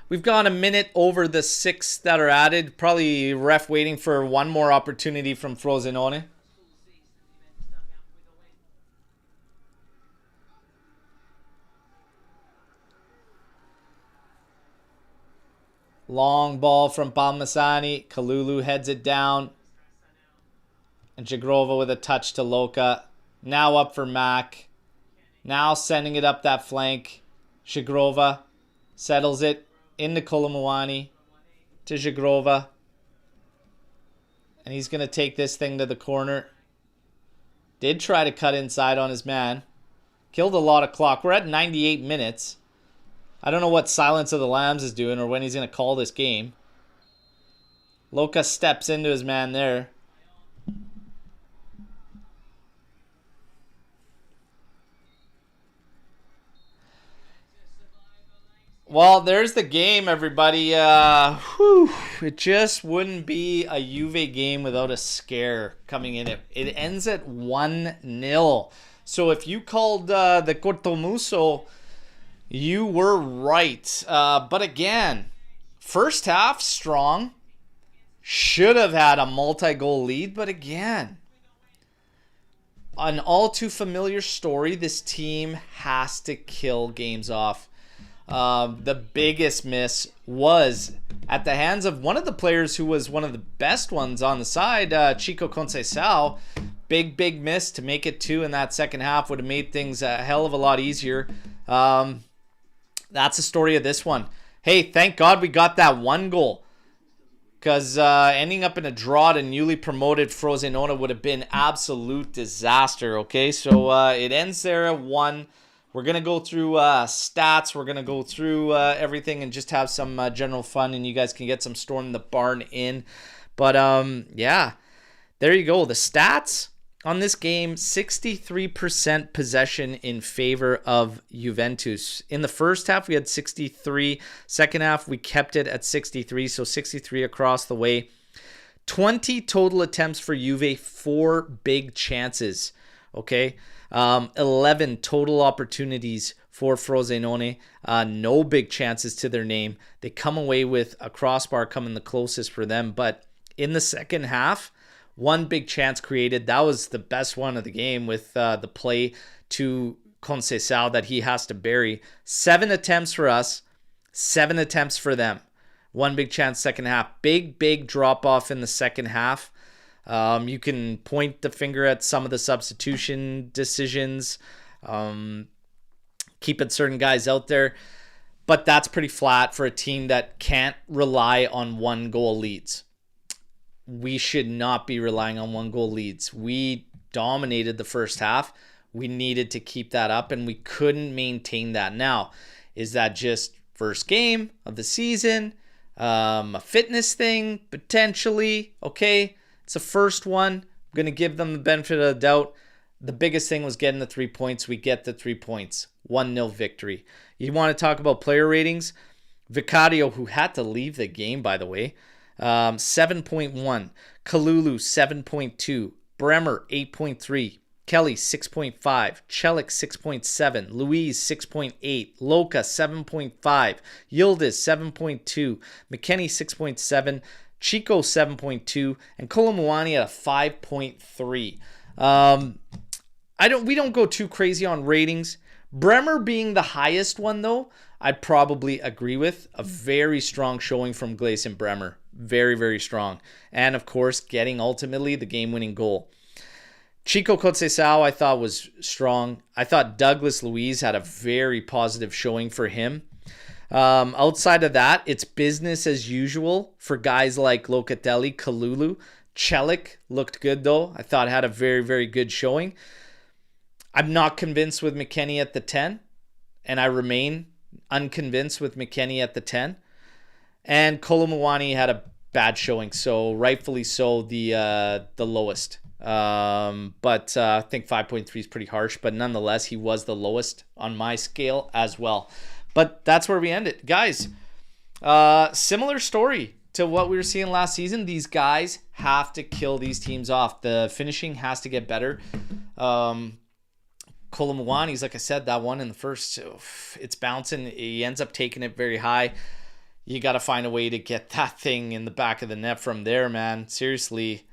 We've gone a minute over the 6 that are added. Probably ref waiting for one more opportunity from Frosinone. Long ball from Palmasani. Kalulu heads it down. And Jagrova with a touch to Loka. Now up for Mac. Now sending it up that flank. Jagrova settles it into Kolomuani to Jagrova. And he's going to take this thing to the corner. Did try to cut inside on his man. Killed a lot of clock. We're at 98 minutes. I don't know what Silence of the Lambs is doing or when he's going to call this game. Loka steps into his man there. Well, there's the game, everybody. It just wouldn't be a Juve game without a scare coming in. It ends at 1-0. So if you called the Cortomuso, you were right. But again, first half, strong. Should have had a multi-goal lead. But again, an all too familiar story. This team has to kill games off. The biggest miss was at the hands of one of the players who was one of the best ones on the side, Chico Conceição. Big miss to make it 2 in that second half would have made things a hell of a lot easier. That's the story of this one. Hey, thank God we got that one goal. Because ending up in a draw to newly promoted Frosinone would have been absolute disaster, okay? So it ends there at 1. We're going to go through stats. We're going to go through everything and just have some general fun. And you guys can get some Storm the Barn in. But, yeah, there you go. The stats on this game, 63% possession in favor of Juventus. In the first half, we had 63. Second half, we kept it at 63. So 63 across the way. 20 total attempts for Juve, 4 big chances. Okay. 11 total opportunities for Frosinone. No big chances to their name. They come away with a crossbar coming the closest for them. But in the second half, 1 big chance created. That was the best one of the game with the play to Conceição that he has to bury. 7 attempts for us, 7 attempts for them. 1 big chance second half. Big drop off in the second half. You can point the finger at some of the substitution decisions, keeping certain guys out there, but that's pretty flat for a team that can't rely on 1-goal leads. We should not be relying on 1-goal leads. We dominated the first half. We needed to keep that up, and we couldn't maintain that. Now, is that just first game of the season? A fitness thing? Potentially. Okay. It's the first one. I'm going to give them the benefit of the doubt. The biggest thing was getting the 3 points. We get the 3 points. 1-0 victory. You want to talk about player ratings? Vicario, who had to leave the game, by the way, 7.1. Kalulu, 7.2. Bremer, 8.3. Kelly, 6.5. Celik, 6.7. Luiz, 6.8. Loka, 7.5. Yildiz, 7.2. McKennie, 6.7. Chico 7.2 and Kolomuani at a 5.3. We don't go too crazy on ratings. Bremer being the highest one, though, I'd probably agree with. A very strong showing from Gleison Bremer. Very, very strong. And, of course, getting ultimately the game-winning goal. Chico Conceição, I thought, was strong. I thought Douglas Luiz had a very positive showing for him. Outside of that, it's business as usual for guys like Locatelli, Kalulu. Celik looked good, though. I thought had a very, very good showing. I'm not convinced with McKennie at the 10, and I remain unconvinced with McKennie at the 10. And Kolo Muani had a bad showing, so rightfully so the lowest. But I think 5.3 is pretty harsh, but nonetheless, he was the lowest on my scale as well. But that's where we end it. Guys, similar story to what we were seeing last season. These guys have to kill these teams off. The finishing has to get better. Kolo Muani's, like I said, that one in the first, it's bouncing. He ends up taking it very high. You got to find a way to get that thing in the back of the net from there, man. Seriously.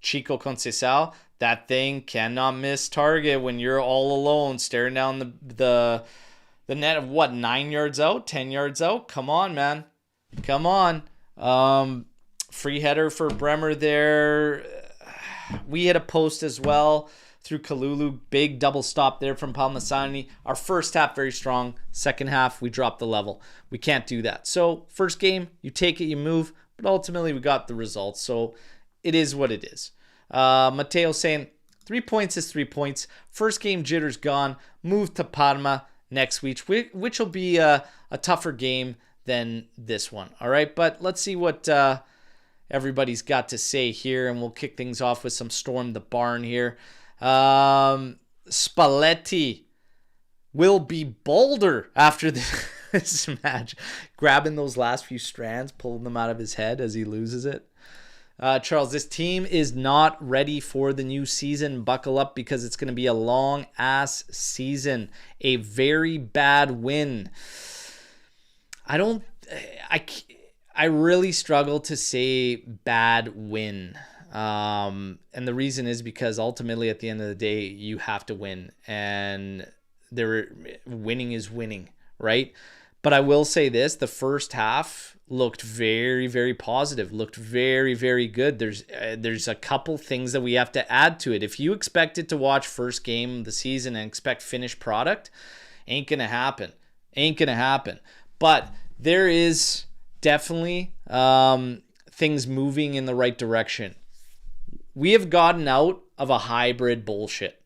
Chico Conceição, that thing cannot miss target when you're all alone staring down the net of what, 9 yards out, 10 yards out? Come on, man. Come on. Free header for Bremer there. We hit a post as well through Kalulu. Big double stop there from Palmasani. Our first half, very strong. Second half, we dropped the level. We can't do that. So, first game, you take it, you move. But ultimately, we got the results. So, it is what it is. Matteo saying, 3 points is 3 points. First game jitters gone. Move to Parma next week, which will be a tougher game than this one. All right, but let's see what everybody's got to say here, and we'll kick things off with some Storm the Barn here. Spalletti will be bolder after this match. Grabbing those last few strands, pulling them out of his head as he loses it. Charles, this team is not ready for the new season. Buckle up because it's going to be a long-ass season. A very bad win. I really struggle to say bad win. And the reason is because ultimately at the end of the day, you have to win, and winning is winning, right? But I will say this, the first half looked very, very positive, looked very, very good. There's a couple things that we have to add to it. If you expected to watch first game of the season and expect finished product, ain't going to happen. But there is definitely things moving in the right direction. We have gotten out of a hybrid bullshit.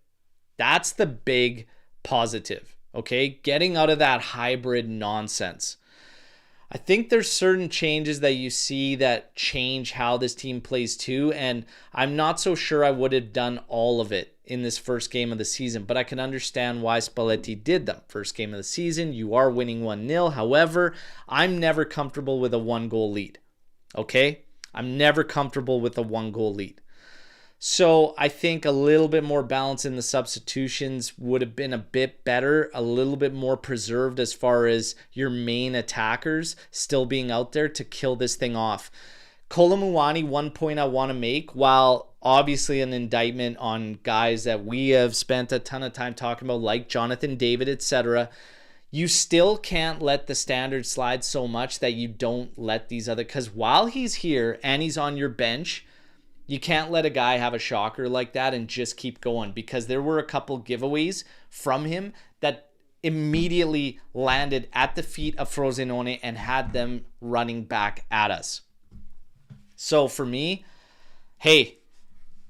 That's the big positive, okay? Getting out of that hybrid nonsense. I think there's certain changes that you see that change how this team plays too, and I'm not so sure I would have done all of it in this first game of the season, but I can understand why Spalletti did them. First game of the season, you are winning 1-0. However, I'm never comfortable with a 1-goal lead, okay? I'm never comfortable with a 1-goal lead. So I think a little bit more balance in the substitutions would have been a bit better, a little bit more preserved as far as your main attackers still being out there to kill this thing off. Kolo Muani, one point I want to make, while obviously an indictment on guys that we have spent a ton of time talking about, like Jonathan David, etc., you still can't let the standard slide so much that you don't let these other, because while he's here and he's on your bench, you can't let a guy have a shocker like that and just keep going, because there were a couple giveaways from him that immediately landed at the feet of Frosinone and had them running back at us. So for me, hey,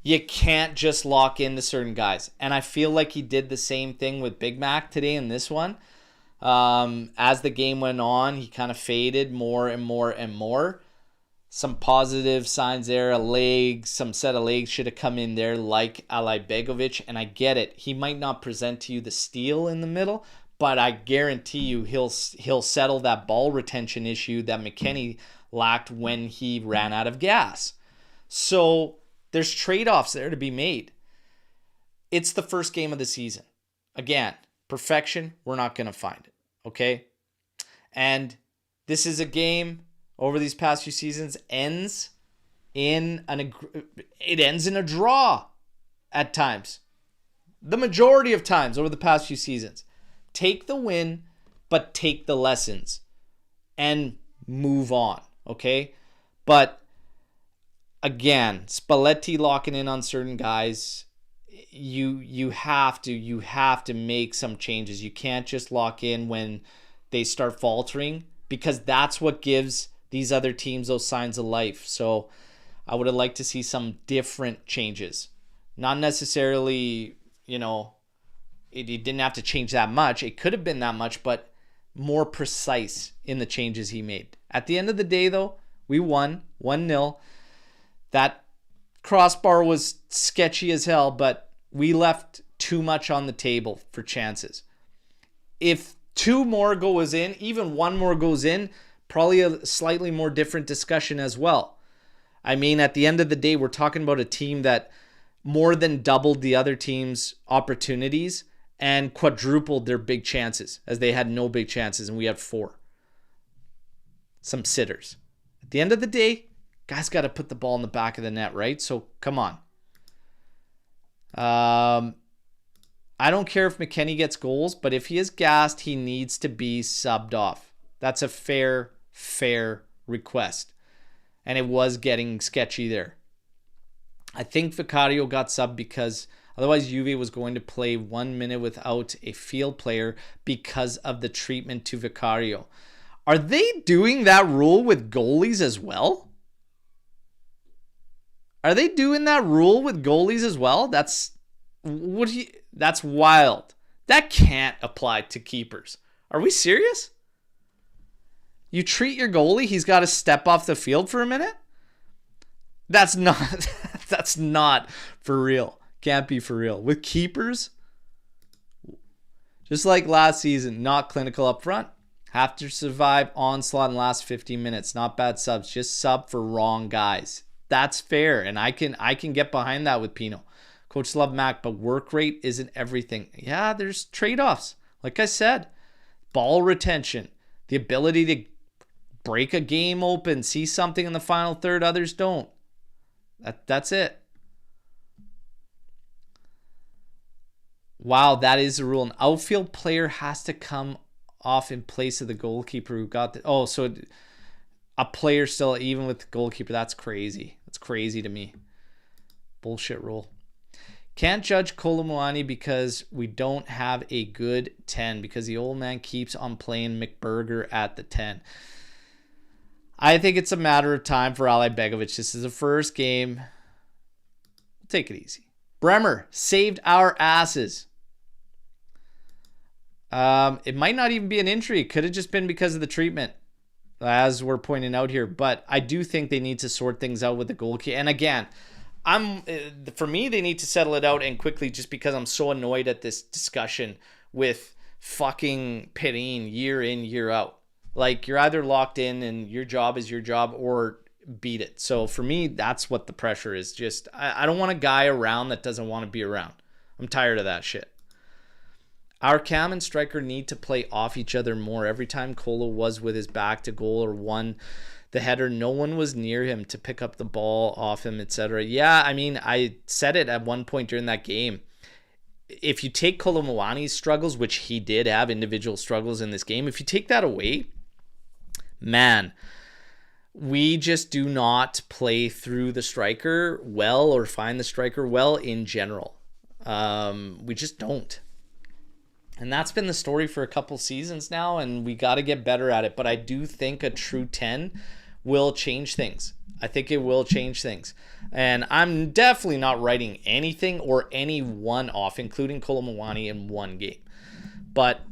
you can't just lock into certain guys. And I feel like he did the same thing with Big Mac today in this one. As the game went on, he kind of faded more and more and more. Some positive signs there, some set of legs should have come in there like Alay Begovic, and I get it. He might not present to you the steal in the middle, but I guarantee you he'll settle that ball retention issue that McKennie lacked when he ran out of gas. So there's trade-offs there to be made. It's the first game of the season. Again, perfection, we're not going to find it, okay? And this is a game over these past few seasons ends in a draw at times. the majority of times over the past few seasons. Take the win, but take the lessons and move on, okay? But again, Spalletti locking in on certain guys, you have to make some changes. You can't just lock in when they start faltering, because that's what gives these other teams those signs of life. So I would have liked to see some different changes. Not necessarily, it didn't have to change that much. It could have been that much, but more precise in the changes he made. At the end of the day, though, we won 1-0. That crossbar was sketchy as hell, but we left too much on the table for chances. If 2 more goes in, even 1 more goes in, probably a slightly more different discussion as well. I mean, at the end of the day, we're talking about a team that more than doubled the other team's opportunities and quadrupled their big chances, as they had no big chances and we had 4. Some sitters. At the end of the day, guys got to put the ball in the back of the net, right? So come on. I don't care if McKennie gets goals, but if he is gassed, he needs to be subbed off. That's a fair request. And it was getting sketchy there. I think Vicario got subbed because otherwise Juve was going to play 1 minute without a field player because of the treatment to Vicario. Are they doing that rule with goalies as well? Are they doing that rule with goalies as well? That's wild. That can't apply to keepers. Are we serious? You treat your goalie, he's got to step off the field for a minute? That's not for real. Can't be for real. With keepers, just like last season, not clinical up front. Have to survive onslaught in the last 15 minutes. Not bad subs. Just sub for wrong guys. That's fair, and I can get behind that with Pino. Coach love Mac, but work rate isn't everything. Yeah, there's trade-offs. Like I said, ball retention, the ability to break a game open, see something in the final third others don't. That's it. Wow, that is the rule. An outfield player has to come off in place of the goalkeeper who got the... Oh, so a player still, even with the goalkeeper, that's crazy. That's crazy to me. Bullshit rule. Can't judge Kolomuani because we don't have a good 10 because the old man keeps on playing McBurger at the 10. I think it's a matter of time for Ali Begovic. This is the first game. Take it easy. Bremer saved our asses. It might not even be an injury. It could have just been because of the treatment, as we're pointing out here. But I do think they need to sort things out with the goalkeeper. And again, for me, they need to settle it out and quickly, just because I'm so annoyed at this discussion with fucking Perrin year in, year out. Like, you're either locked in and your job is your job, or beat it. So for me, that's what the pressure is. Just, I don't want a guy around that doesn't want to be around. I'm tired of that shit. Our cam and striker need to play off each other more. Every time Kolo was with his back to goal or won the header, no one was near him to pick up the ball off him, etc. Yeah, I mean, I said it at one point during that game. If you take Kolomuani's struggles, which he did have individual struggles in this game, if you take that away, man, we just do not play through the striker well or find the striker well in general. We just don't. And that's been the story for a couple seasons now, and we got to get better at it. But I do think a true 10 will change things. I think it will change things. And I'm definitely not writing anything or anyone off, including Kolomuani, in one game. But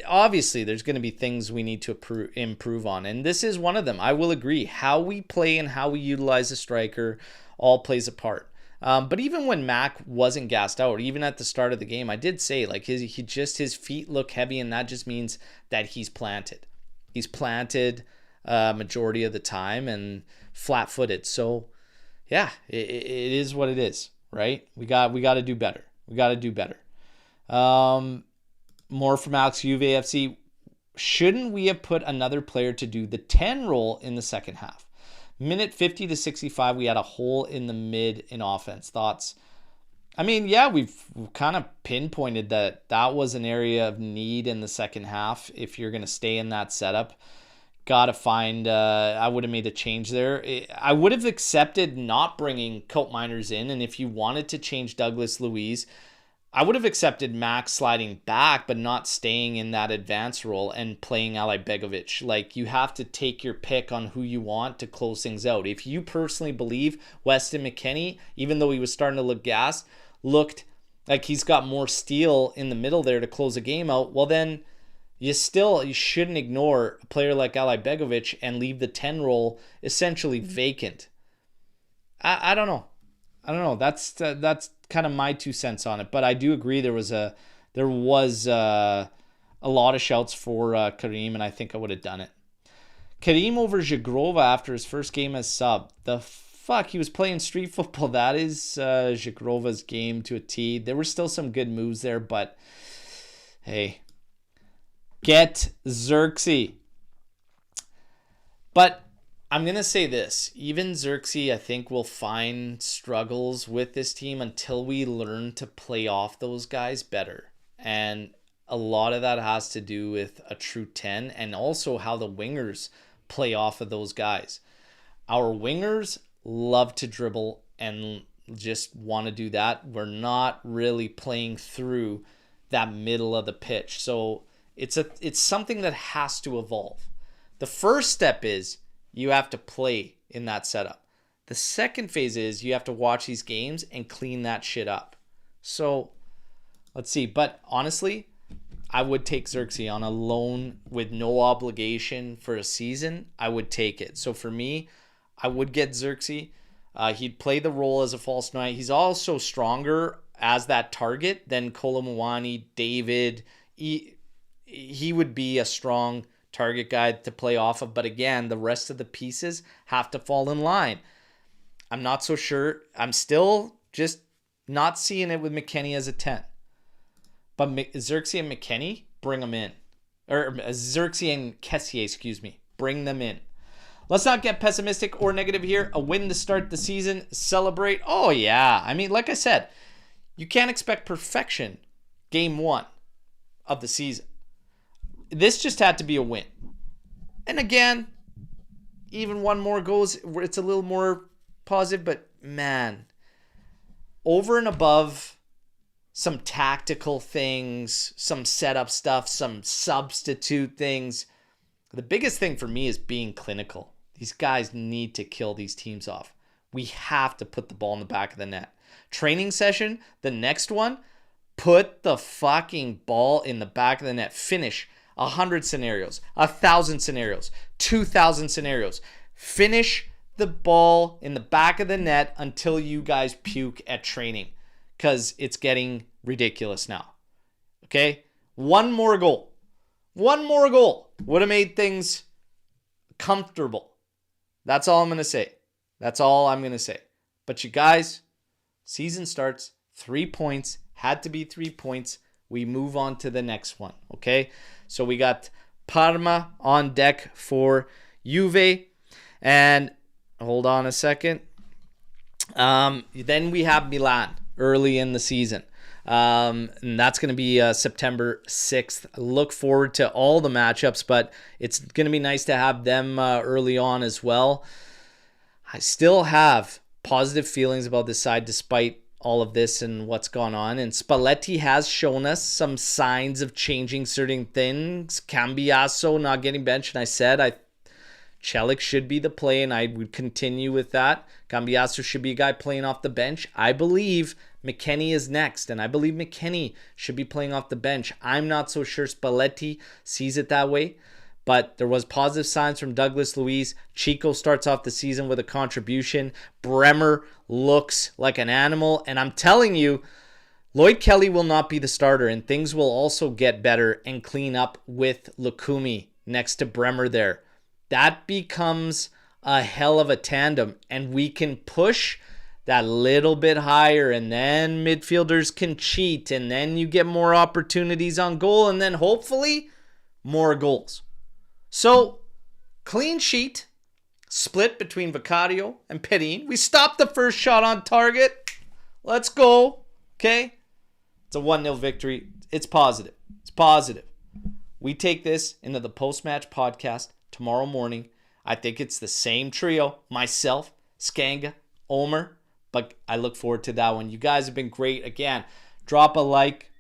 obviously, there's going to be things we need to improve on. And this is one of them. I will agree. How we play and how we utilize a striker all plays a part. But even when Mac wasn't gassed out, even at the start of the game, I did say, like, his feet look heavy, and that just means that he's planted. He's planted majority of the time and flat-footed. So, yeah, it is what it is, right? We got to do better. We got to do better. More from Alex Juve FC. Shouldn't we have put another player to do the 10 role in the second half? Minute 50 to 65, we had a hole in the mid in offense. Thoughts? I mean, yeah, we've kind of pinpointed that was an area of need in the second half. If you're going to stay in that setup, got to find, I would have made a change there. I would have accepted not bringing Colt Miners in. And if you wanted to change Douglas Luiz, I would have accepted Max sliding back, but not staying in that advanced role and playing Ali Begovic. Like, you have to take your pick on who you want to close things out. If you personally believe Weston McKennie, even though he was starting to look gassed, looked like he's got more steel in the middle there to close a game out, well then you shouldn't ignore a player like Ali Begovic and leave the 10 role essentially vacant. I don't know. That's kind of my 2 cents on it, but I do agree there was a lot of shouts for Karim, and I think I would have done it. Karim over Zhigrova after his first game as sub. The fuck, he was playing street football. That is Zhigrova's game to a T. There were still some good moves there, but hey, get Xerxes. But I'm going to say this. Even Xerxes, I think, will find struggles with this team until we learn to play off those guys better. And a lot of that has to do with a true 10 and also how the wingers play off of those guys. Our wingers love to dribble and just want to do that. We're not really playing through that middle of the pitch. So it's something that has to evolve. The first step is you have to play in that setup. The second phase is you have to watch these games and clean that shit up. So let's see. But honestly, I would take Xerxes on a loan with no obligation for a season. I would take it. So for me, I would get Xerxes. He'd play the role as a false nine. He's also stronger as that target than Kolomouani, David. He would be a strong target guy to play off of. But again, the rest of the pieces have to fall in line. I'm not so sure. I'm still just not seeing it with McKennie as a 10. But Xerxes and McKennie, bring them in. Or Xerxes and Kessier, bring them in. Let's not get pessimistic or negative here. A win to start the season. Celebrate. Oh, yeah. I mean, like I said, you can't expect perfection game 1 of the season. This just had to be a win. And again, even one more goes, it's a little more positive, but man, over and above some tactical things, some setup stuff, some substitute things, the biggest thing for me is being clinical. These guys need to kill these teams off. We have to put the ball in the back of the net. Training session, the next one, put the fucking ball in the back of the net. Finish 100 scenarios, 1,000 scenarios, 2,000 scenarios. Finish the ball in the back of the net until you guys puke at training, because it's getting ridiculous now. Okay? One more goal would have made things comfortable. That's all I'm going to say. But you guys, season starts, 3 points, had to be 3 points. We move on to the next one, okay? So we got Parma on deck for Juve. And hold on a second. Then we have Milan early in the season. And that's going to be September 6th. Look forward to all the matchups, but it's going to be nice to have them early on as well. I still have positive feelings about this side despite all of this and what's gone on. And Spalletti has shown us some signs of changing certain things. Cambiasso not getting benched. And I said Celik should be the play, and I would continue with that. Cambiasso should be a guy playing off the bench. I believe McKennie is next, and I believe McKennie should be playing off the bench. I'm not so sure Spalletti sees it that way, but there was positive signs from Douglas Luiz. Chico starts off the season with a contribution. Bremer looks like an animal, and I'm telling you, Lloyd Kelly will not be the starter, and things will also get better and clean up with Lukumi next to Bremer there. That becomes a hell of a tandem, and we can push that little bit higher, and then midfielders can cheat, and then you get more opportunities on goal, and then hopefully more goals. So, clean sheet, split between Vicario and Perin. We stopped the first shot on target. Let's go. Okay? It's a 1-0 victory. It's positive. It's positive. We take this into the post-match podcast tomorrow morning. I think it's the same trio, myself, Skanga, Omer, but I look forward to that one. You guys have been great. Again, drop a like,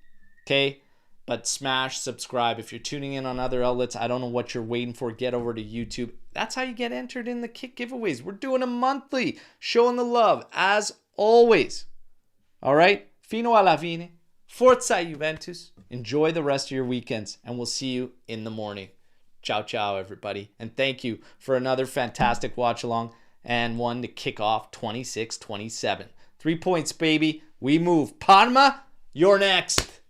okay? But smash subscribe. If you're tuning in on other outlets, I don't know what you're waiting for. Get over to YouTube. That's how you get entered in the kick giveaways. We're doing them monthly, showing the love as always. All right? Fino alla fine. Forza Juventus. Enjoy the rest of your weekends, and we'll see you in the morning. Ciao, ciao, everybody. And thank you for another fantastic watch along and one to kick off 26-27. 3 points, baby. We move. Parma, you're next.